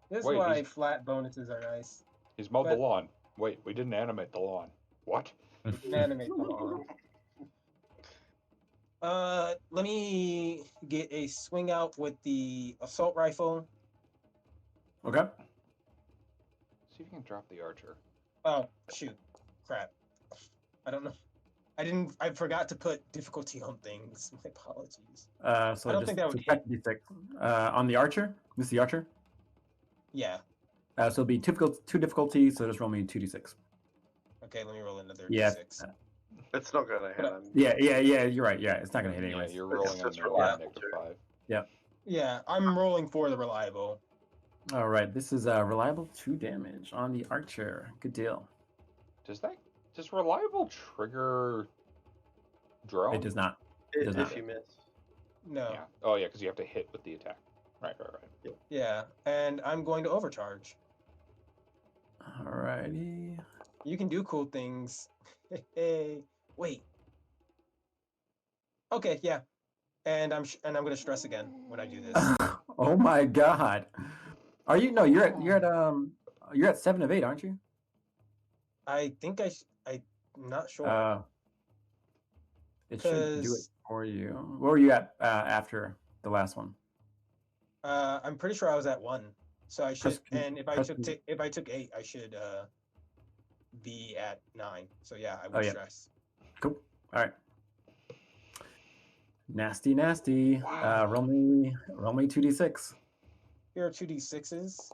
This is Wait, why he's- flat bonuses are nice. He's mowed the But- lawn. Wait, we didn't animate the lawn. What? You can animate them on. Let me get a swing out with the assault rifle. Okay. See if you can drop the archer. Oh, shoot. Crap. I don't know. I forgot to put difficulty on things. My apologies. So I don't just think that would subtract D6. On the archer, this is the archer. Yeah. So it'll be two difficulties. So just roll me 2d6. Okay, let me roll another Yeah. d6. It's not gonna hit him. Yeah. You're right. Yeah, it's not gonna hit Yeah, anyways. you're It's rolling on just the reliable -5. too. Yeah, I'm rolling for the reliable. All right. This is reliable 2 damage on the archer. Good deal. Does reliable trigger drone? It does not. Does If not. you miss. No. Yeah. Oh yeah, because you have to hit with the attack. Right. Yeah, and I'm going to overcharge. Alrighty. You can do cool things. Hey, wait. Okay, yeah. And I'm going to stress again when I do this. Oh my god. Are you? No, you're at 7 of 8, aren't you? I think I'm not sure. It should do it 'Cause- for you. Where were you at after the last one? I'm pretty sure I was at 1. So I should, Press- and if I press- took 8, I should be at 9. So yeah, I Oh, would yeah. stress. Cool. All right. Nasty. Wow. Roll me 2d6. Here are 2d6s.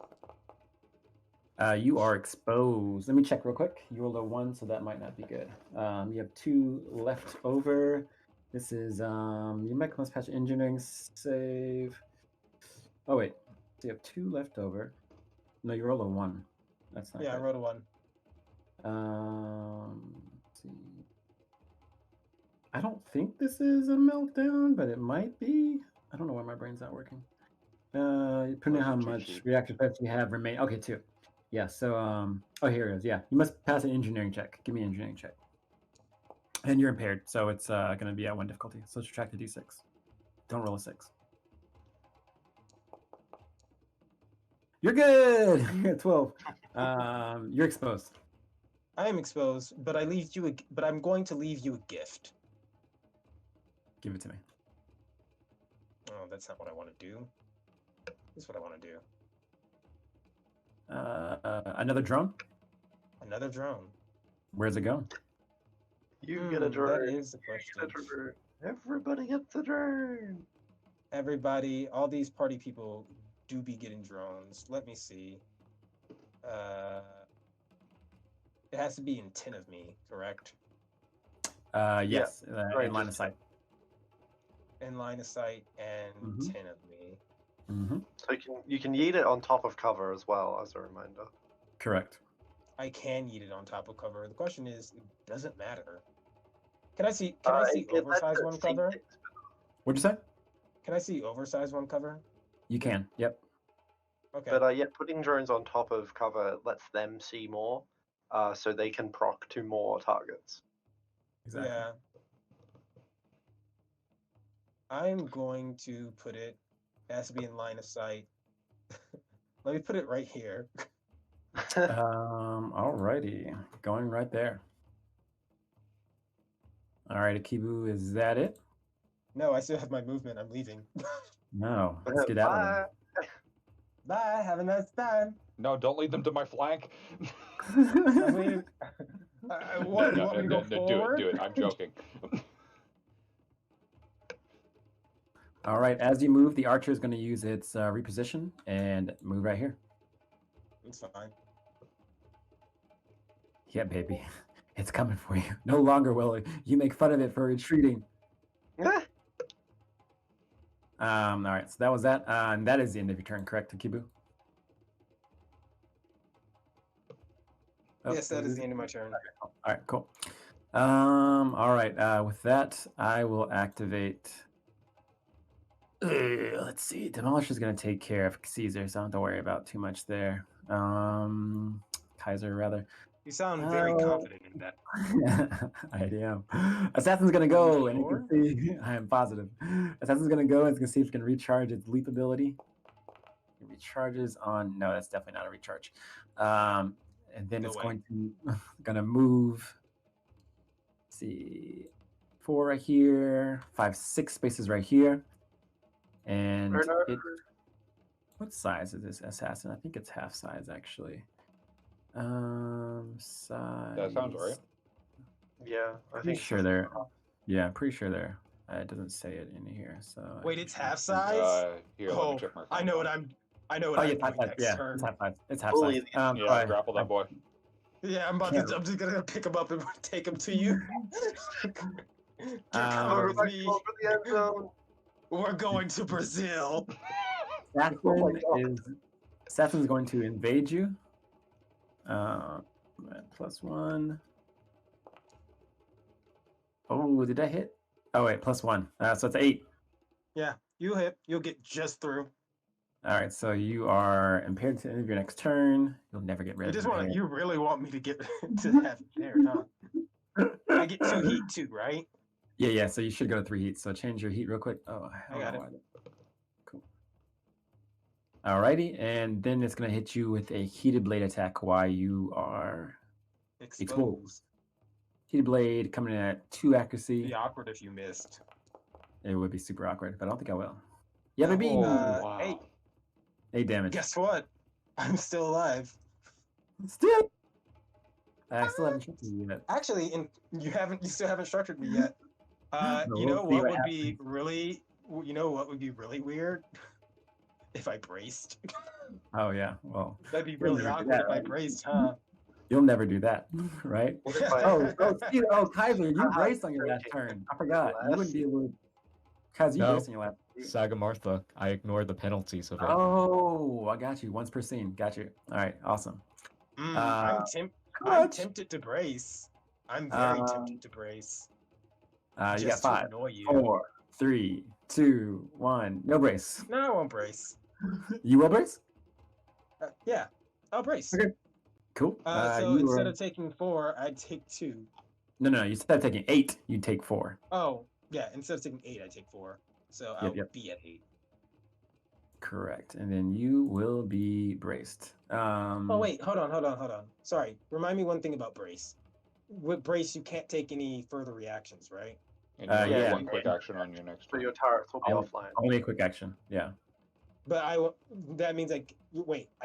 You are exposed. Let me check real quick. You rolled a 1, so that might not be good. You have 2 left over. This is you make must patch engineering save. Oh wait, so you have 2 left over. No, you rolled a 1. That's not Yeah, I good. rolled a 1. Let's see. I don't think this is a meltdown, but it might be. I don't know why my brain's not working. Depending on how Those are much cheap. reactor types you have remain. Okay, 2. Yeah. So oh, here it is. Yeah, you must pass an engineering check. Give me an engineering check. And you're impaired, so it's going to be at 1 difficulty. So subtract the d6. Don't roll a 6. You're good. You're at 12. You're exposed. I am exposed, but but I'm going to leave you a gift. Give it to me. Oh, that's not what I want to do. This is what I want to do. Another drone. Another drone. Where's it going? You get a drone. That is the You get question. a drone. Everybody gets a drone. Everybody, all these party people do be getting drones. Let me see. It has to be in 10 of me, correct? Yes. right, In line of just- sight. In line of sight and Mhm. 10 of me. Mm-hmm. So you can yeet it on top of cover as well, as a reminder. Correct. I can eat it on top of cover. The question is, it doesn't matter. Can I see? Can I see It lets oversized it one see cover? things. What'd you say? Can I see oversized one cover? You can. Yep. Okay. But yeah, putting drones on top of cover lets them see more, so they can proc to more targets. Exactly. Yeah. I'm going to put it. It has to be in line of sight. Let me put it right here. Alrighty. Going right there. Alright, Akibu, is that it? No, I still have my movement. I'm leaving. No. Let's get out of there. Bye. Have a nice time. No, don't lead them to my flank. I'm leaving. What? You No, want me to go forward? Do it. I'm joking. All right, as you move, the archer is going to use its reposition and move right here. It's fine. Yeah, baby. It's coming for you. No longer will you make fun of it for retreating. All right, so that was that. And that is the end of your turn, correct, Akibu? Oh, Yes, that is the end of my turn. All right, cool. All right, with that, I will activate. Let's see. Demolisher is going to take care of Caesar, so I don't have to worry about too much there. Kaiser, rather. You sound very confident in that. I am. Assassin's going to go, and you can see. I am positive. Assassin's going to go, and it's going to see if it can recharge its leap ability. It recharges on. No, that's definitely not a recharge. And then it's going to move. Let's see, 4 right here, 5, 6 spaces right here. And what size is this assassin? I think it's half size actually. Size. That sounds right. Yeah, I think sure they're. Yeah, I'm pretty sure they're. It doesn't say it in here, so. Wait, it's half size. Here, let me check my. I know what I'm. I know what I'm doing next turn. It's half size. It's half size. Yeah, grapple that boy. Yeah, I'm just gonna pick him up and take him to you. Over the end zone. We're going to Brazil. Assassin's going to invade you. +1. Oh, did I hit? Oh wait, +1. So it's 8. Yeah, you hit. You'll get just through. All right, so you are impaired to the end of your next turn. You'll never get rid of it. You really want me to get to have impaired, huh? I get 2 heat too, right? Yeah. So you should go to 3 heat. So change your heat real quick. Oh, I got it. Cool. Alrighty, and then it's gonna hit you with a heated blade attack while you are exposed. Heated blade coming in at 2 accuracy. It'd be awkward if you missed. It would be super awkward, but I don't think I will. Yeah, baby. Wow. 8 damage. Guess what? I'm still alive. Still. I still haven't structured you yet. Actually, you still haven't structured me yet. You know what would be really weird? If I braced. Oh yeah, well. That'd be really awkward if I braced, huh? You'll never do that, right? Kaiser, you braced on your last turn. I forgot. You wouldn't be able to. Kaiser, you braced on your last. Saga Martha, I ignored the penalties of it. Oh, I got you. Once per scene. Got you. All right, awesome. I'm tempted to brace. I'm very tempted to brace. You got 5, 4, 3, 2, 1. No brace. No, I won't brace. You will brace? Yeah, I'll brace. Okay. Cool. So instead of taking 4, I'd take 2. No. You said taking 8, you'd take 4. Oh, yeah. Instead of taking 8, I take 4. So I'll be at 8. Correct. And then you will be braced. Oh, wait. Hold on. Sorry. Remind me one thing about brace. With brace, you can't take any further reactions, right? And you have 1 quick action on your next So turn. your turrets will be offline. Only a quick action. Yeah. But that means I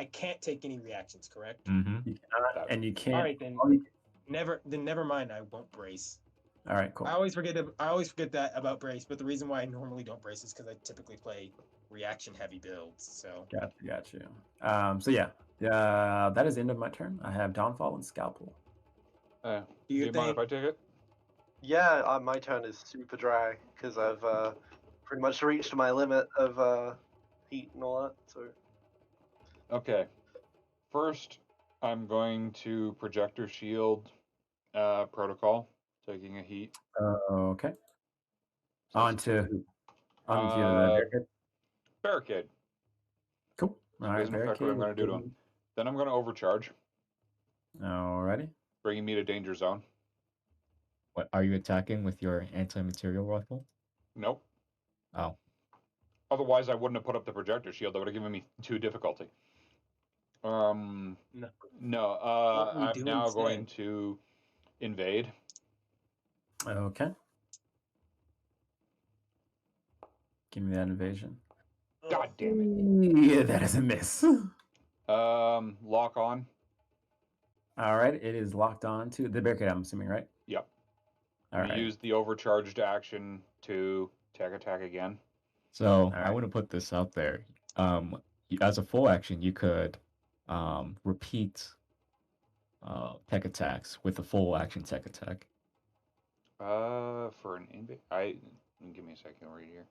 can't take any reactions, correct? Mm-hmm. You cannot, and you can't. All right, then. Never mind. I won't brace. All right, cool. I always forget that about brace, but the reason why I normally don't brace is because I typically play reaction-heavy builds. So. Got you. So yeah, that is the end of my turn. I have Downfall and Scalpel. Do you mind if I take it? Yeah, my turn is super dry because I've pretty much reached my limit of heat and all that. So Okay. First, I'm going to projector shield protocol, taking a heat. Okay. So that's Onto two. onto the barricade. Barricade. Cool. So All it right, doesn't affect what I'm going to do to him. barricade. Then I'm going to overcharge, Alrighty. bringing me to danger zone. What are you attacking with your anti-material rifle? Nope. Oh, Otherwise, I wouldn't have put up the projector shield. That would have given me 2 difficulty. No. No. What we I'm do now instead? going to invade. Okay. Give me that invasion. God damn it. Yeah, that is a miss. Lock on. All right, it is locked on to the barricade, I'm assuming, right? Yep. All I'm going right. to use the overcharged action to attack again. so I right. want to put this out there. As a full action, you could repeat tech attacks with a full action tech attack. For an invade, give me a second. I'll read here.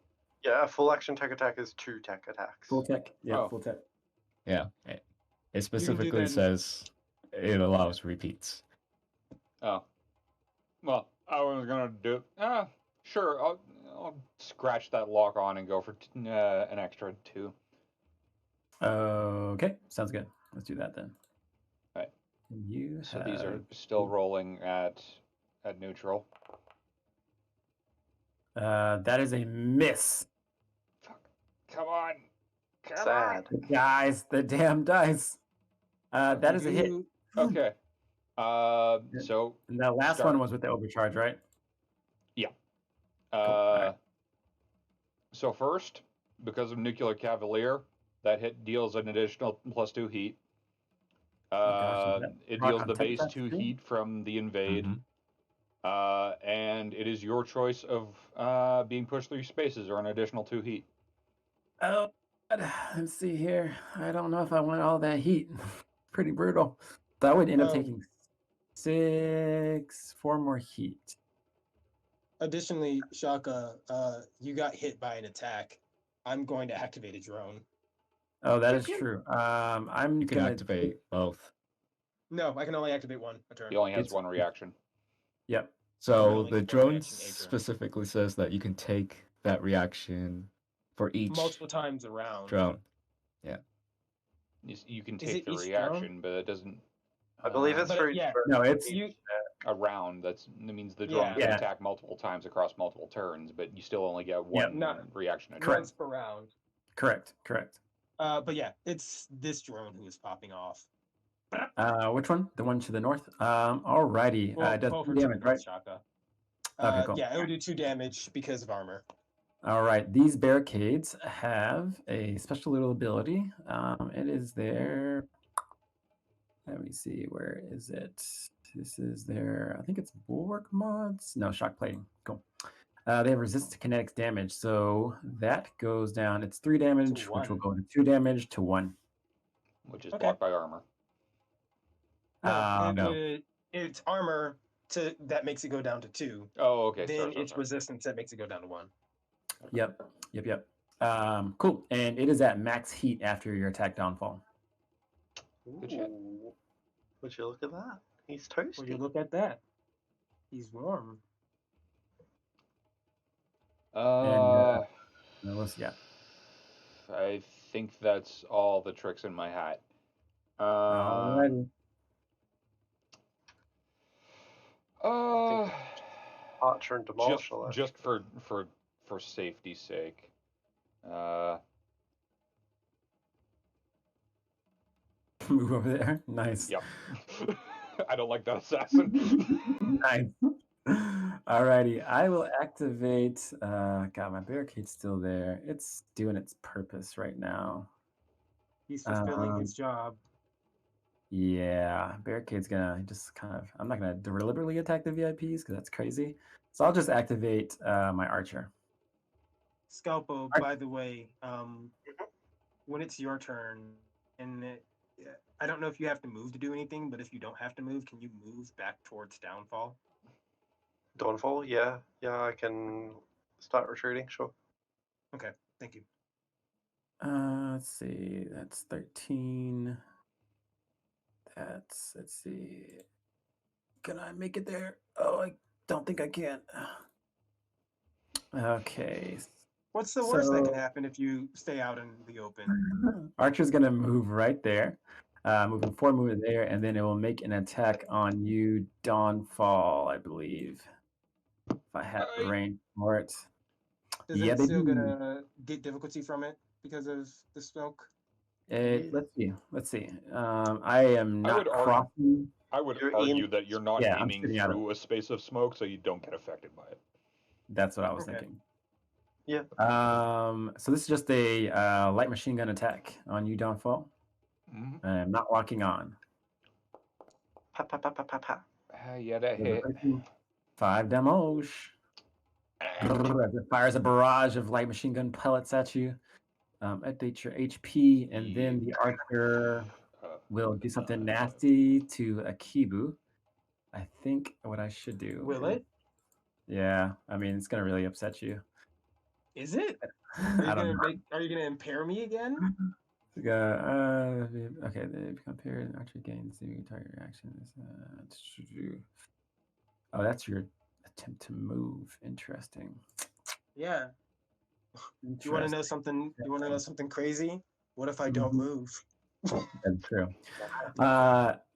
yeah, a full action tech attack is 2 tech attacks. Full tech. Yeah, Oh. full tech. Yeah, it specifically that in- says it allows repeats. Oh. Well, I was gonna do. Sure. I'll scratch that lock on and go for an extra 2. Okay, sounds good. Let's do that then. Right. You So have... these are still rolling at neutral. that is a miss. Fuck. Come on. Come Sad. Guys, the damn dice. That is a hit. on. Okay. So And the last start. one was with the overcharge, right? Yeah. Alright. So first, because of Nuclear Cavalier, that hit deals an additional +2 heat. gosh, is that It rock deals on the tech base attacks 2 too? heat from the invade. Mhm. And it is your choice of being pushed through spaces or an additional 2 heat. Oh, God. Let's see here. I don't know if I want all that heat. Pretty brutal. So I would end up taking 4 more heat. Additionally, Shaka, you got hit by an attack. I'm going to activate a drone. Oh, that is true. I'm You can gonna activate both. No, I can only activate one a turn. He only has It's- one reaction. Yep. So only the get one drone reaction, a turn. specifically says that you can take that reaction for each Multiple times around. drone. You can Is take it the each reaction, drone? but it doesn't. I believe it's But for each yeah. turn. No, it's You a round. That means the drone Yeah. can Yeah. attack multiple times across multiple turns, but you still only get one Not- reaction a turn. Correct. once per round. correct. But yeah, it's this drone who is popping off. Which one? The one to the north? Alrighty. Well, It does both 2 are to the damage, north, right? Shaka. Okay, cool. Yeah, it would do 2 damage because of armor. All right. These barricades have a special little ability. It is their... Let me see. Where is it? This is their... I think it's bulwark mods. No, shock plating. Cool. They have resistance to kinetic damage, so that goes down. It's 3 damage, which will 1. go to 2 damage to 1. Which is Okay. blocked by armor. No. It's armor that makes it go down to 2. Oh, okay. Then sorry. it's resistance that makes it go down to 1. Yep. Cool. And it is at max heat after your attack downfall. Good shit. Ooh. Would you look at that? He's Would you toasty. look at that? He's warm. What else you got? I think that's all the tricks in my hat. Alrighty. Archer and Demolisher. left. Just for safety's sake. Move over there. Nice. Yep. I don't like that assassin. Nice. Alrighty. I will activate. God, my barricade's still there. It's doing its purpose right now. He's fulfilling his job. Yeah, barricade's gonna just kind of... I'm not gonna deliberately attack the VIPs because that's crazy. So I'll just activate my archer. Scalpo, by the way, when it's your turn, and I don't know if you have to move to do anything, but if you don't have to move, can you move back towards downfall? Dawnfall? Yeah, I can start retreating. Sure. Okay, thank you. Let's see. That's 13. Let's see. Can I make it there? Oh, I don't think I can. Okay. What's the worst that can So happen if you stay out in the open? Archer's gonna move right there. Moving forward, moving there, and then it will make an attack on you, Dawnfall, I believe. If I have the range for it. Is Yeah, it they still do. gonna get difficulty from it because of the smoke? Let's see. Let's see. I am I not would argue- crossing. I would You're argue in- that you're not Yeah, I'm aiming sitting out of through a space of smoke, so you don't get affected by it. That's what I was Okay. thinking. Yeah. So this is just a light machine gun attack on you, Dawnfall. Mhm. I'm not locking on. Pa, pa, pa, pa, pa, pa. Yeah, that hit. 5 damage. As it fires a barrage of light machine gun pellets at you. Update your HP, and then the archer will do something nasty to Akibu. I think what I should do. Will is- it? Yeah, I mean it's gonna really upset you. Is it? I don't know. Are you gonna impair me again? Okay, they become paired and archer gains the target reactions. Oh, that's your attempt to move. Interesting. Yeah. You want to know something? You want to know something crazy? What if I don't move? That's true.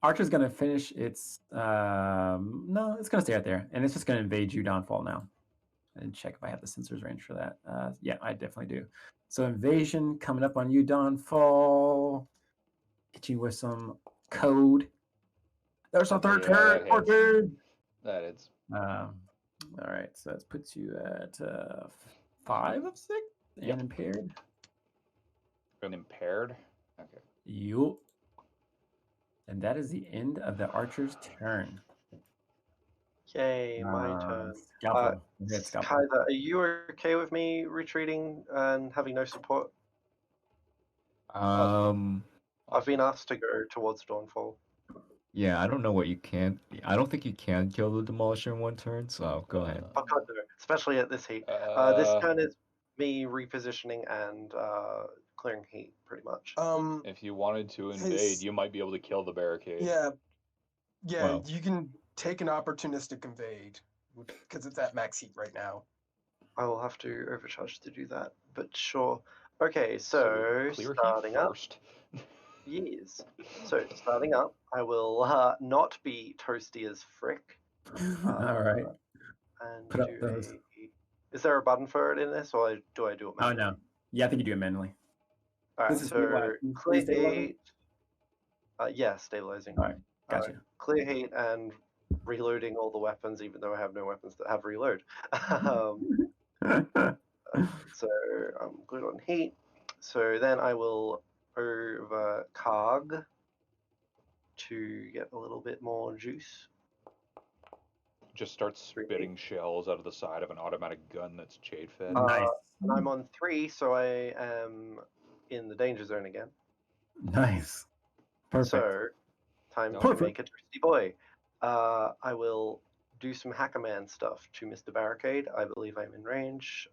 Archer's gonna finish its no, it's gonna stay out there, and it's just gonna invade you, Dawnfall now. And check if I have the sensors range for that. Yeah, I definitely do. So invasion coming up on you, Dawnfall. Hit you with some code. There's a third turn. that hits. That is. All right, so that puts you at 5 of 6 and Yep. impaired. Been impaired. Okay. Yup. And that is the end of the archer's turn. Yay, my turn. Scalpel. Hit scalpel. Kaida, are you okay with me retreating and having no support? I've been asked to go towards Dawnfall. Yeah, I don't know what you can. I don't think you can kill the Demolisher in one turn, so go ahead. I can't do it, especially at this heat. This turn is me repositioning and clearing heat, pretty much. If you wanted to invade, you might be able to kill the barricade. Yeah. Well. You can take an opportunistic invade because it's at max heat right now. I will have to overcharge to do that, but sure. Okay, so clear starting heat up. first. Yes. So starting up, I will not be toasty as frick. All right. And Put up do those. Is there a button for it in this, or do I do it Oh manually? no. Yeah, I think you do it manually. All right. This is So stabilizing. clear Stabilizing? heat. Yeah, stabilizing. All right. Gotcha. Clear heat and reloading all the weapons, even though I have no weapons that have reload. So I'm good on heat. So then I will overcog to get a little bit more juice. Just start spitting shells out of the side of an automatic gun that's jade fed. Nice. And I'm on 3, so I am in the danger zone again. Nice. Perfect. So, time to make a thirsty boy. I will do some Hackerman stuff to Mr. Barricade. I believe I'm in range.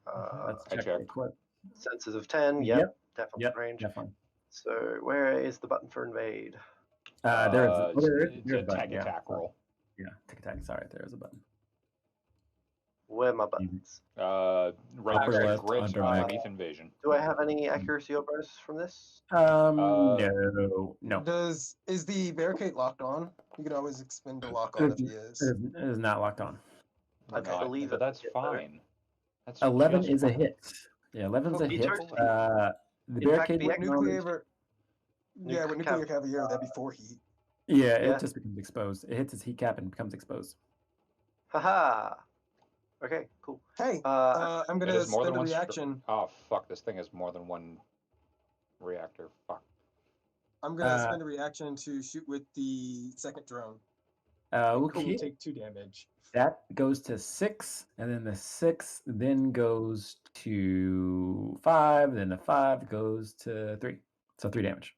Let's I check checked. the equip. Senses of 10. Yep, definitely in range. Definitely. So, where is the button for invade? It's a tech attack roll. Yeah, tech attack. Sorry, there's a button. Where are my buttons? Right Upper next to left, grit, under underneath invasion. Do I have any accuracy or bonus from this? No. Is the barricade locked on? You can always expend a lock on if he is. It is not locked on. I believe but it. that's fine. That's 11 just is a fine. hit. Yeah, 11's a Okay, hit. totally. The In fact, barricade. the would normally- With nuclear cavalry, that'd be 4 heat. Yeah, Yeah. it just becomes exposed. It hits its heat cap and becomes exposed. Haha. Okay, cool. Hey, I'm It gonna is more spend than a one reaction. Oh fuck! This thing has more than one reactor. Fuck. I'm gonna spend a reaction to shoot with the second drone. Okay. You take 2 damage. That goes to 6, and then the 6 then goes to 5, then the 5 goes to 3. So 3 damage.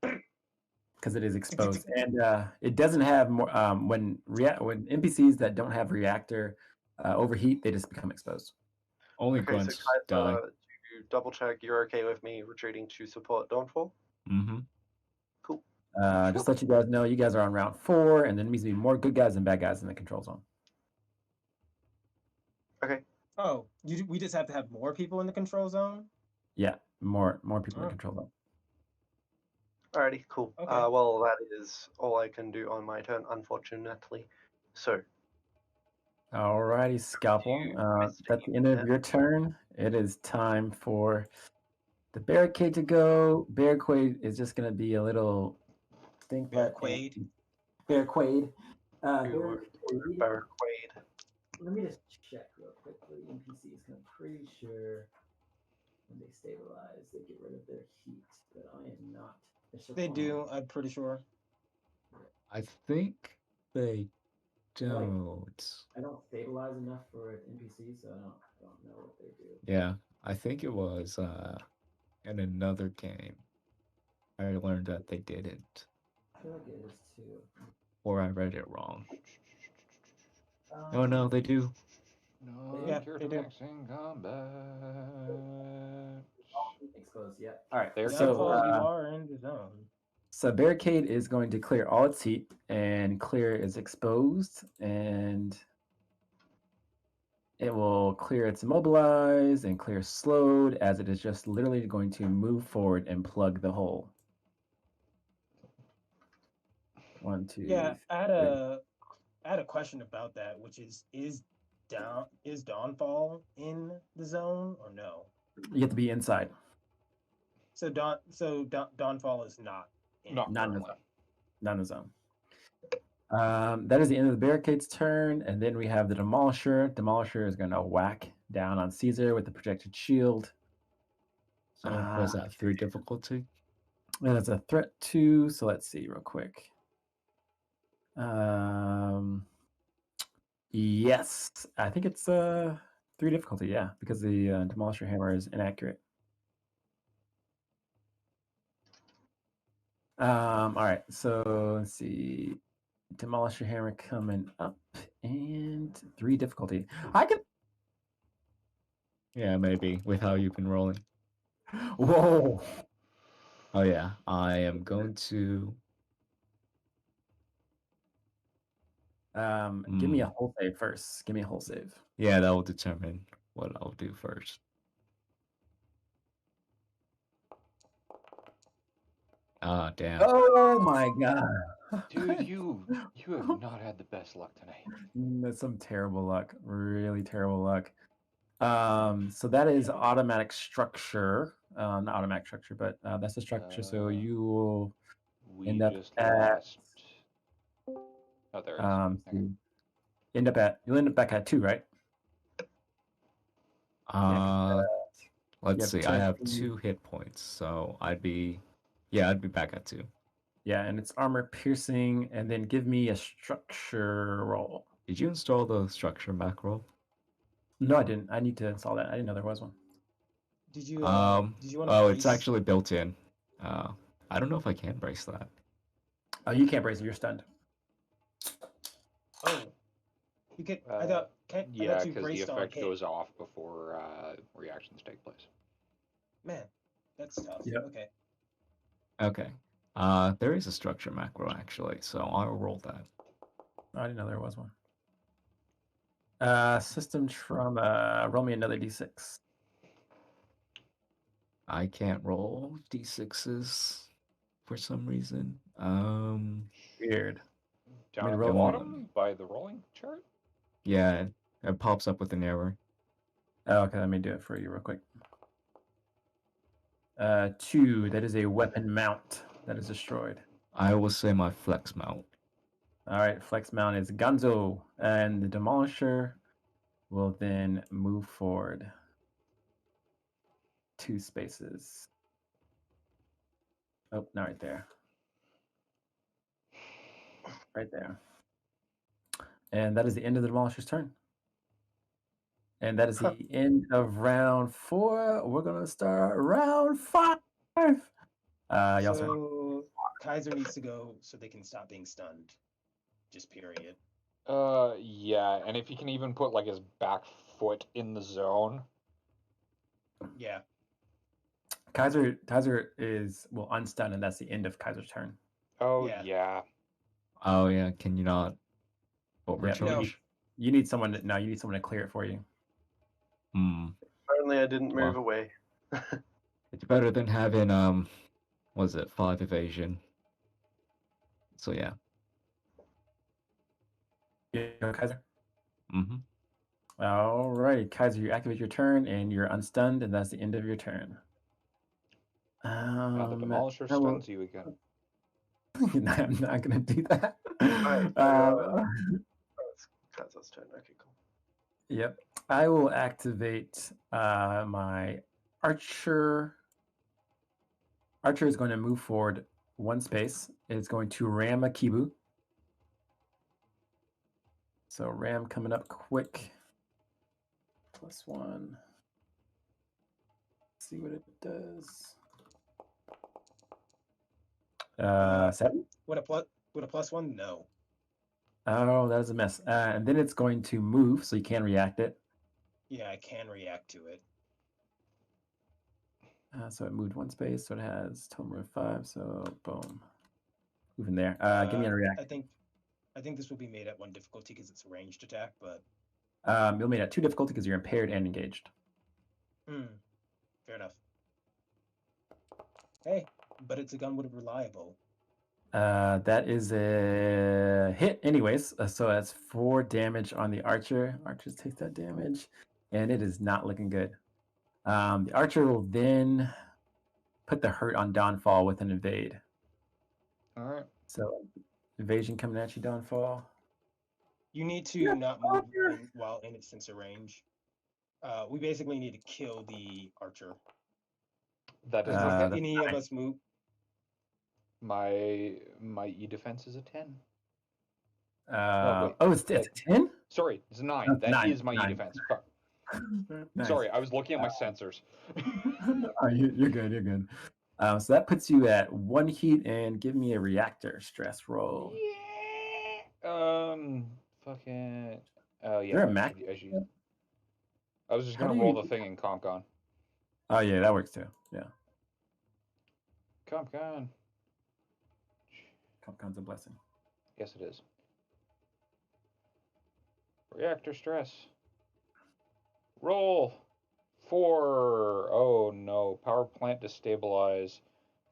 Because it is exposed. And it doesn't have more when NPCs that don't have reactor overheat, they just become exposed. Only Okay, grunts so Kaiser, die. do double check you're okay with me retreating to support Dawnfall. Mm-hmm. Cool. Just to let you guys know, you guys are on round 4, and there needs to be more good guys than bad guys in the control zone. Okay. Oh, we just have to have more people in the control zone? Yeah, more people in Oh. control zone. Alrighty, cool. Okay. Well, that is all I can do on my turn, unfortunately. So, Alrighty, Scalpel. That's the end of your turn. It is time for the barricade to go. Barricade is just going to be a little stink butt. Barricade. Barricade. Barricade. Let me just check real quickly. NPCs, I'm pretty sure when they stabilize, they get rid of their heat, but I am not. They do, I'm pretty sure. I think they don't. I don't stabilize enough for NPCs, so I don't know what they do. Yeah, I think it was in another game. I learned that they didn't, I feel like it is too. or I read it wrong. Oh no, they do. No, Yeah, character they do. maxing combat. Exposed, yeah. All right. There So, Downfall, you are in the zone. so barricade is going to clear all its heat, and clear is exposed, and it will clear its immobilized and clear slowed, as it is just literally going to move forward and plug the hole. 1, 2. Yeah, I three. had a question about that, which is Dawnfall in the zone or no? You have to be inside. So Dawnfall is not in Not Not in the currently. zone. Not in the zone. That is the end of the barricade's turn, and then we have the Demolisher. Demolisher is going to whack down on Caesar with the projected shield. So was that 3 difficulty? And it's a threat 2, so let's see real quick. Yes, I think it's 3 difficulty, yeah, because the Demolisher hammer is inaccurate. All right, so let's see. Demolisher hammer coming up, and 3 difficulty. I can. Yeah, maybe with how you've been rolling. Whoa! Oh yeah, I am going to. Give me a whole save first. Give me a whole save. Yeah, that will determine what I'll do first. Ah, damn. Oh my god. Dude, you have not had the best luck tonight. That's some terrible luck. Really terrible luck. So that is automatic structure. Not automatic structure, but that's the structure. So you will We end up just at lost. Oh, there it is. Okay. you'll end up back at 2, right? Let's see. I have 2. 2 hit points, so I'd be back at 2. Yeah, and it's armor piercing, and then give me a structure roll. Did you install the structure macro? No, I didn't. I need to install that. I didn't know there was one. Did you want to Oh, it's actually built in. I don't know if I can brace that. Oh, you can't brace it. You're stunned. Oh, you can. I thought. Yeah, because the effect goes off before reactions take place. Man, that's tough. Yep. Okay. Okay. There is a structure macro actually, so I'll roll that. I didn't know there was one. System trauma. Roll me another d6. I can't roll d6s for some reason. Weird. Down at the roll bottom by the rolling chart? Yeah, it pops up with an error. Oh, okay, let me do it for you real quick. 2. That is a weapon mount that is destroyed. I will say my flex mount. All right, flex mount is Gonzo, and the Demolisher will then move forward 2 spaces. Oh, not right there. Right there. And that is the end of the Demolisher's turn. And that is the end of round 4. We're going to start round 5. Y'all start. So Kaiser needs to go so they can stop being stunned. Just period. Yeah, and if he can even put like his back foot in the zone. Yeah. Kaiser will unstun, and that's the end of Kaiser's turn. Oh Yeah. yeah. Oh yeah, can you not overcharge? You need someone to clear it for you. Hmm. Only I didn't move Wow. away. It's better than having was it 5 evasion? So yeah. You know, Kaiser. Mm-hmm. All right, Kaiser, you activate your turn, and you're unstunned, and that's the end of your turn. Now the Demolisher stuns you again. I'm not gonna do that. Alright, so, it's Kaiser's turn. Okay, cool. Yep. I will activate my archer. Archer is going to move forward 1 space. It's going to ram a Kibu. So ram coming up quick. +1. Let's see what it does. 7. With a +1, no. Oh, that is a mess. And then it's going to move, so you can react it. Yeah, I can react to it. So it moved 1 space, so it has total move 5. So boom, moving there. Give me a react. I think this will be made at 1 difficulty because it's a ranged attack, but You'll make it at 2 difficulty because you're impaired and engaged. fair enough. Hey, but it's a gun with a reliable. That is a hit, anyways. So that's 4 damage on the archer. Archers take that damage, and it is not looking good. The archer will then put the hurt on Dawnfall with an evade. All right. So evasion coming at you, Dawnfall. You need to not move while in its sensor range. We basically need to kill the archer. That is Uh, If any of us move, my E defense is a 10. Oh, wait. it's a 10? Sorry, it's a 9. That's That is 9, my 9. E defense. Fuck. Nice. Sorry, I was looking at my sensors. Oh, you're good. You're good. So that puts you at 1 heat, and give me a reactor stress roll. Yeah. Fucking. Oh yeah. Is there a Mac? I was just How gonna do roll you- the thing in CompCon. Oh yeah, that works too. Yeah, CompCon. CompCon's a blessing. Yes, it is. Reactor stress. Roll. 4. Oh no. Power plant destabilize.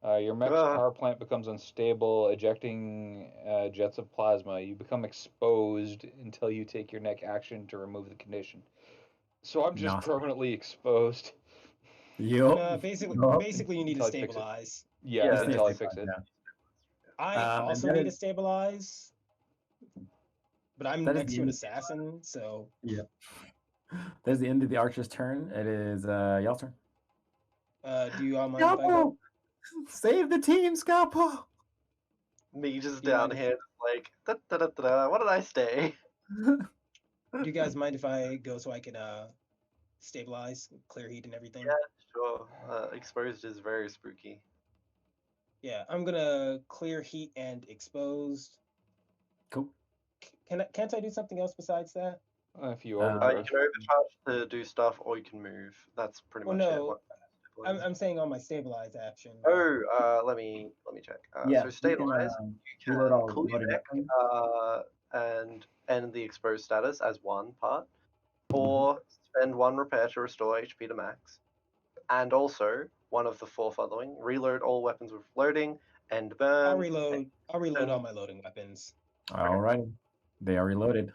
Your mech's power plant becomes unstable, ejecting jets of plasma. You become exposed until you take your neck action to remove the condition. So I'm just permanently exposed. Yep. basically you need to Until I fix it. stabilize. Yeah, until I fix it. Yeah. I also and need that to stabilize, but I'm that is next the to an end- assassin, so Yep. That's the end of the archer's turn. It is y'all's turn. do you all mind if I go? Save the team, Scalpo! Me just Do you down mind if- here, like, da-da-da-da-da, what did I say? Do you guys mind if I go so I can stabilize, clear heat and everything? Yeah, sure. Exposed is very spooky. Yeah, I'm gonna clear heat and exposed. Cool. Can't I do something else besides that? If you You overcharge. can overcharge to do stuff, or you can move. That's pretty Well, much no, it. I'm saying on my stabilize action. Let me check. Yeah, So you stabilize, can, you reload can all cool your loaded neck, weapons. and end the exposed status as one part, or spend 1 repair to restore HP to max, and also one of the 4 following: reload all weapons with loading, end burn. I'll reload all my loading weapons. All right, they are reloaded.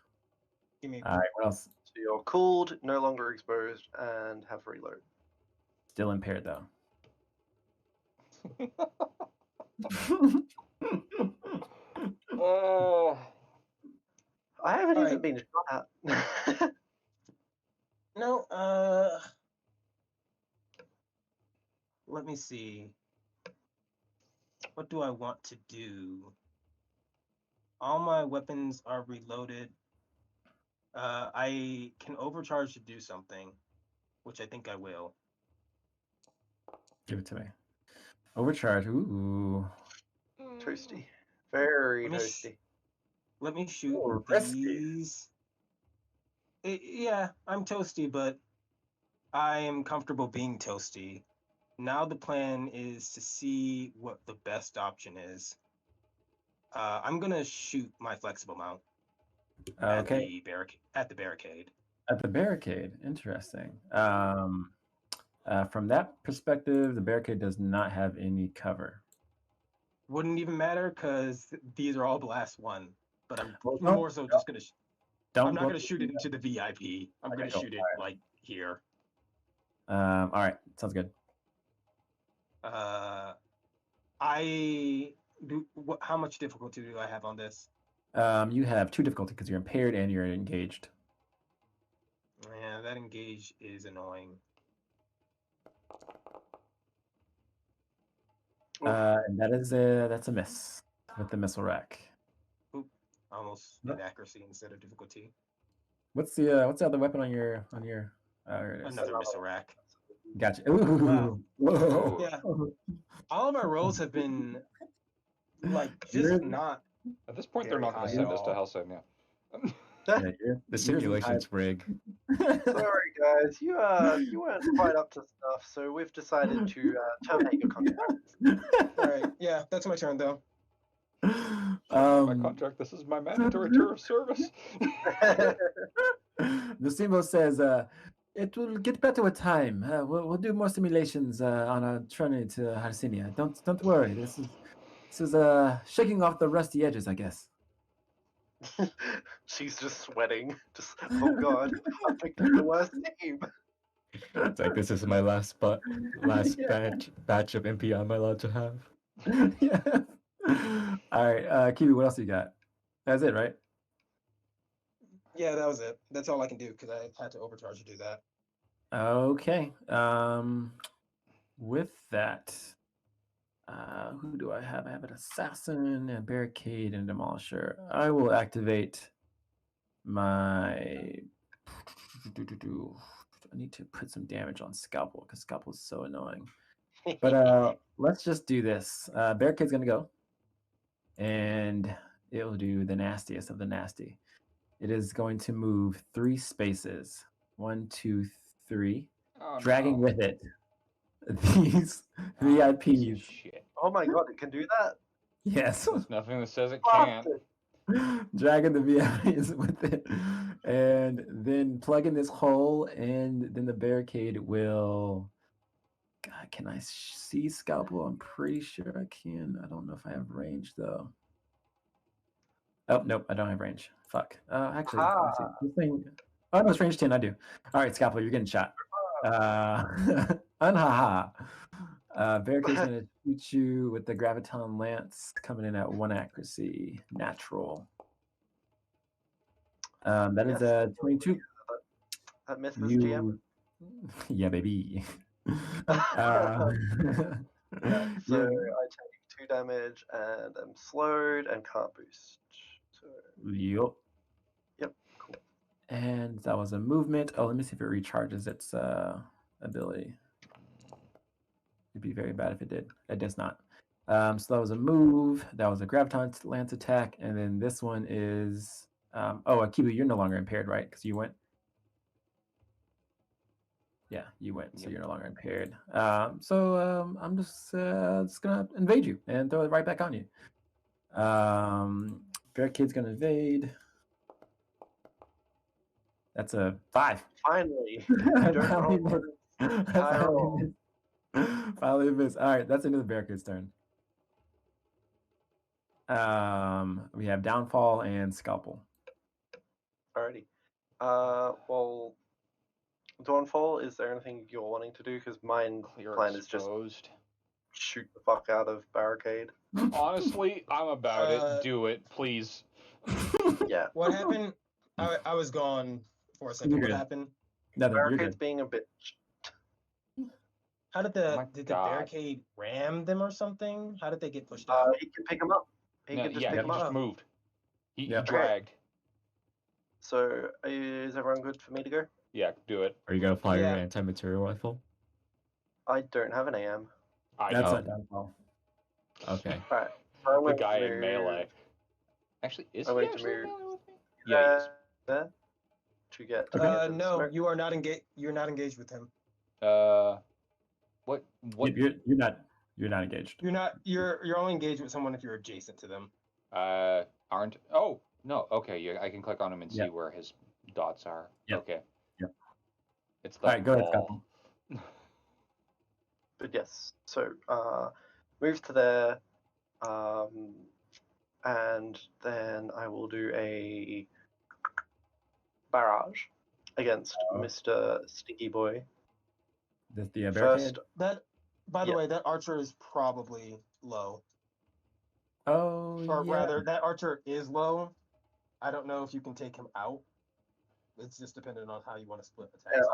Give me. All right, what else? So you're cooled, no longer exposed, and have reload. Still impaired though. I haven't All even right. been shot at. No, let me see. What do I want to do? All my weapons are reloaded. I can overcharge to do something, which I think I will. Give it to me. Overcharge. Ooh. Toasty. Very Let me toasty. Let me shoot Oh, risky. these. Yeah, I'm toasty, but I am comfortable being toasty. now the plan is to see what the best option is. I'm gonna shoot my flexible mount at Okay. the barricade. At the barricade. At the barricade. Interesting. From that perspective, the barricade does not have any cover. Wouldn't even matter because these are all blast 1. But I'm Well, more so just gonna. Don't I'm not go gonna shoot it into the VIP. I'm Okay, gonna cool. shoot it like here. All right. Sounds good. I do. How much difficulty do I have on this? You have 2 difficulty because you're impaired and you're engaged. Yeah, that engage is annoying. And that's a miss with the missile rack. Oop, almost inaccuracy instead of difficulty. What's the other weapon on your here it is. Another missile rack. Gotcha. Ooh. Whoa. Yeah. All of our rolls have been like You're- just not. At this point, they're Very not going high to at send us to all. Halcyon, yeah. Yeah, The simulation's rig. Sorry, guys, you weren't quite up to snuff, so we've decided to terminate your contract. All right, yeah, that's my turn though. My contract. This is my mandatory tour of service. Nocimo says, it will get better with time. We'll do more simulations on our journey to Harsinia. Don't worry. This is shaking off the rusty edges, I guess. She's just sweating. Just oh god, I picked up the worst team. It's like this is my last Yeah. batch of MP I'm allowed to have. Yeah. All right, Kiwi, what else you got? That's it, right? Yeah, that was it. That's all I can do because I had to overcharge to do that. Okay. With that, who do I have? I have an assassin, a barricade, and a demolisher. I will activate my. I need to put some damage on Scalpel because Scalpel is so annoying. But let's just do this. Barricade's gonna go, and it will do the nastiest of the nasty. It is going to move 3 spaces. 1, 2, 3. Oh, Dragging no. with it these Piece of VIPs. shit. Oh my god, it can do that. Yes. There's nothing that says it can't. Bastard. Dragging the VIPs with it. And then plug in this hole, and then the barricade will. God, can I see Scalpel? I'm pretty sure I can. I don't know if I have range though. Oh, nope, I don't have range. Fuck. Actually, let me see. This thing. Oh, no, it's range 10. I do. All right, Scalpel, you're getting shot. Unhaha. Barricade's going to shoot you with the Graviton Lance coming in at 1 accuracy. Natural. That is a 22. That misses GM. Yeah, baby. Yeah, so Yeah. I take 2 damage and I'm slowed and can't boost. So Yup. Yep, cool. And that was a movement. Oh, let me see if it recharges its ability. It'd be very bad if it did. It does not. So that was a move. That was a Graviton Lance attack. And then this one is... Akibu, you're no longer impaired, right? Because you went. Yeah, you went. So Yep. you're no longer impaired. I'm just going to invade you and throw it right back on you. Barricade's going to invade. That's a 5. Finally, you don't roll for this. I roll. Finally missed. All right, that's into the Barricade's turn. We have Downfall and Scalpel. Alrighty. Well, Dawnfall, is there anything you're wanting to do? Because mine Clear plan is just exposed. shoot the fuck out of Barricade. Honestly, I'm about it. Do it, please. Yeah. What happened? I was gone for a second. You're What good. happened? Nothing. You're Barricade's good. being a bitch. How did my the God. barricade ram them or something? How did they get pushed out? He can pick him up. He No, can just yeah, pick he him just up. moved. He Yeah. dragged. So, is everyone good for me to go? Yeah, do it. Are you gonna fire Yeah. your anti-material rifle? I don't have an AM. I That's know. not Downfall. Okay. Alright. So I'm The going guy to in move melee. Actually, is I'm he going to actually in move melee with me? Yeah, he is. there to get to the No, smoke. you are not engaged. You're not engaged with him. What? You're not engaged. You're only engaged with someone if you're adjacent to them. Aren't? Oh no. Okay. Yeah, I can click on him and see Yep. where his dots are. Yep. Okay. Yep. It's All that right, go ahead, wall. But yes, so move to there, and then I will do a barrage against Mr. Stinky Boy. The barricade. First, That, by the Yeah. way, that archer is probably low. Oh Or yeah. rather, that archer is low. I don't know if you can take him out. It's just dependent on how you want to split attacks.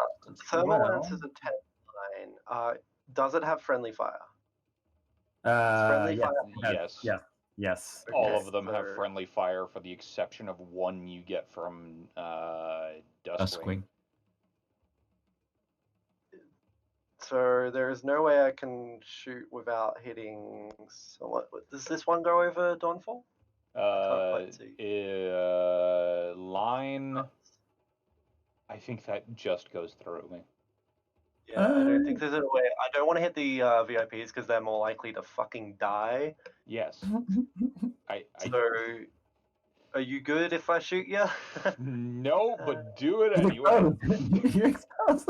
Thermal Well. Lance is a 10-line. Does it have friendly fire? Friendly Yes. fire. Yes. Yes. All Okay, of them have so- friendly fire, for the exception of one you get from Duskwing. Duskwing. So there is no way I can shoot without hitting someone. Does this one go over Dawnfall? can't quite see. Line. I think that just goes through me. Yeah, I don't think there's a way. I don't want to hit the VIPs because they're more likely to fucking die. Yes. So, are you good if I shoot you? No, but do it You're anyway. exposed. You're exposed.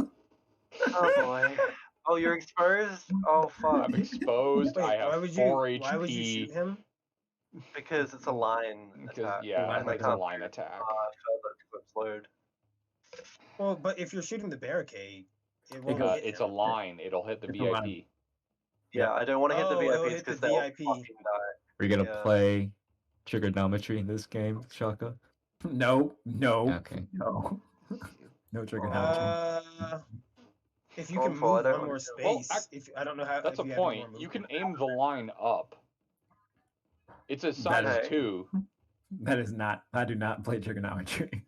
Oh boy. Oh, you're exposed? Oh fuck. I'm exposed. I have 4 HP. Why would you shoot him? Because it's a line attack. Yeah, and I it's a can't line shoot, attack. further because I'm slowed. Well, but if you're shooting the barricade, it won't goes- hit It's him. a line. It'll hit the It's a line. VIP. Yeah, I don't want to hit the Oh, it'll VIPs hit the because they'll VIP. fucking die. Are you gonna Yeah. play trigonometry in this game, Shaka? No. Okay. No trigonometry. If you can move Dawnfall, I don't one more want space, if I don't know how. That's if a you have any point. more You can movement. aim the line up. It's a size Okay. 2. That is not. I do not play trigonometry.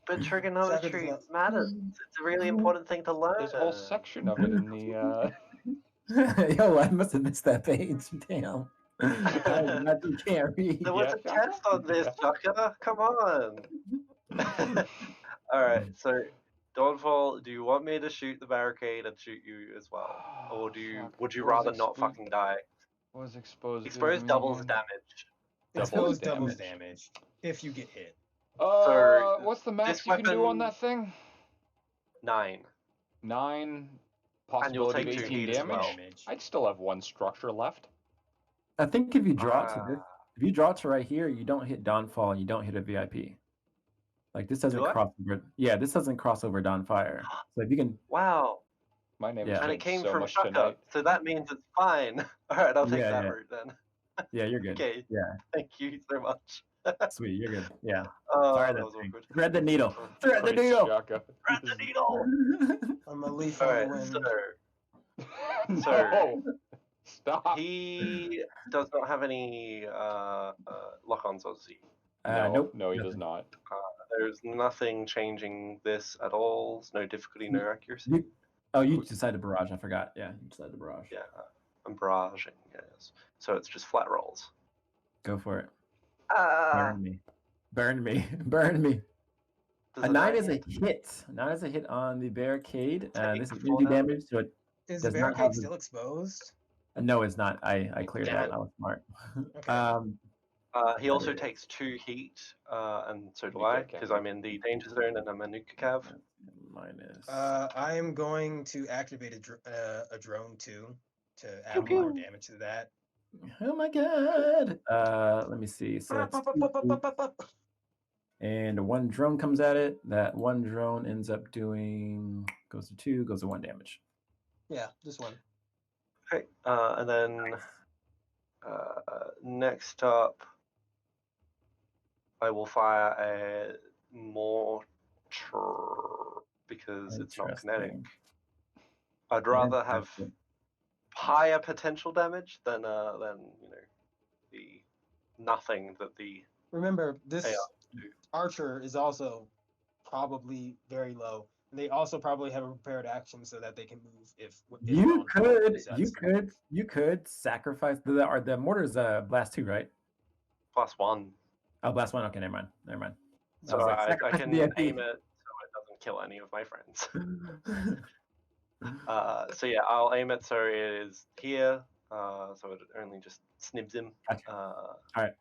But trigonometry Shaka does matters. It's a really important thing to learn. There's a whole section of it in the. Yo, I must have missed that page. Damn. You can't read. There was Yeah, a Shaka? test on this, Yeah. Shaka. Come on. All right. So, Dawnfall, do you want me to shoot the barricade and shoot you as well, or would you rather not fucking die? Was exposed. Exposed doubles damage. Exposed doubles damage if you get hit. So, What's the max this you can do on weapon- that thing? 9. 9. And you'll Possibility take of 2 18 heat as damage. well. I'd still have 1 structure left. I think if you draw to this, Ah. if you draw to right here, you don't hit Dawnfall. You don't hit a VIP. Like this doesn't Do I? cross over. Yeah, this doesn't cross over Dawnfire. So if you can, Wow. My name Yeah. has And it changed came so from much Shaka, tonight. so that means it's fine. All right, I'll take Yeah, that yeah. route then. yeah, you're good. Okay, Yeah, thank you so much. sweet, you're good. Yeah. Oh, Sorry, that that was thing. awkward. Thread the needle. Thread the Praise needle. Shaka. Thread the needle. I'm a leaf All on the right, wind. No! Stop! he does not have any lock-ons, does he? Nope. No, he nothing. does not. There's nothing changing this at all. No difficulty, no accuracy. You decided barrage. I forgot. Yeah, you decided barrage. Yeah, I'm barraging. Yes. So it's just flat rolls. Go for it. Ah, Burn me. Burn me. Burn me. does A it 9 not is a hit? hit. 9 is a hit on the barricade. This is Take 4 easy damage, so it Is does the not barricade have still exposed? no, it's not. I cleared Damn that. it. I was smart. Okay. He also takes 2 heat, and so do Nuka I, cav. because I'm in the danger zone and I'm a nuka cav. Minus. I am going to activate a drone too to add Pew, more pew. damage to that. Oh my god. Let me see. So it's 2 and 1 drone comes at it. That 1 drone ends up doing goes to 2, goes to 1 damage. Yeah, just one. Okay, and then next up, I will fire a mortar because it's not kinetic. Interesting. I'd rather have Interesting. higher potential damage than the nothing that the Remember, this Yeah. archer is also probably very low. And they also probably have a prepared action so that they can move if You Dawnfall could decides to move. you could sacrifice the mortar's blast 2, right? +1. Oh, blast 1. Okay, never mind. Never mind. So was like, I sacrifice can the VIP. aim it so it doesn't kill any of my friends. So yeah, I'll aim it so it is here. So it only just snibs him. Okay. Alright.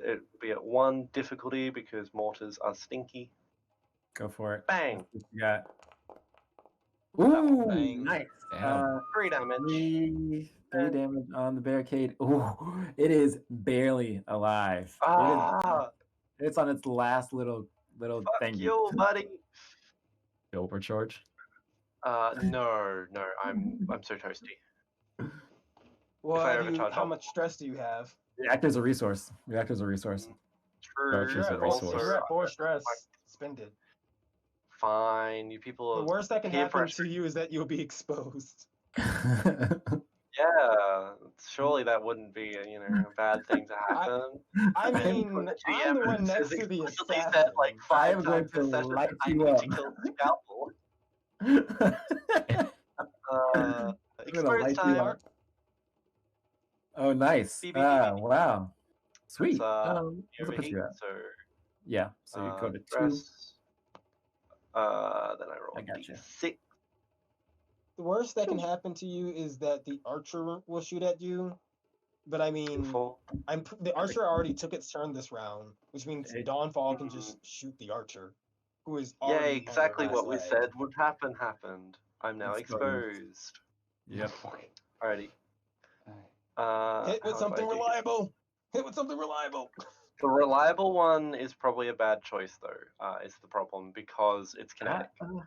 It'll be at 1 difficulty because mortars are stinky. Go for it. Bang! Let's see what you got. That Ooh, Bang. nice. Damn. 3 damage. Three damage on the barricade. Ooh, it is barely alive. It's on its last little Fuck thingy. you, buddy. Overcharge. No, I'm so toasty. Well, I overcharge, how I'll- much stress do you have? Reactor's a resource. Reactor's a resource. True. Charge is a resource. You're at 4 stress. Spend it. Fine, you people. The worst that can peer happen pressure. to you is that you'll be exposed. Yeah, surely that wouldn't be a bad thing to happen. I And mean, the I'm the GM one next has to the explicitly assassin. said like I 5 am going times this to session light that I you need up. to kill the scalpel. I'm gonna light Experience you time. up. Oh, nice. Beep, beep, beep, beep, beep. Wow. Sweet. That's, What's it put overheat, you at? so Yeah. So you go to 2. stress. Then I roll I gotcha. D6. The worst that can happen to you is that the archer will shoot at you. But I mean, Four. the archer already took its turn this round, which means Hey. Dawnfall can just shoot the archer, who is Yeah, already exactly on your what we last said leg. would happen happened. I'm now Exposed. exposed. Yep. Alrighty. Hit how with do I something do this? reliable. Hit with something reliable. The reliable one is probably a bad choice, though. Is the problem because it's kinetic. You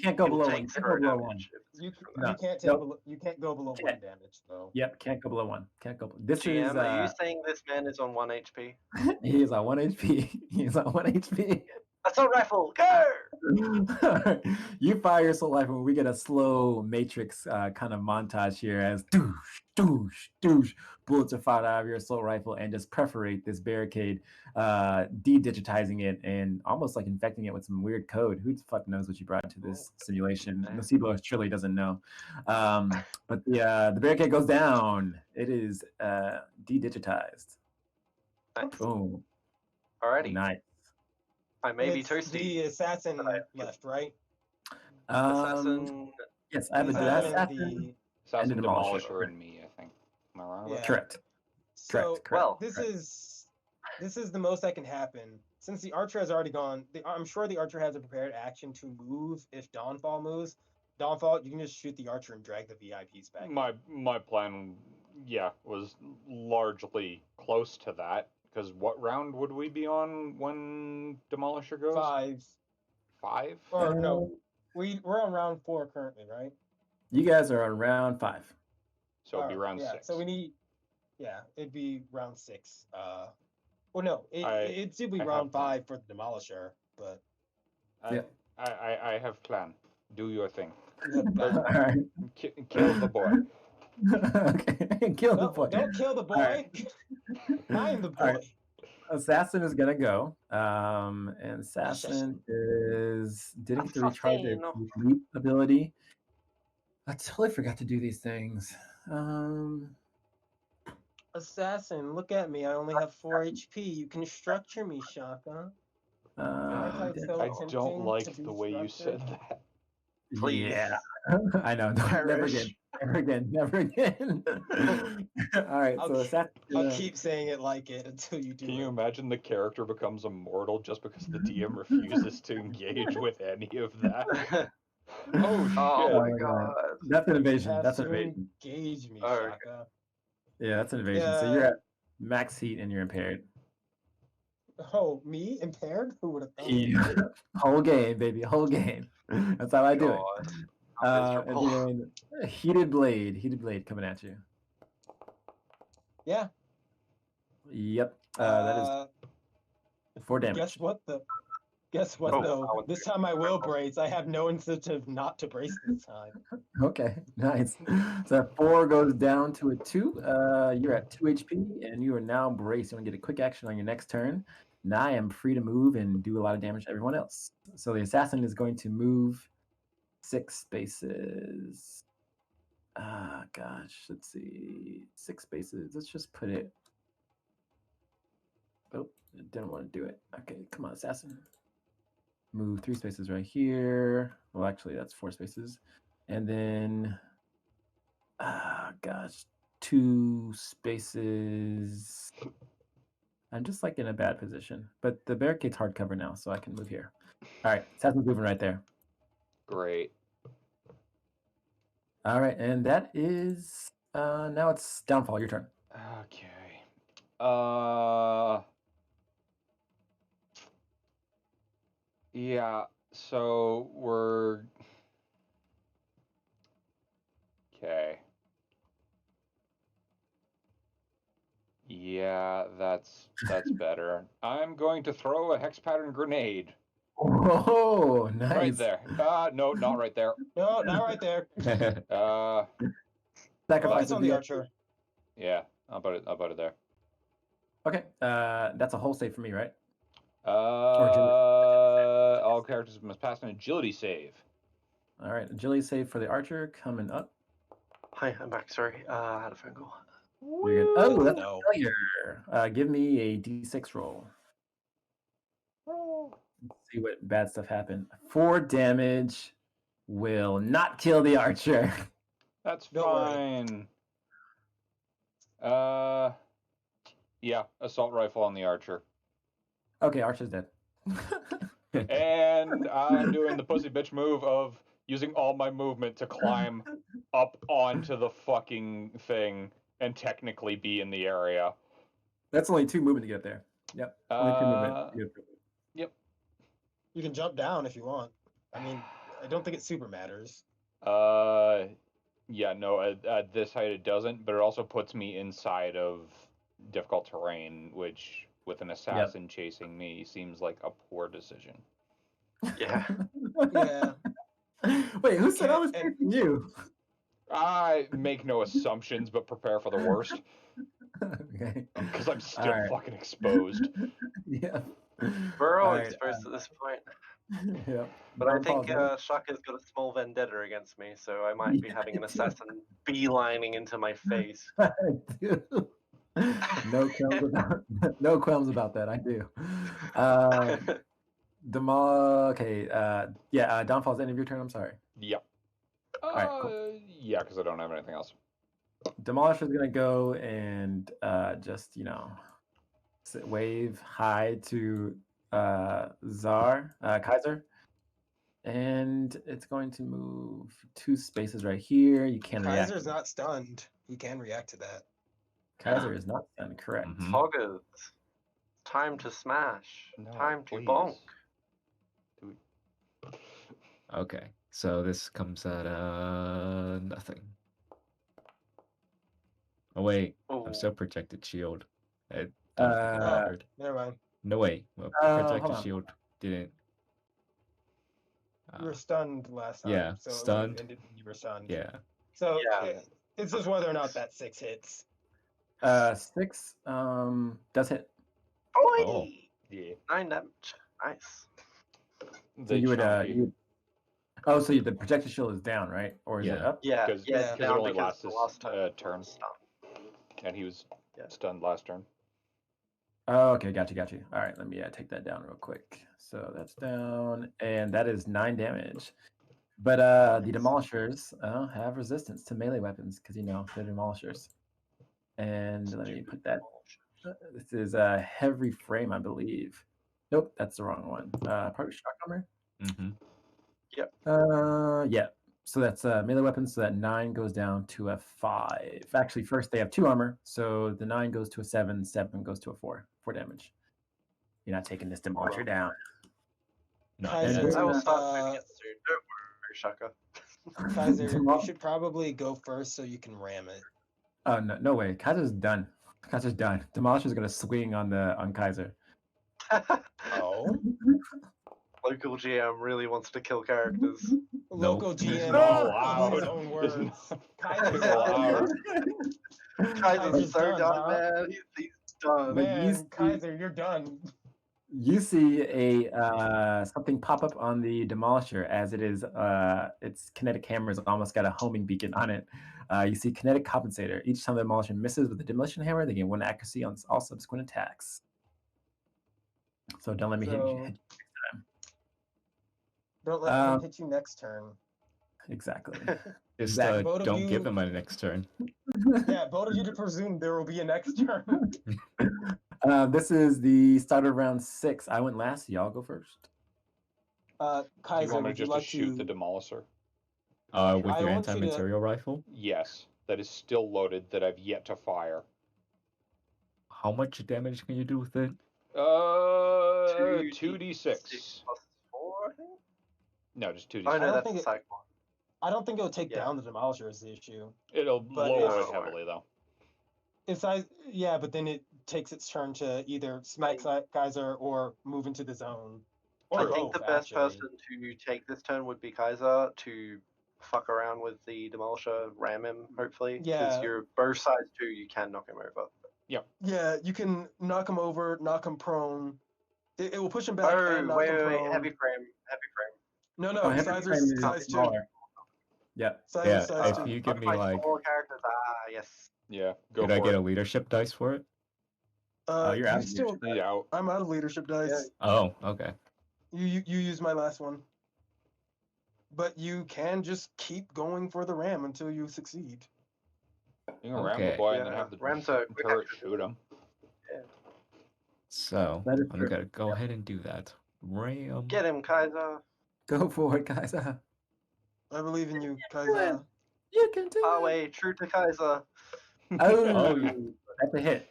can't go It'll below 1. take You can't 0 go below 1. damage if it's You from No. you can't take Nope. you can't go below 1 Can't. damage though. Yep, can't go below 1. Can't go. This GM, is are you saying this man is on 1 HP? he is on 1 HP. He is on 1 HP. Assault rifle, go! You fire your assault rifle, and we get a slow Matrix kind of montage here as doosh, doosh, doosh, bullets are fired out of your assault rifle and just perforate this barricade, de-digitizing it and almost like infecting it with some weird code. Who the fuck knows what you brought to this simulation? Nocebo surely doesn't know. But the barricade goes down. It is de-digitized. Nice. Boom. Alrighty. Nice. I may be It's toasty. the assassin but I- left, right? Assassin. Yes, I have a The assassin. assassin Assassin, And a Demolisher. Demolisher, and me, I think. Am I wrong? Yeah. Correct. So Correct. Well, this correct. is the most that can happen. Since the archer has already gone, I'm sure the archer has a prepared action to move if Dawnfall moves. Dawnfall, you can just shoot the archer and drag the VIPs back. My plan, was largely close to that. Because what round would we be on when Demolisher goes? 5. 5? Or no, we're on round 4 currently, right? You guys are on round 5. So it'd be Alright, round yeah, 6. So we need, it'd be round 6. Well, no, it'd still be I round have time. 5for the Demolisher, but Yeah. I have plan. Do your thing. All right. Kill the boy. Okay. Kill the no, boy. don't kill the boy. Alright. I'm the boy. Alright. Assassin is gonna go. And Assassin didn't get to recharge their Assassin. leap ability. I totally forgot to do these things. Assassin, look at me. I only have 4 HP. You can structure me, Shaka. I tempting don't like to be the way you said structured. that. Please. Yeah. I know. No, never again. Never again. Never again. All right. I'll So Assassin. I'll keep saying it like it until you do Can you it. imagine the character becomes immortal just because the DM refuses to engage with any of that? Oh shit! Oh my my God. god. That's an You invasion. have That's an to invasion. engage me, Okay. Shaka. Yeah, that's an invasion. So you're at max heat and you're impaired. Oh, me? Impaired? Who would have thought? Yeah. Whole game, baby. Whole game. That's how I do it. God. How And miserable. then heated blade coming at you. Yeah. Yep. That is 4 damage. Guess what Oh, though? I would This do time I will brace. I have no incentive not to brace this time. Okay, nice. So that 4 goes down to a 2. You're at 2 HP and you are now braced. You want to get a quick action on your next turn. Now I am free to move and do a lot of damage to everyone else. So the assassin is going to move 6 spaces. Gosh, let's see. 6 spaces. Let's just put it. Oh, I didn't want to do it. Okay, come on, assassin. move 3 spaces right here. Well, actually, that's 4 spaces. And then, gosh, 2 spaces. I'm just like in a bad position, but the barricade's hardcover now, so I can move here. All right, Assassin's moving right there. Great. All right, and that is now it's Downfall. Your turn. Okay. Yeah, so we're okay. Yeah, that's better. I'm going to throw a hex pattern grenade Oh, nice. right there. No, not right there. No, not right there. Sacrifice Focus on the archer. Yeah, I'll put it there. Okay, that's a whole save for me, right? All characters must pass an agility save. All right, agility save for the archer coming up. Hi, I'm back. Sorry, I had a phone call. You're good. Oh, that's No. a failure. Give me a d6 roll. Let's see what bad stuff happened. 4 damage will not kill the archer. That's Don't worry. fine. Yeah, assault rifle on the archer. Okay, archer's dead. And I'm doing the pussy bitch move of using all my movement to climb up onto the fucking thing and technically be in the area. That's only 2 movement to get there. Yep. Only 2 movement. To get there. Yep. You can jump down if you want. I mean, I don't think it super matters. Yeah, no, at this height it doesn't, but it also puts me inside of difficult terrain, which, with an assassin chasing me, seems like a poor decision. Yeah. Yeah. Wait, who said I Can't- was chasing you? I make no assumptions, but prepare for the worst, Okay. because I'm still Alright. fucking exposed. Yeah. We're all Alright, exposed at this point. Yeah. But I Downfall's think ready. Shaka's got a small vendetta against me, so I might be having an assassin beelining into my face. I do. No qualms about that. I do. Downfall's the end of your turn. I'm sorry. Yep. Alright, cool. Yeah, because I don't have anything else. Demolisher's gonna go and just wave hi to Kaiser, and it's going to move 2 spaces right here. You can react. Kaiser's not stunned. He can react to that. Kaiser is not stunned, correct. Mhm. Hoggers. Time to smash. No, Time to please. bonk. Okay, so this comes at nothing. Oh wait, Ooh. I'm still protected shield. I don't think Uh, I covered. Never mind. No way. Well, hold protected on. shield didn't. You were stunned last time. yeah, So it would've stunned. ended when you were stunned. Yeah. So Yeah. it's just whether or not that 6 hits. 6 does hit. Oh. Yeah. 9 damage. Nice. So you would the projected shield is down, right? Or is it Yeah. up? Yeah, Because yeah, it down only because lasts the his last time turn, was stunned. and he was Yeah. stunned last turn. Oh, okay, got you. All right, let me take that down real quick. So that's down, and that is 9 damage. But the Demolishers have resistance to melee weapons because they're Demolishers. And let me put that. This is a heavy frame, I believe. Nope, that's the wrong one. Part of shock armor. Mm-hmm. Yeah. So that's melee weapons. So that 9 goes down to a 5. Actually, first they have 2 armor, so the 9 goes to a 7. 7 goes to a 4. 4 damage. You're not taking this Demolisher down. Not Kaiser, yet. I will start doing it soon. Don't worry, Shaka. Kaiser, you should probably go first so you can ram it. Oh no way! Kaiser's done. Kaiser's done. Demolisher's gonna swing on Kaiser. Oh, Local GM really wants to kill characters. local Nope. GM. Not in allowed. his own It's words. not Kaiser's allowed. Kaiser's Kaiser's so done, done, huh? man. He's done. But Man, you see- Kaiser, you're done. You see a something pop up on the Demolisher as it is its kinetic hammer has almost got a homing beacon on it. You see kinetic compensator. Each time the Demolisher misses with the demolition hammer, they gain 1 accuracy on all subsequent attacks. So don't let me hit you. Don't let him hit you next turn. Exactly. Just Exactly. Both of don't give you- him a next turn. Yeah, both of you to presume there will be a next turn. This is the start of round 6. I went last. Y'all go first. Do you Kaiser, want me would you just like to shoot the to? Demolisher? With I your want you to- anti-material rifle? Yes, that is still loaded. That I've yet to fire. How much damage can you do with it? 2d6. plus 4, I think? No, just 2d6. Oh, I no, don't that's think the it- psych one. I don't think it'll take Yeah. down the Demolisher is the issue. It'll But lower it's- it heavily, though. Yeah, but then it takes its turn to either smack Kaiser or move into the zone. Or I think both, the best actually. person to take this turn would be Kaiser to fuck around with the Demolisher, ram him, hopefully. Because Yeah. you're both size 2, you can knock him over. Yeah, you can knock him over, knock him prone. It will push him back and Oh, knock wait, him wait, prone. heavy frame. No, Oh, no, heavy Sizer's frame is size 2. smaller. Yep. Sizer's Yeah, size if 2. you give me like, Four characters, yes. Yeah, go could I for get it. a leadership dice for it? you're you out of still. Yeah, out. I'm out of leadership dice. Oh, okay. You use my last one. But you can just keep going for the ram until you succeed. You can ram the Okay. boy and then Yeah, have the ram's a quick turret action. shoot him. So That is I'm true. gonna go ahead and do that. Ram. Get him, Kaiser. Go for it, Kaiser. I believe in you, do it. Kaiser. You can do Our it. way, true to Kaiser. Oh, yeah. that's a hit.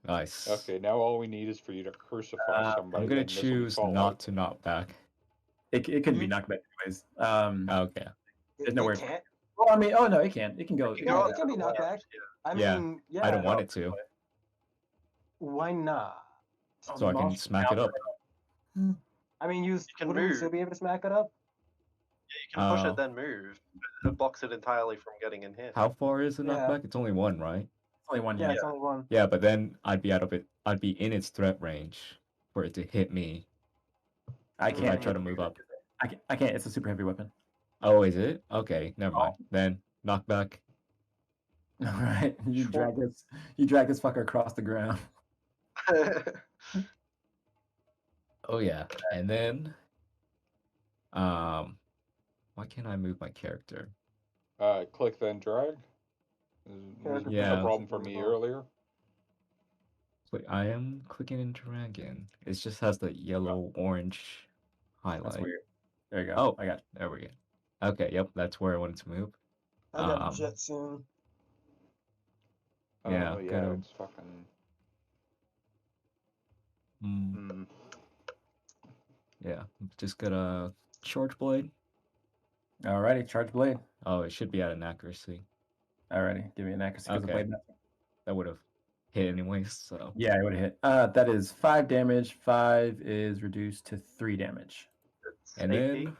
Nice. Okay, now all we need is for you to crucify somebody. I'm gonna and this will be choose fallout. not to knock back. It couldn't be knocked back anyways. Okay. There's nowhere. It can't. Well, I mean, oh no, it can. It can go. It can Yeah, go it up can be to the knocked left, back. yeah. I Yeah, mean, yeah. I don't want it to, Why not? so I can smack it up. I mean, You can wouldn't you move. still be able to smack it up? You can push Oh. it, then move. It blocks it entirely from getting in hit. How far is the Yeah. knockback? It's only one, right? Only one. Yeah, Yeah. it's only one. Yeah, but then I'd be out of it. I'd be in its threat range for it to hit me I if I can't try to move up. I can't. It's a super heavy weapon. Oh, is it? Okay, never mind. Then knockback. All right. You Sure. drag this fucker across the ground. Oh yeah, and then, why can't I move my character? Click then drag. Was Yeah. a problem for me earlier. Wait, I am clicking and dragging. It just has the yellow orange That's highlight. weird. There you go. Oh, I got it. there we go. Okay, yep, that's where I wanted to move. I got Um, jet soon. Yeah, Oh, yeah, gotta- it's fucking. Mm, yeah, just got a charge blade. Alrighty, charge blade. Oh, it should be at an accuracy. Alrighty, give me an accuracy. 'Cause the Okay. blade. That would have hit anyways. So Yeah, it would have hit. That is 5 damage. 5 is reduced to 3 damage. It's and AP. then,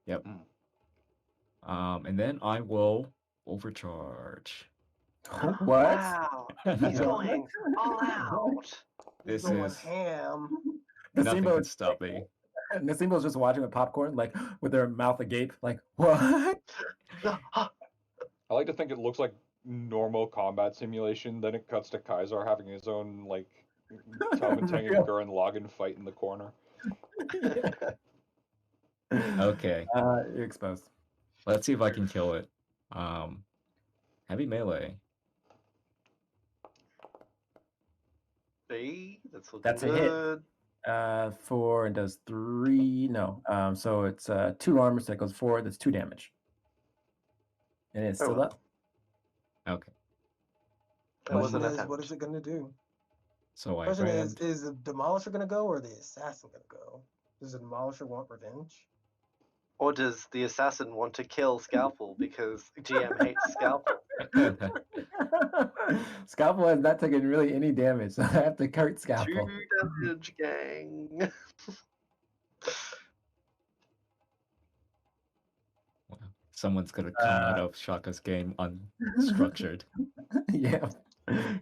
yep. Mm. And then I will overcharge. What? Wow. He's What? going all out. This Going is ham. nothing Nasimbo can stop me. Nasimbo's just watching with popcorn, like with their mouth agape, like what? I like to think it looks like normal combat simulation. Then it cuts to Kaiser having his own like Talmontangan Real. Gurren Lagann fight in the corner. Okay, You're exposed. let's see if I can kill it. Heavy melee. See, that's looking That's a hit. good. 4 and does 3. No. So it's 2 armor, so that goes 4. That's 2 damage. And it's still well. up. Okay, That was Question an is, attempt. what is it gonna do? so I Question rammed. is the Demolisher gonna go or the Assassin gonna go? Does the Demolisher want revenge? Or does the assassin want to kill Scalpel because GM hates Scalpel? Scalpel has not taken really any damage, so I have to hurt 2 Scalpel. damage, gang. Someone's gonna come out of Shaka's game unstructured. Yeah.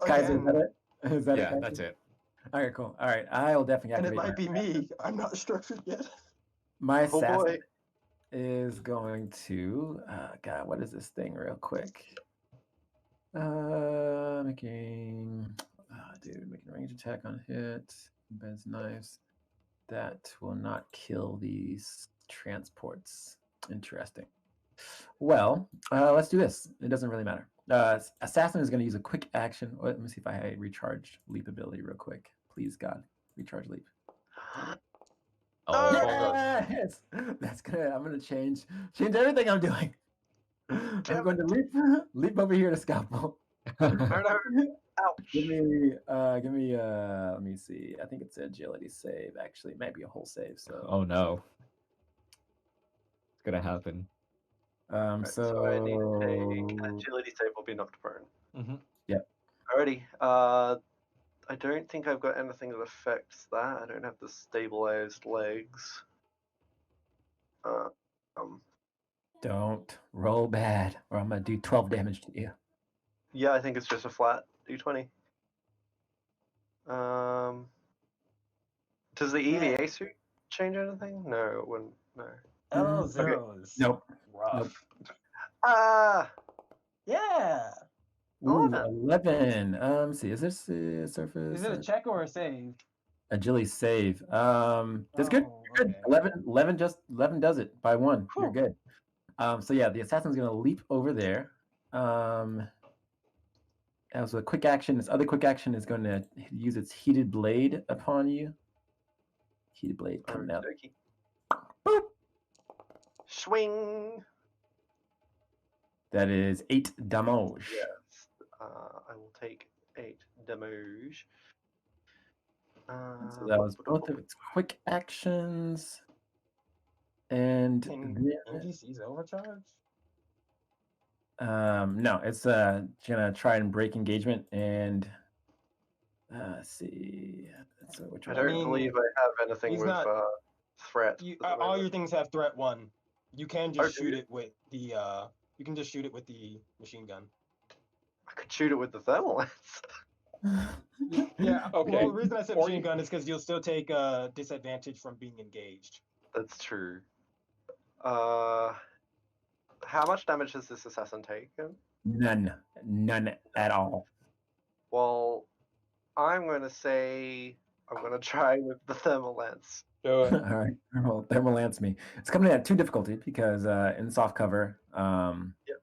Kaiser, is that it? Is that Yeah, it? that's it. All right, cool. All right, I'll definitely And it activate might be me. I'm not structured yet. my Oh assassin boy. is going to God, what is this thing real quick? Making making range attack on hit, embeds knives. That will not kill these transports. Interesting. Well, let's do this. It doesn't really matter. Assassin is going to use a quick action. Let me see if I recharge leap ability real quick. Please, God, recharge leap. Oh, Yes, that's good. I'm gonna change everything I'm doing. I'm going to leap over here to scalpel. Oh no! Ouch! Give me. Let me see. I think it's agility save. Actually, it might be a whole save. So. oh no. It's gonna happen. Right, so I need to take agility save or be knocked prone. Mm-hmm. Alrighty. I don't think I've got anything that affects that. I don't have the stabilized legs. Don't roll bad, or I'm gonna do 12 damage to you. Yeah, I think it's just a flat d20. Does the EVA suit change anything? No, it wouldn't. No. L0 is Nope. rough. Ah! Yeah. Ooh, 11. 11. Let's see. Is this surface? Is it a check or a save? Agility save. That's good. Oh, You're good. okay. 11 does it by 1. You're Whew. good. So yeah, the assassin's gonna leap over there. As a quick action, this other quick action is going to use its heated blade upon you. Heated blade coming out. Okey-dokey. Boop. Swing! That is 8 damage. Yes. I will take 8 damage. So that was both of its quick actions. And Can then, NPCs overcharge? no, it's gonna try and break engagement and see. So which I one? don't believe I have anything he's with not- threat. All your things have threat 1. You can just Oh, do shoot you? it with the you can just shoot it with the machine gun. I could shoot it with the thermal lance. Yeah. Okay. Well, the reason I said Or machine you- gun is because you'll still take disadvantage from being engaged. That's true. How much damage has this assassin taken? None at all. Well, I'm going to say I'm going to try with the thermal lance. Do it. All right, thermal lance me. It's coming in at 2 difficulty because in soft cover.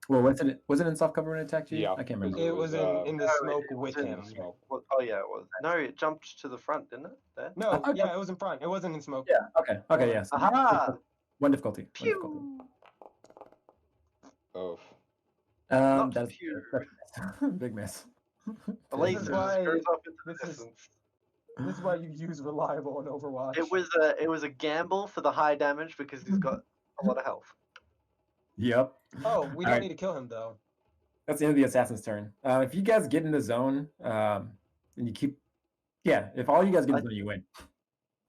Well, was it in soft cover when it attacked you? Yeah, I can't remember. It It was was, in the no, smoke it with was in him. the smoke. Well, oh yeah, it was. No, it jumped to the front, didn't it? There. No, thought- yeah, it was in front. It wasn't in smoke. Yeah. Okay. Yes. Aha! One difficulty. Pew! Oof. Not That's pew. big miss. The This laser is just why- goes up into the this is- distance. This is why you use reliable in Overwatch. It was a gamble for the high damage because he's got a lot of health. Yep. Oh, we don't Alright. need to kill him though. That's the end of the assassin's turn. If you guys get in the zone, and you keep, if all you guys get in the zone, you win.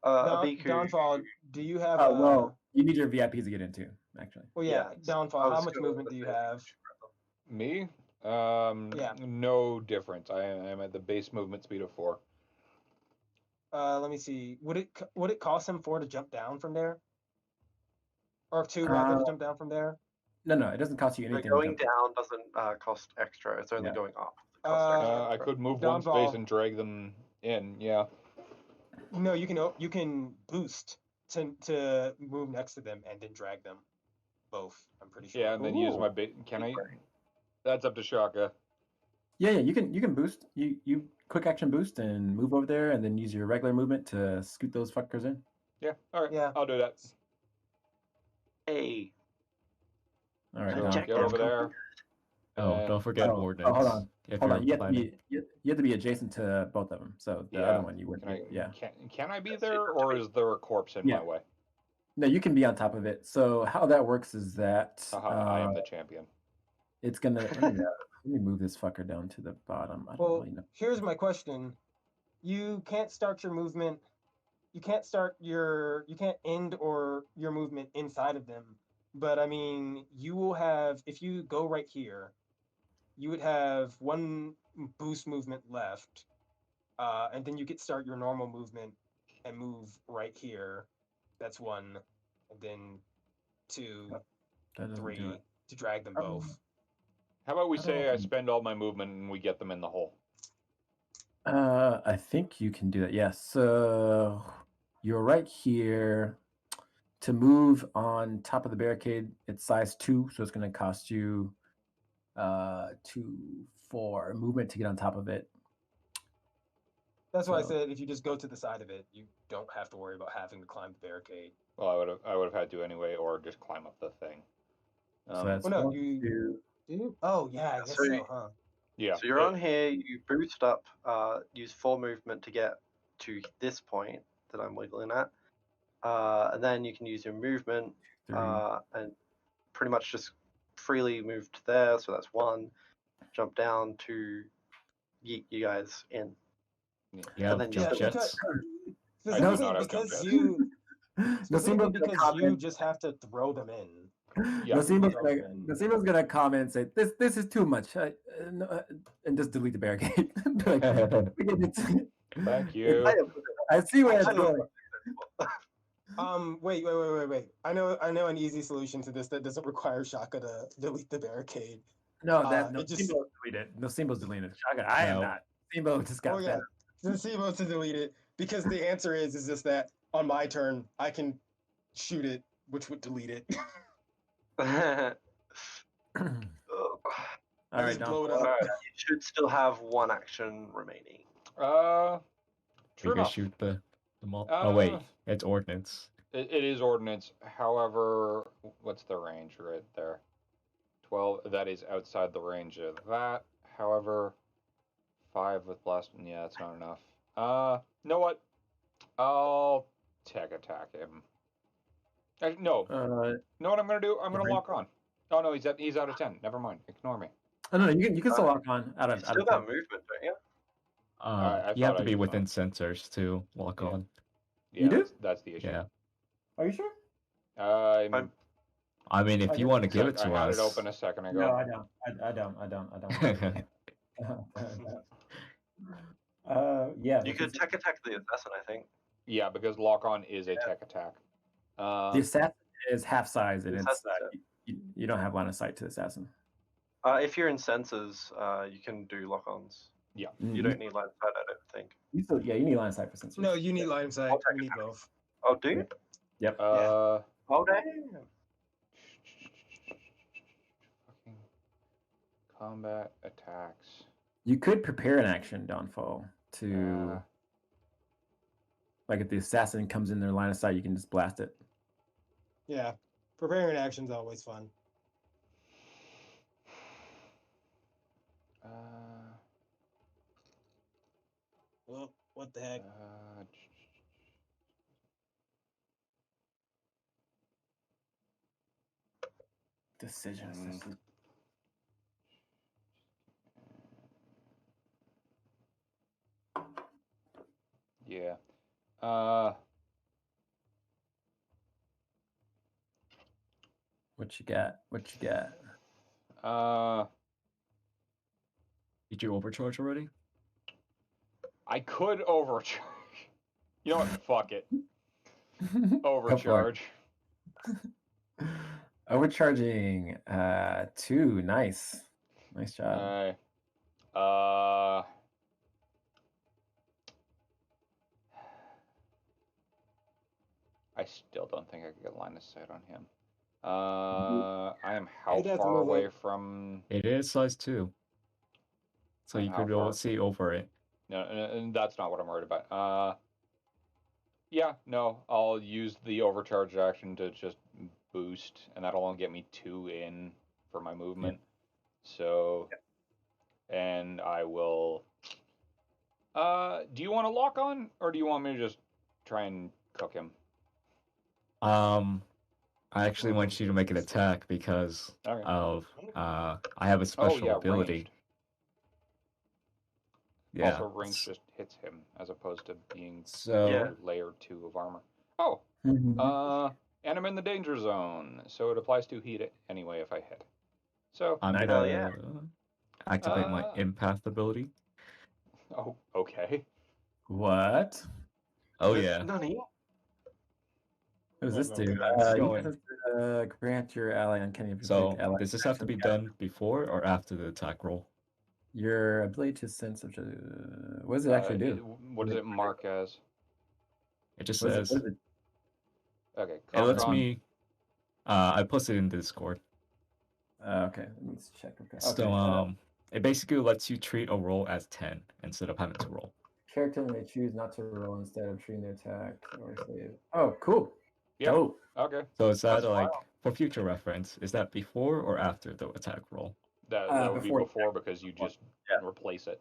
Abiku, Downfall. Do you have? Oh well, you need your VIPs to get into actually. Well, yeah. yes. Downfall. I How was much gonna movement do you say- have? Me? Yeah. No difference. I am at the base movement speed of 4. Let me see. Would it cost him 4 to jump down from there? Or 2 rather to jump down from there? No, it doesn't cost you So anything. going down doesn't cost extra. It's only Yeah. going up. that costs extra. I could move Down one space ball. and drag them in. Yeah. No, you can boost to move next to them and then drag them both. I'm pretty sure. Yeah, and then use my Ooh. bait. Can I? That's up to Shaka. Yeah, you can boost. You quick action boost and move over there, and then use your regular movement to scoot those fuckers in. Yeah. All right. Yeah. I'll do that. Hey, All right, So Dom. get over there. Oh, don't forget Oh, ordnance. hold on. If Hold you're on. You have to planning. be you have to be adjacent to both of them. So the Yeah. other one you wouldn't. Can I? Yeah. Can I be That's there, it. or is there a corpse in Yeah. my way? No, you can be on top of it. So how that works is that Haha, I am the champion. it's gonna. Let me move this fucker down to the bottom. I don't Well, really know. here's my question. You can't start your movement. You can't end or your movement inside of them. But I mean, you will have, if you go right here, you would have 1 boost movement left. And then you could start your normal movement and move right here. That's 1. And then 2, That doesn't do 3 it. to drag them Oh. both. How about we I don't know say if I I'm- spend all my movement and we get them in the hole? I think you can do that. Yes. So you're right here. To move on top of the barricade, it's size 2, so it's going to cost you 4 movement to get on top of it. That's why I So- said if you just go to the side of it, you don't have to worry about having to climb the barricade. Well, I would have had to anyway, or just climb up the thing. So that's Well, no, 1, you 2. do. You? Oh yeah, I guess So so, huh? Yeah. So you're on here, you boost up, use 4 movement to get to this point that I'm wiggling at. And then you can use your movement 3. and pretty much just freely move to there. So that's 1. Jump down to yeet you guys in. You have then you jump still- jets. I do Specifically not have because jump you specifically Nosimbo's gonna because you comment. just have to throw them in. Yeah. Nosimbo's gonna comment and say, "This is too much," and just delete the barricade. Like, Thank you. I see where it's going. Wait. I know an easy solution to this that doesn't require Shaka to delete the barricade. No, it just- Simbo's deleted. No, Simbo's deleted. Shaka, I am No. not. Simbo just got yeah, fed. Zensebo to delete it because the answer is just that on my turn I can shoot it, which would delete it. All right, just blow it Don. up. Alright, you should still have 1 action remaining. True We can enough. shoot the mob. Oh wait, Uh, it's ordnance. It is ordnance. However, what's the range right there? 12. That is outside the range of that. However, 5 with blast. Yeah, that's not enough. Know what? I'll tech attack him. No. Know what I'm gonna do? I'm gonna lock on. Oh no, he's out of 10. Never mind. Ignore me. Oh no, you can still lock on out You of still out got of movement, don't you? I You have thought to I be used within mine. sensors to lock Yeah. on. Yeah, You do? That's the issue. Yeah. Are you sure? I'm I mean, if you want to give it I to had us. it open a second ago. No, I don't. I don't. Yeah. You could tech attack the assassin, I think. Yeah, because lock on is a tech attack. The assassin is half size, and The it's assassin's you don't have line of sight to the assassin. If you're in sensors, you can do lock-ons. Yeah. You don't need line of sight, I don't think. You need line of sight for sensors. No, you need line of sight. I'll take You need both. Oh, do you? Yep. Oh, damn. Fucking combat attacks. You could prepare an action, Dawnfall, to Uh, like if the assassin comes in their line of sight, you can just blast it. Yeah, preparing an action's always fun. Well, what the heck? Decisions. Yeah. What you got? What you got? Did you overcharge already? I could overcharge. You know what? Fuck it. Go for it. Overcharge. Overcharging 2. Nice job. I still don't think I could get line of sight on him. I am how You'd have to far move away up. from? It is size 2. So you How could far? see over it. No, and that's not what I'm worried about. Yeah, no, I'll use the overcharge action to just boost, and that'll only get me 2 in for my movement. So, and I will. Do you want to lock on, or do you want me to just try and cook him? I actually want you to make an attack because Okay. of I have a special ability. Ranged. Yeah. Also, range just hits him as opposed to being So Yeah. layer 2 of armor. Oh, Mhm. and I'm in the danger zone, so it applies to heat it anyway if I hit. So, I'm Nice. gonna Yeah. activate my empath ability. oh, okay. What? Oh With yeah. Nani? What does this Okay, do? that's You going. can grant your ally uncanny So ability ally does this have to be done before or after the attack roll? your ability to sense. What does it actually do? What does it mark as? It just What is it? says What is it? Okay, it lets Con. me. I posted it in Discord. Okay, let me check. Okay. So it basically lets you treat a roll as 10 instead of having to roll. Character may choose not to roll instead of treating their attack or save. Oh, cool. Yeah. Dope. Okay. So is that That's like wild. for future reference? Is that before or after the attack roll? That would be Before. before because you just Yeah. replace it.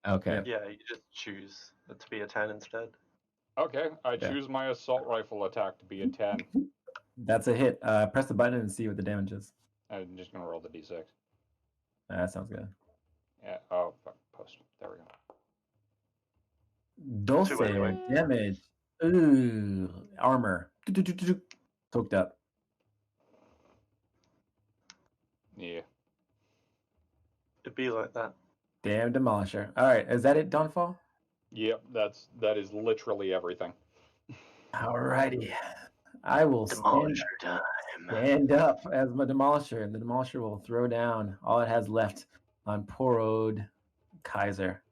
Okay. Yep. Yeah, you just choose it to be a 10 instead. Okay, I Yeah. choose my assault rifle attack to be a 10. That's a hit. Press the button and see what the damage is. I'm just gonna roll the d6. That sounds good. Yeah. Oh, fuck. Post. There we go. Dulce Two anyway. damage. Ooh, armor. Soaked up. Yeah. It'd be like that. Damn Demolisher. All right, is that it, Dawnfall? Yep. That is literally everything. Alrighty. I will stand up as my Demolisher, and the Demolisher will throw down all it has left on poor old Kaiser.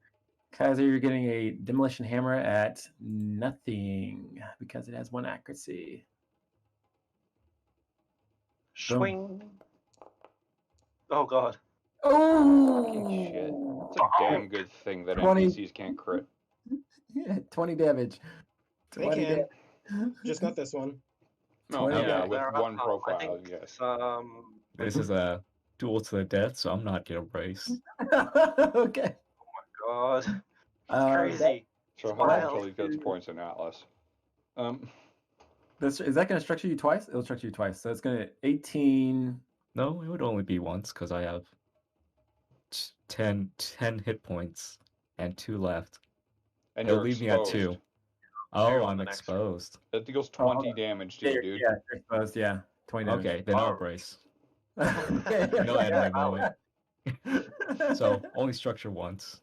Kaiser, you're getting a demolition hammer at nothing because it has 1 accuracy. Swing. Oh god. Fucking shit. Oh! It's a damn good thing that 20. NPCs can't crit. 20 damage. They 20 can, damage. just not this one. No, 20 yeah, damage. with There are one some. I profile, think yes. This is a duel to the death, so I'm not gonna brace. Okay. God. He's that- crazy. So It's how much wild. until he gets points in Atlas? Is that going to structure you twice? It'll structure you twice. So it's going to 18. No, it would only be once because I have 10 hit points and 2 left. And It'll you're leave me at exposed. 2. You're Oh, on I'm the next exposed. That deals 20 damage to you, dude. Yeah, you're exposed. Yeah, 20 damage. Okay, then I'll Oh. brace. Okay. No anime moment. So only structure once.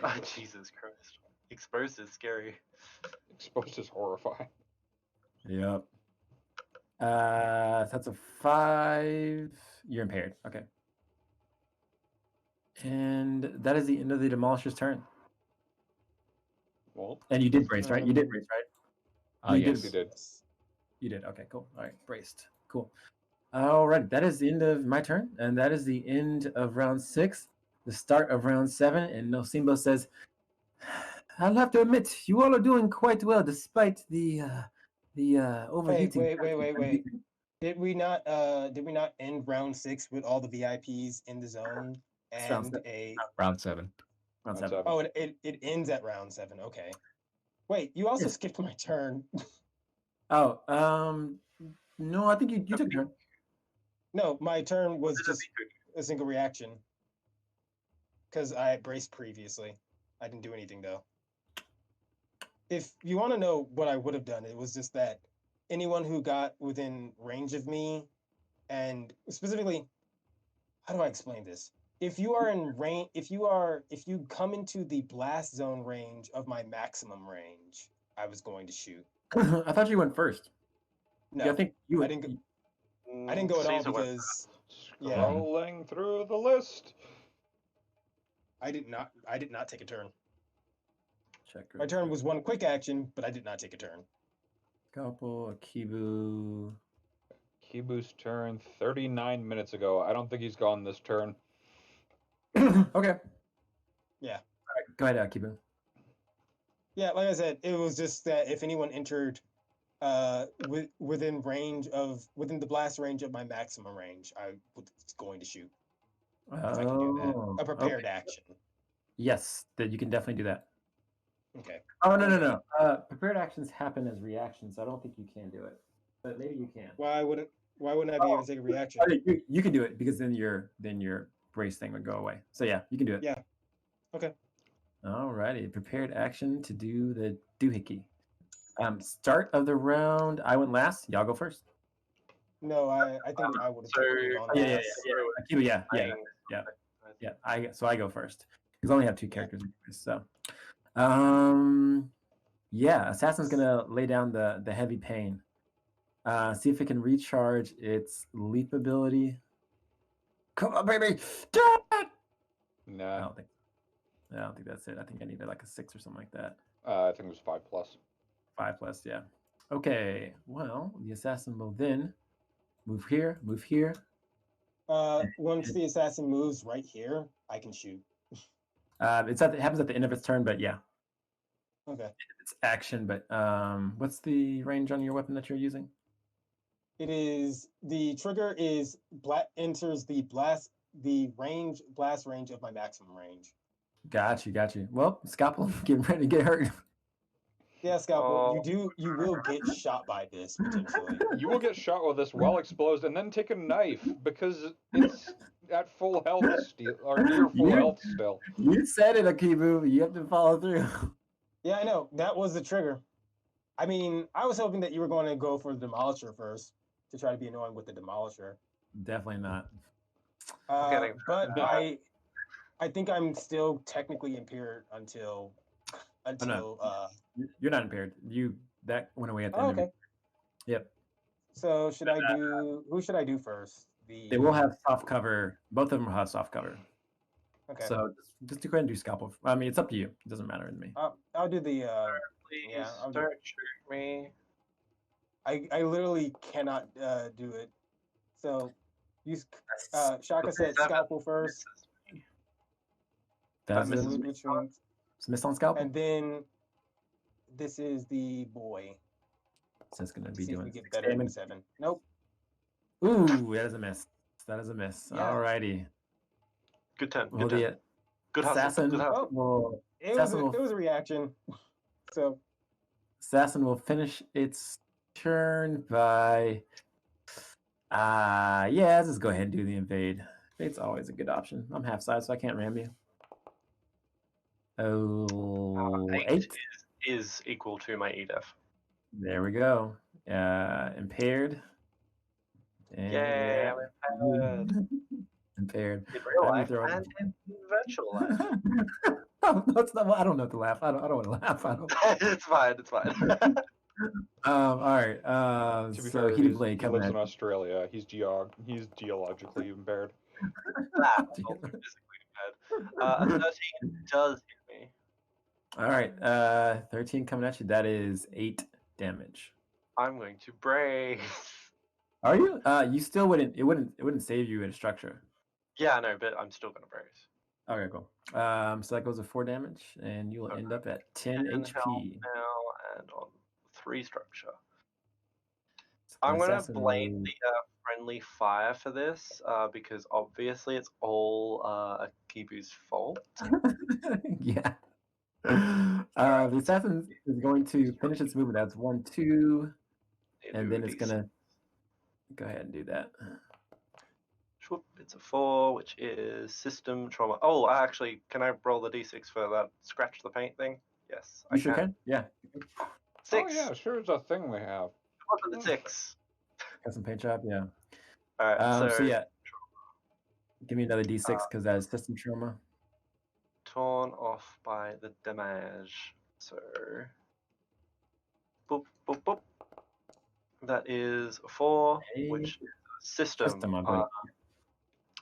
Oh, Jesus Christ. Exposed is scary. Exposed is horrifying. Yep. That's a 5. You're impaired. Okay. And that is the end of the Demolisher's turn. Well, And you did brace, right? You did brace, right? You Yes. you did. You did. Okay, cool. All right, braced. Cool. All right, that is the end of my turn, and that is the end of round 6, the start of round 7. And Nosimbo says, "I'll have to admit, you all are doing quite well despite the overheating." Wait. Did we not end round 6 with all the VIPs in the zone It's round and seven. a Round 7. Round Round 7. seven. oh it ends at round 7. Okay. Wait, you also Yes. skipped my turn. Oh, no, I think you took a turn. No, my turn was just a single reaction. Because I braced previously. I didn't do anything though. If you want to know what I would have done, it was just that anyone who got within range of me, and specifically, how do I explain this? If you are in range, if you come into the blast zone range of my maximum range, I was going to shoot. I thought you went first. No, Yeah, I think you I would. didn't go. I didn't go at all Caesar went because Scrolling yeah, through the list. I did not take a turn. Check. My turn was one quick action, but I did not take a turn. Couple, Akibu. Kibu's turn 39 minutes ago. I don't think he's gone this turn. Okay. Yeah. All right, go ahead, Akibu. Yeah, like I said, it was just that if anyone entered within the blast range of my maximum range, I was going to shoot. If I can do that. A prepared action. Yes, that you can definitely do that. Okay. Oh no. Prepared actions happen as reactions. So I don't think you can do it, but maybe you can. Why wouldn't I be able to take a reaction? You can do it because then your brace thing would go away. So yeah, you can do it. Yeah. Okay. Alrighty, prepared action to do the doohickey. Start of the round. I went last. Y'all go first. No, I think I would have technically gone Yeah. last. Akibu, yeah. I go first because I only have 2 characters. So, yeah, Assassin's gonna lay down the heavy pain. See if it can recharge its leap ability. Come on, baby! Do it! Nah. I don't think that's it. I think I needed like a 6 or something like that. I think it was 5+. 5+, yeah. Okay, well, the assassin will then move here, move here. Once the assassin moves right here, I can shoot. It happens at the end of its turn, but yeah, Okay. it's action. But what's the range on your weapon that you're using? It is the trigger is enters the blast range of my maximum range. Got you. Well, Scalpel, getting ready to get hurt. Yeah, Scalpel, Oh. you will get shot by this potentially. You will get shot with this well exploded and then take a knife because it's at full health still, or near full You- health still. You said it, Akibu. You have to follow through. Yeah, I know. That was the trigger. I mean, I was hoping that you were going to go for the Demolisher first to try to be annoying with the Demolisher. Definitely not. But I think I'm still technically impaired until You're not impaired. That went away at the end. okay. Yep. So who should I do first? They will have soft cover. Both of them will have soft cover. Okay. So just go ahead and do Scalpel. I mean, it's up to you. It doesn't matter to me. I'll do the Please I'll don't shoot me. I literally cannot do it. So use Shaka said Scalpel first. That's misses it. me. Which means, It's missed on Scalpel. and then this is the boy. So it's going to be See if we doing get 6 better than damage. 7. Nope. Ooh, that is a miss. That is a miss. Yeah. Alrighty. Good turn. Well, Good turn. the Good hustle. assassin Good hustle. will It was Assassin will- it was a reaction. So assassin will finish its turn by yeah, let's just go ahead and do the invade. Invade's always a good option. I'm half size, so I can't ram you. Oh, 8. Is equal to my EDF. There we go. Impaired. And Yay, I'm impaired. Impaired. In real Let me life throw it. and in virtual life. Oh, that's not. I don't know what to laugh. I don't want to laugh. I don't. It's fine. It's fine. All right. To be So fair, heated blade he coming lives at in Australia. He's geologically impaired. I'm also physically impaired. A 13 does hit me. All right. 13 coming at you. That is 8 damage. I'm going to brace. Are you? You still wouldn't. It wouldn't save you in a structure. Yeah, no, but I'm still going to brace. Okay, cool. So that goes to 4 damage, and you will end up at 10 And HP. now and on 3 structure. So I'm going to assassin blame will- the friendly fire for this because obviously it's all Akibu's fault. Yeah. The assassin is going to finish its movement. That's 1, 2, and then it's gonna go ahead and do that. Swoop, it's a 4, which is system trauma. Oh, actually, can I roll the d6 for that scratch the paint thing? Yes, I You sure can. Yeah. 6. Oh yeah, sure, it's a thing we have. It wasn't a 6. Got some paint job. Yeah. All right, So yeah. Give me another d6 because that is system trauma. torn off by the damage. So, boop, boop, boop. That is 4, which is system. System, I believe.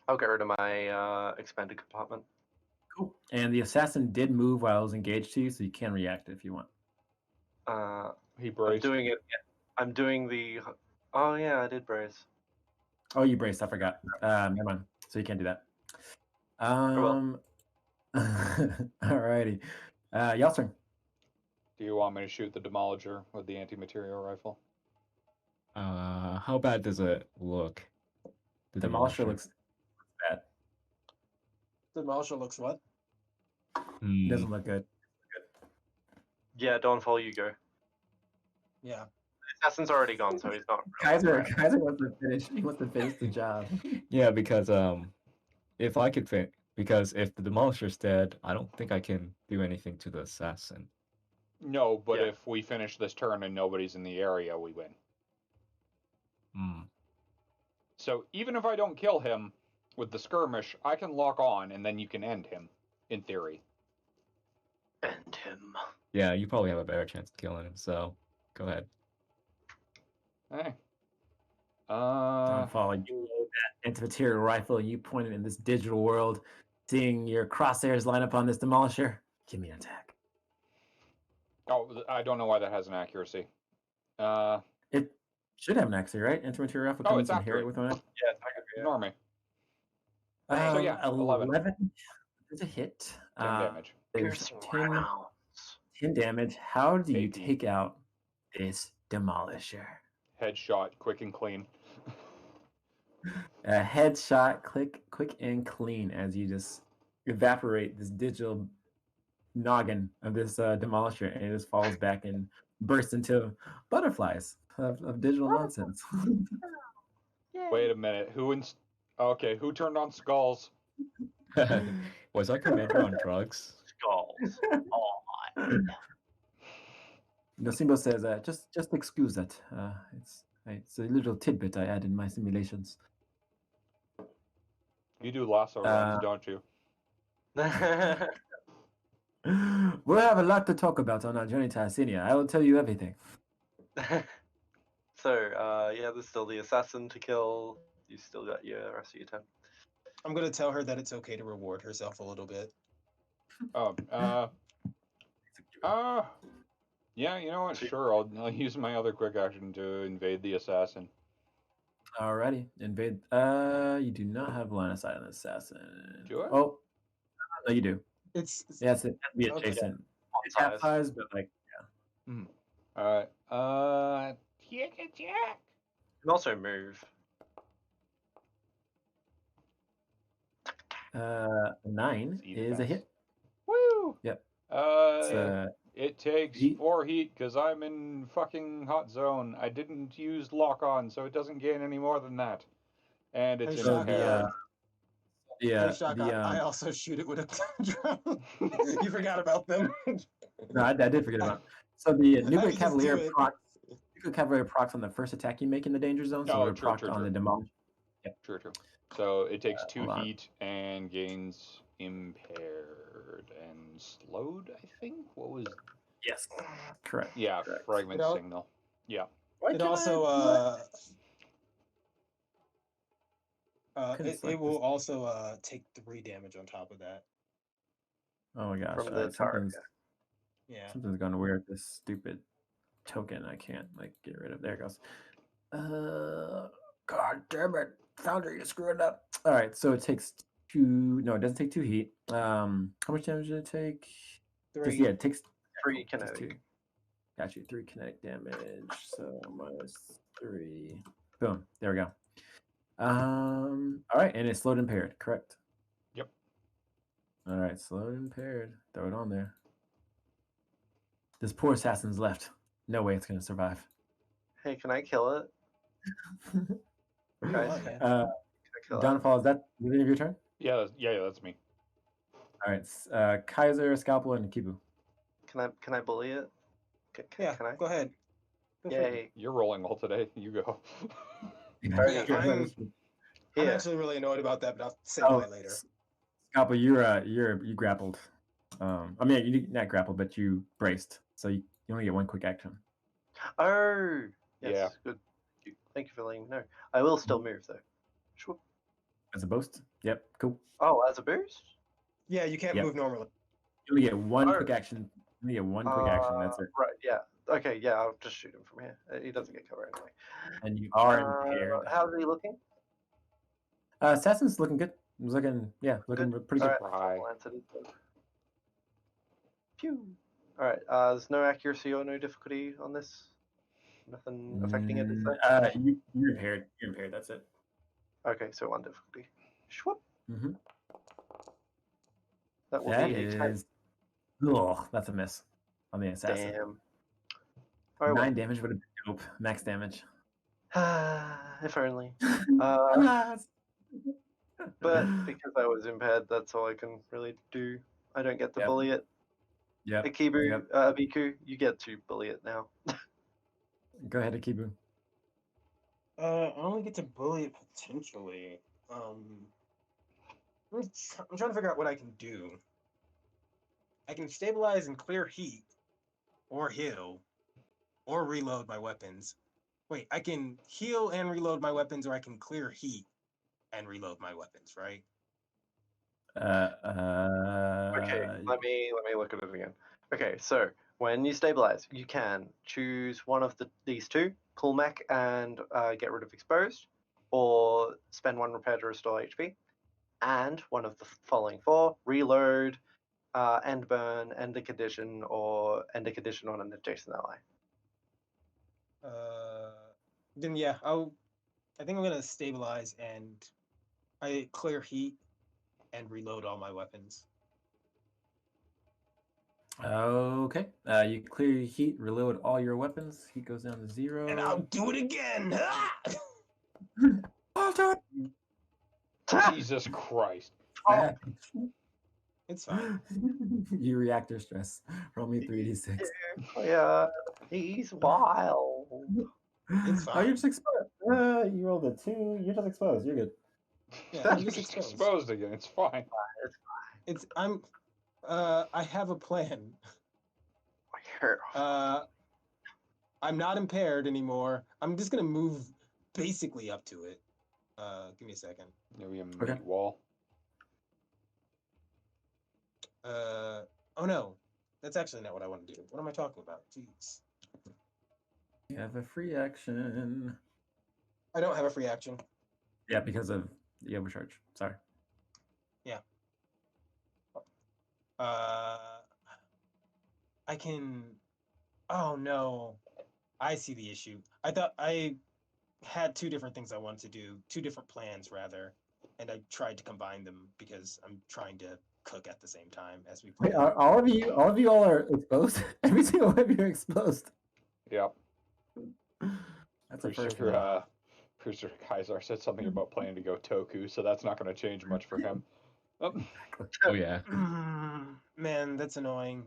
I'll get rid of my expanded compartment. Cool. And the assassin did move while I was engaged to you, so you can react if you want. He I'm braced. doing it. I'm doing the. Oh yeah, I did brace. Oh, you braced. I forgot. Never mind. So you can't do that. will. Alrighty. Y'all's turn. Do you want me to shoot the Demolisher with the anti-material rifle? How bad does it look? The Demolisher looks bad. the Demolisher looks what? Hmm. Doesn't look good. Yeah, Dawnfall, you go. Yeah. Assassin's already gone, so he's not. Kaiser wants to finish. He wants to finish the job. Yeah, because if I could fit, because if the Demolisher's dead, I don't think I can do anything to the assassin. No, but Yeah. if we finish this turn and nobody's in the area, we win. Hmm. So even if I don't kill him with the skirmish, I can lock on and then you can end him, in theory. End him. Yeah, you probably have a better chance of killing him. So go ahead. Hey. Dawnfall, you load that anti-material rifle and you point it in this digital world, seeing your crosshairs line up on this Demolisher. Give me an attack. Oh, I don't know why that has an accuracy. It should have an accuracy, right? Antimaterial rifle Oh, it's comes inherent accurate. with one. Yeah, it's accurate, yeah. Ignore me. Nice. So yeah, 11. 11 is a hit. 10 damage. There's Piercing 10, rounds. 10 damage. How do you 8 heat. take out this Demolisher? Headshot, quick and clean. A headshot, quick and clean, as you just evaporate this digital noggin of this Demolisher, and it just falls back and bursts into butterflies of digital nonsense. Wait a minute. Okay, who turned on skulls? Was our commander on drugs? Skulls. Nosimbo says, just excuse that. It's a little tidbit I add in my simulations. You do lasso runs, don't you? We'll have a lot to talk about on our journey to Abyssinia. I will tell you everything. So, yeah, there's still the assassin to kill. You still got your rest of your turn. I'm gonna tell her that it's okay to reward herself a little bit. Oh, yeah, you know what? Sure, I'll use my other quick action to invade the assassin. Alrighty, invade. You do not have line of sight on the assassin. Do I? Oh, no, you do. It's Yeah, it's be Okay. adjacent. It's half size, but like, Alright. Jack. You can also move. 9 It's is a hit. Woo! Yep. It takes heat. 4 heat because I'm in fucking hot zone. I didn't use lock on, so it doesn't gain any more than that. And it's Hey, in Shaka. pair. Hey, Shaka, I also shoot it with a drone. You forgot about them. No, I did forget about it. So the Nuclear just Cavalier do it. procs on the first attack you make in the danger zone, so Oh, it'll proc on the Demolish. True. So it takes 2 hold on. heat and gains impaired and slowed, I think? What was... Yes, correct. Yeah, correct. fragment It al- signal. Yeah. Why It can't also Couldn't it select will this. also take 3 damage on top of that. Oh my gosh! From the turret, Yeah. Something's going weird. This stupid token I can't like get rid of. There it goes. God damn it, Foundry, you screwed up. All right, so it takes 2. No, it doesn't take 2 heat. How much damage did it take? 3. Yeah, it takes 3 just kinetic. 2. Got you 3 kinetic damage. So minus 3. Boom. There we go. All right, and it's slowed impaired, correct? Yep. All right, slowed impaired. Throw it on there. This poor assassin's left. No way it's gonna survive. Hey, can I kill it? Guys, yeah. can I kill it? Downfall, is that the end of your turn? Yeah, that's me. All right, Kaiser, Scalpel, and Kibu. Can I bully it? Yeah, Can I? go ahead. Go for it. Yay. You're rolling well today. You go. Yeah, I'm Here. actually really annoyed about that, but I'll say Oh, why later. Scalpel, you grappled. I mean, you not grappled, but you braced. So you only get 1 quick action. Oh, yes, Yeah. good. Thank you for letting me know. I will still move though. Sure. As a boost? Yep, cool. Oh, as a boost? Yeah, you can't Yep. move normally. You only get 1 Oh. quick action. You only get 1 quick action. That's it. Right, yeah. Okay, yeah, I'll just shoot him from here. He doesn't get cover anyway. And you are impaired. How's he looking? Assassin's looking good. He's looking pretty good. Alright, I'll answer this. Phew. Alright, there's no accuracy or no difficulty on this? Nothing affecting it, is there? You're impaired. You're impaired. That's it. Okay, so 1 difficulty. Shwoop. Mm-hmm. That will That be a 10. is. Ugh, that's a miss on the assassin. Damn. Alright, 9 damage would have been dope. Max damage. if only. But because I was impaired, that's all I can really do. I don't get to bully it. Yeah. Akibu, Abiku, you get to bully it now. Go ahead, Akibu. I only get to bully it potentially. I'm trying to figure out what I can do. I can stabilize and clear heat, or heal, or reload my weapons. Wait, I can heal and reload my weapons, or I can clear heat and reload my weapons, right? Okay, let me look at it again. Okay, so when you stabilize, you can choose one of these two, Cool Mech and get rid of exposed, or spend 1 repair to restore HP, and one of the following 4, reload, end burn, end a condition, or end a condition on an adjacent ally. Then yeah, I think I'm gonna stabilize and I clear heat and reload all my weapons. Okay. You clear your heat, reload all your weapons. Heat goes down to 0. And I'll do it again. Jesus Christ. It's fine. You reactor stress. Roll me 3d6. Yeah, he's wild. It's Oh, you're fine. just exposed. You rolled a 2. You're just exposed. You're good. Yeah, You're I'm just just exposed. exposed again. It's fine. I have a plan. Here. I'm not impaired anymore. I'm just gonna move basically up to it. Give me a second. Maybe a Okay. meat wall. Oh no, that's actually not what I want to do. What am I talking about? Jeez. You have a free action. I don't have a free action. Yeah, because of the overcharge. Sorry. I can. Oh no, I see the issue. I thought I had 2 different things I wanted to do, 2 different plans rather, and I tried to combine them because I'm trying to cook at the same time as we play. Wait, all of you all are exposed? Every single one of you are exposed. Yep. That's a Pretty first. sure, Producer Kaiser said something about planning to go Toku, so that's not going to change much for him. Oh, Oh yeah. Man, that's annoying.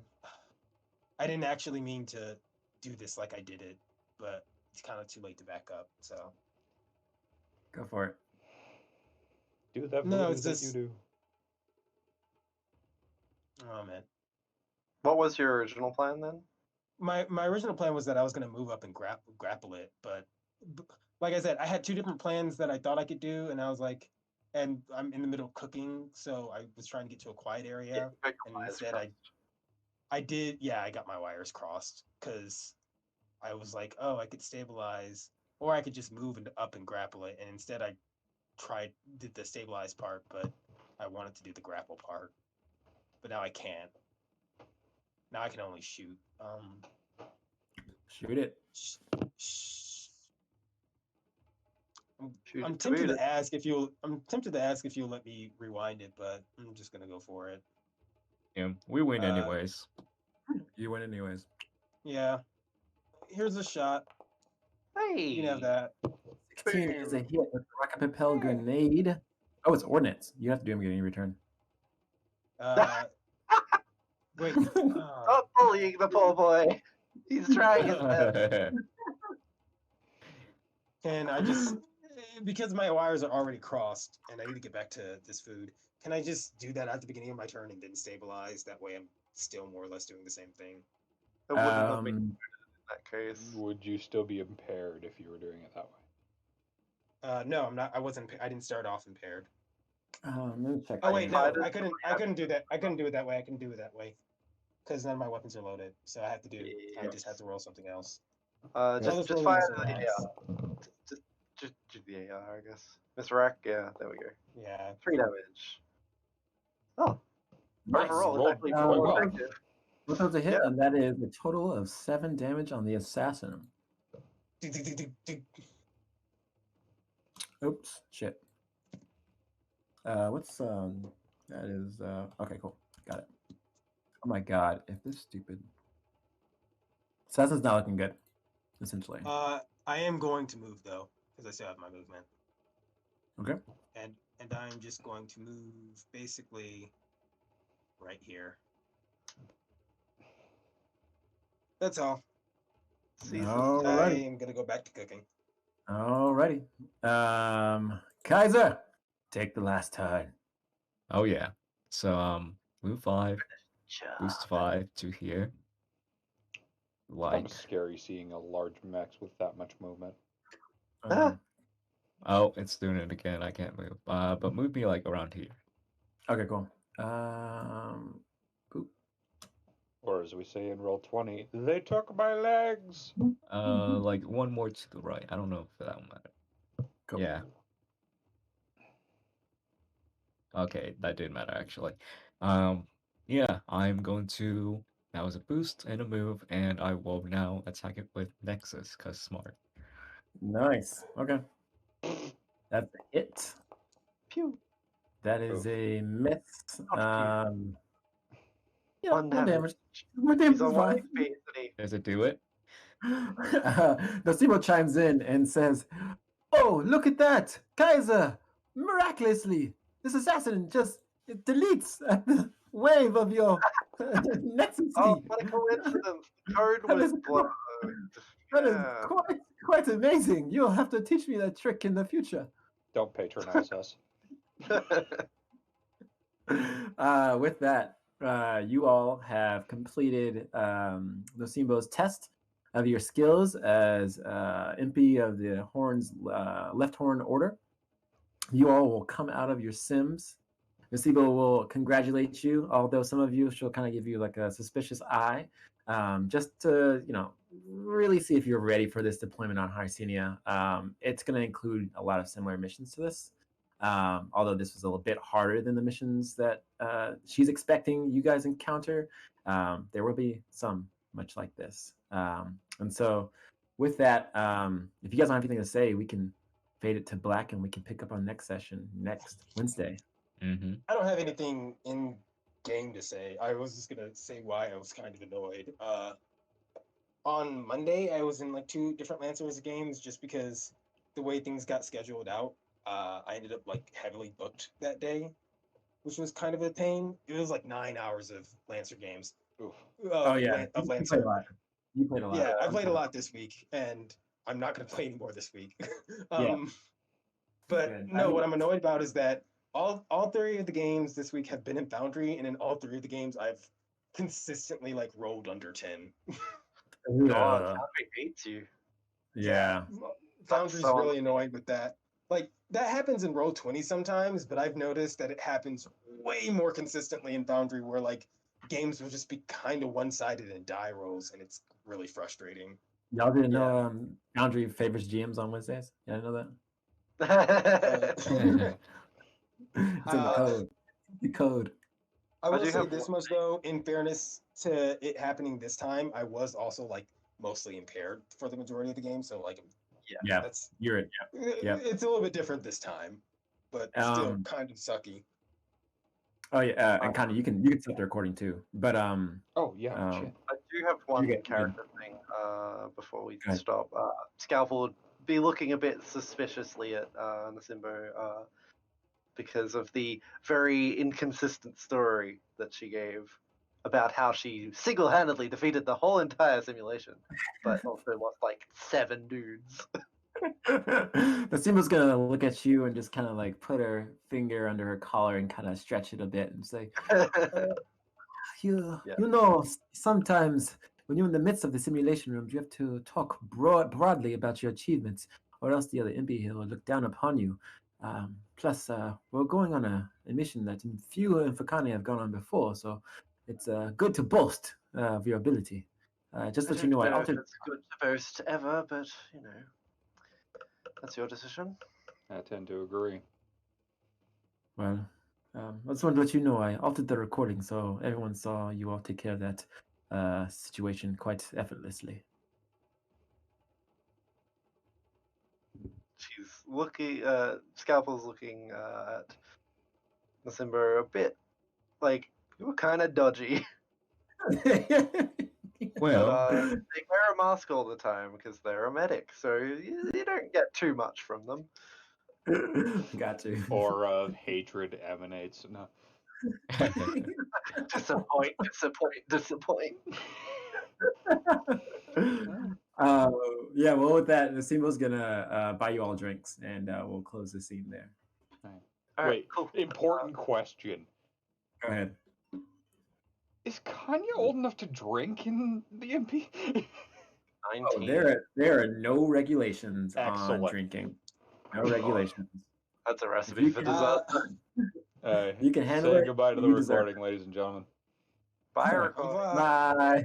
I didn't actually mean to do this like I did it, but it's kind of too late to back up. So Go for it. do that No, voodoo it's that just- you do. oh man, What was your original plan then? my original plan was that I was gonna move up and grapple it, but like I said, I had 2 different plans that I thought I could do, and I was like, and I'm in the middle of cooking, so I was trying to get to a quiet area, Make and your instead wires I did, yeah, I got my wires crossed because I was like, oh, I could stabilize, or I could just move up and grapple it, and instead I did the stabilize part, but I wanted to do the grapple part, but now I can't. Now I can only shoot. Shoot it. Shoot I'm it to tempted boot to it. ask if you'll. I'm tempted to ask if you'll let me rewind it, but I'm just gonna go for it. Yeah, we win Uh, anyways. You win anyways. Yeah. Here's a shot. Hey. You can have that. 16 is a hit with the rocket propel grenade. Oh, it's ordnance. You have to do them in return. Wait. Stop bullying the poor boy. He's trying his best. Can I just, because my wires are already crossed and I need to get back to this food, can I just do that at the beginning of my turn and then stabilize? That way I'm still more or less doing the same thing. It wouldn't have been in that case. Would you still be impaired if you were doing it that way? No, I'm not. I wasn't. I didn't start off impaired. Let me check. Oh wait, no, Untitled I couldn't do that. I couldn't do it that way. I couldn't do it that way because none of my weapons are loaded. So I have to do. I just have to roll something else. Yeah. Just let's just roll fire this the one. just do the AR, I guess. Mr. Rack, yeah, there we go. Yeah. 3 damage. Oh, Nice. overall, Rolled it's actually quite more well. effective. What was a hit? Yeah. And that is a total of 7 damage on the assassin. Oops, shit. What's that is okay, cool. Got it. Oh my god, if this stupid assassin's not looking good, essentially. I am going to move though because I still have my movement. Okay. And I'm just going to move basically right here. That's all. All I right. am gonna go back to cooking. Alrighty. Kaiser, take the last turn. Oh yeah. So move 5, Sure. boost 5 to here. Kind Like of scary seeing a large mech with that much movement. oh, it's doing it again. I can't move. But move me like around here. Okay, cool. Oop. Or or as we say in roll 20, they took my legs. Like one more to the right. I don't know if that will matter. Cool. Yeah. Okay, that did matter actually. Yeah, I'm going to. That was a boost and a move, and I will now attack it with Nexus, cause smart. Nice. Okay. That's a hit. Pew. That is Oof. a miss. Yeah, One no damage. damage. No damage He's is on one fine. HP, isn't he? Does it do it? Nocebo chimes in and says, "Oh, look at that, Kaiser! Miraculously, this assassin just deletes at the wave of your nexus Oh, key. what a coincidence! The code That was is blown. That is Yeah. quite amazing. You'll have to teach me that trick in the future." Don't patronize us. With that, you all have completed Nocebo's test of your skills as MP of the Horn's Left Horn Order. You all will come out of your sims. Nocebo will congratulate you, although some of you she'll kind of give you like a suspicious eye, just to really see if you're ready for this deployment on Harcinia. It's going to include a lot of similar missions to this. Although this was a little bit harder than the missions that she's expecting you guys encounter, there will be some much like this. And so with that, if you guys don't have anything to say, we can fade it to black and we can pick up on next session next Wednesday. Mm-hmm. I don't have anything in game to say. I was just gonna say why I was kind of annoyed. On Monday, I was in like 2 different Lancers games just because the way things got scheduled out. I ended up like heavily booked that day, which was kind of a pain. It was like 9 hours of Lancer games. Oof. Oh yeah, of you played Lancer. a lot. You played a lot. Yeah, I played a lot this week, and I'm not going to play anymore this week. But Good. no, what I'm annoyed about is that all 3 of the games this week have been in Foundry, and in all 3 of the games I've consistently like rolled under 10. God, Foundry hates you. Yeah. Foundry's so really annoying with that. Like that happens in Roll20 sometimes, but I've noticed that it happens way more consistently in Foundry, where like games will just be kind of one-sided in die rolls, and it's really frustrating. Y'all didn't know Foundry favors GMs on Wednesdays? Y'all didn't know that? Uh, It's in the code. The code. I will do say have this one much though, in fairness to it happening this time, I was also like mostly impaired for the majority of the game, so like Yeah. that's You're it. Yeah. it's a little bit different this time, but still kind of sucky. Oh yeah, and kind of you can stop the recording too. But Oh, yeah. Shit. I do have one get- character thing before we Go ahead. stop. Scalpel would be looking a bit suspiciously at Nasimbo because of the very inconsistent story that she gave about how she single-handedly defeated the whole entire simulation, but also lost like 7 dudes. Nasima's gonna look at you and just kind of like put her finger under her collar and kind of stretch it a bit and say, you know, sometimes when you're in the midst of the simulation rooms, you have to talk broadly about your achievements, or else the other MP here will look down upon you. Plus, we're going on a mission that few in Fakani have gone on before, so it's good to boast of your ability. Just I let you know, I don't altered. if it's good to boast ever, but you know, that's your decision. I tend to agree. Well, I just wanted to let you know I altered the recording, so everyone saw you all take care of that situation quite effortlessly. She's looking. Scalpel's looking at Nasimbo a bit like you were kind of dodgy. Well, But they wear a mask all the time because they're a medic, so you don't get too much from them. Got you. Or hatred emanates. No. Disappoint. Yeah, well, with that, Nasimo's gonna buy you all drinks, and we'll close the scene there. All right, Wait, cool. important question. Go ahead. Is Kanye old enough to drink in the MP? 19. There are no regulations on Excellent. drinking. No regulations. That's a If recipe you for can- disaster. You can handle Say it. goodbye to the you deserve recording, ladies and gentlemen. Bye, Au everybody. revoir. Bye.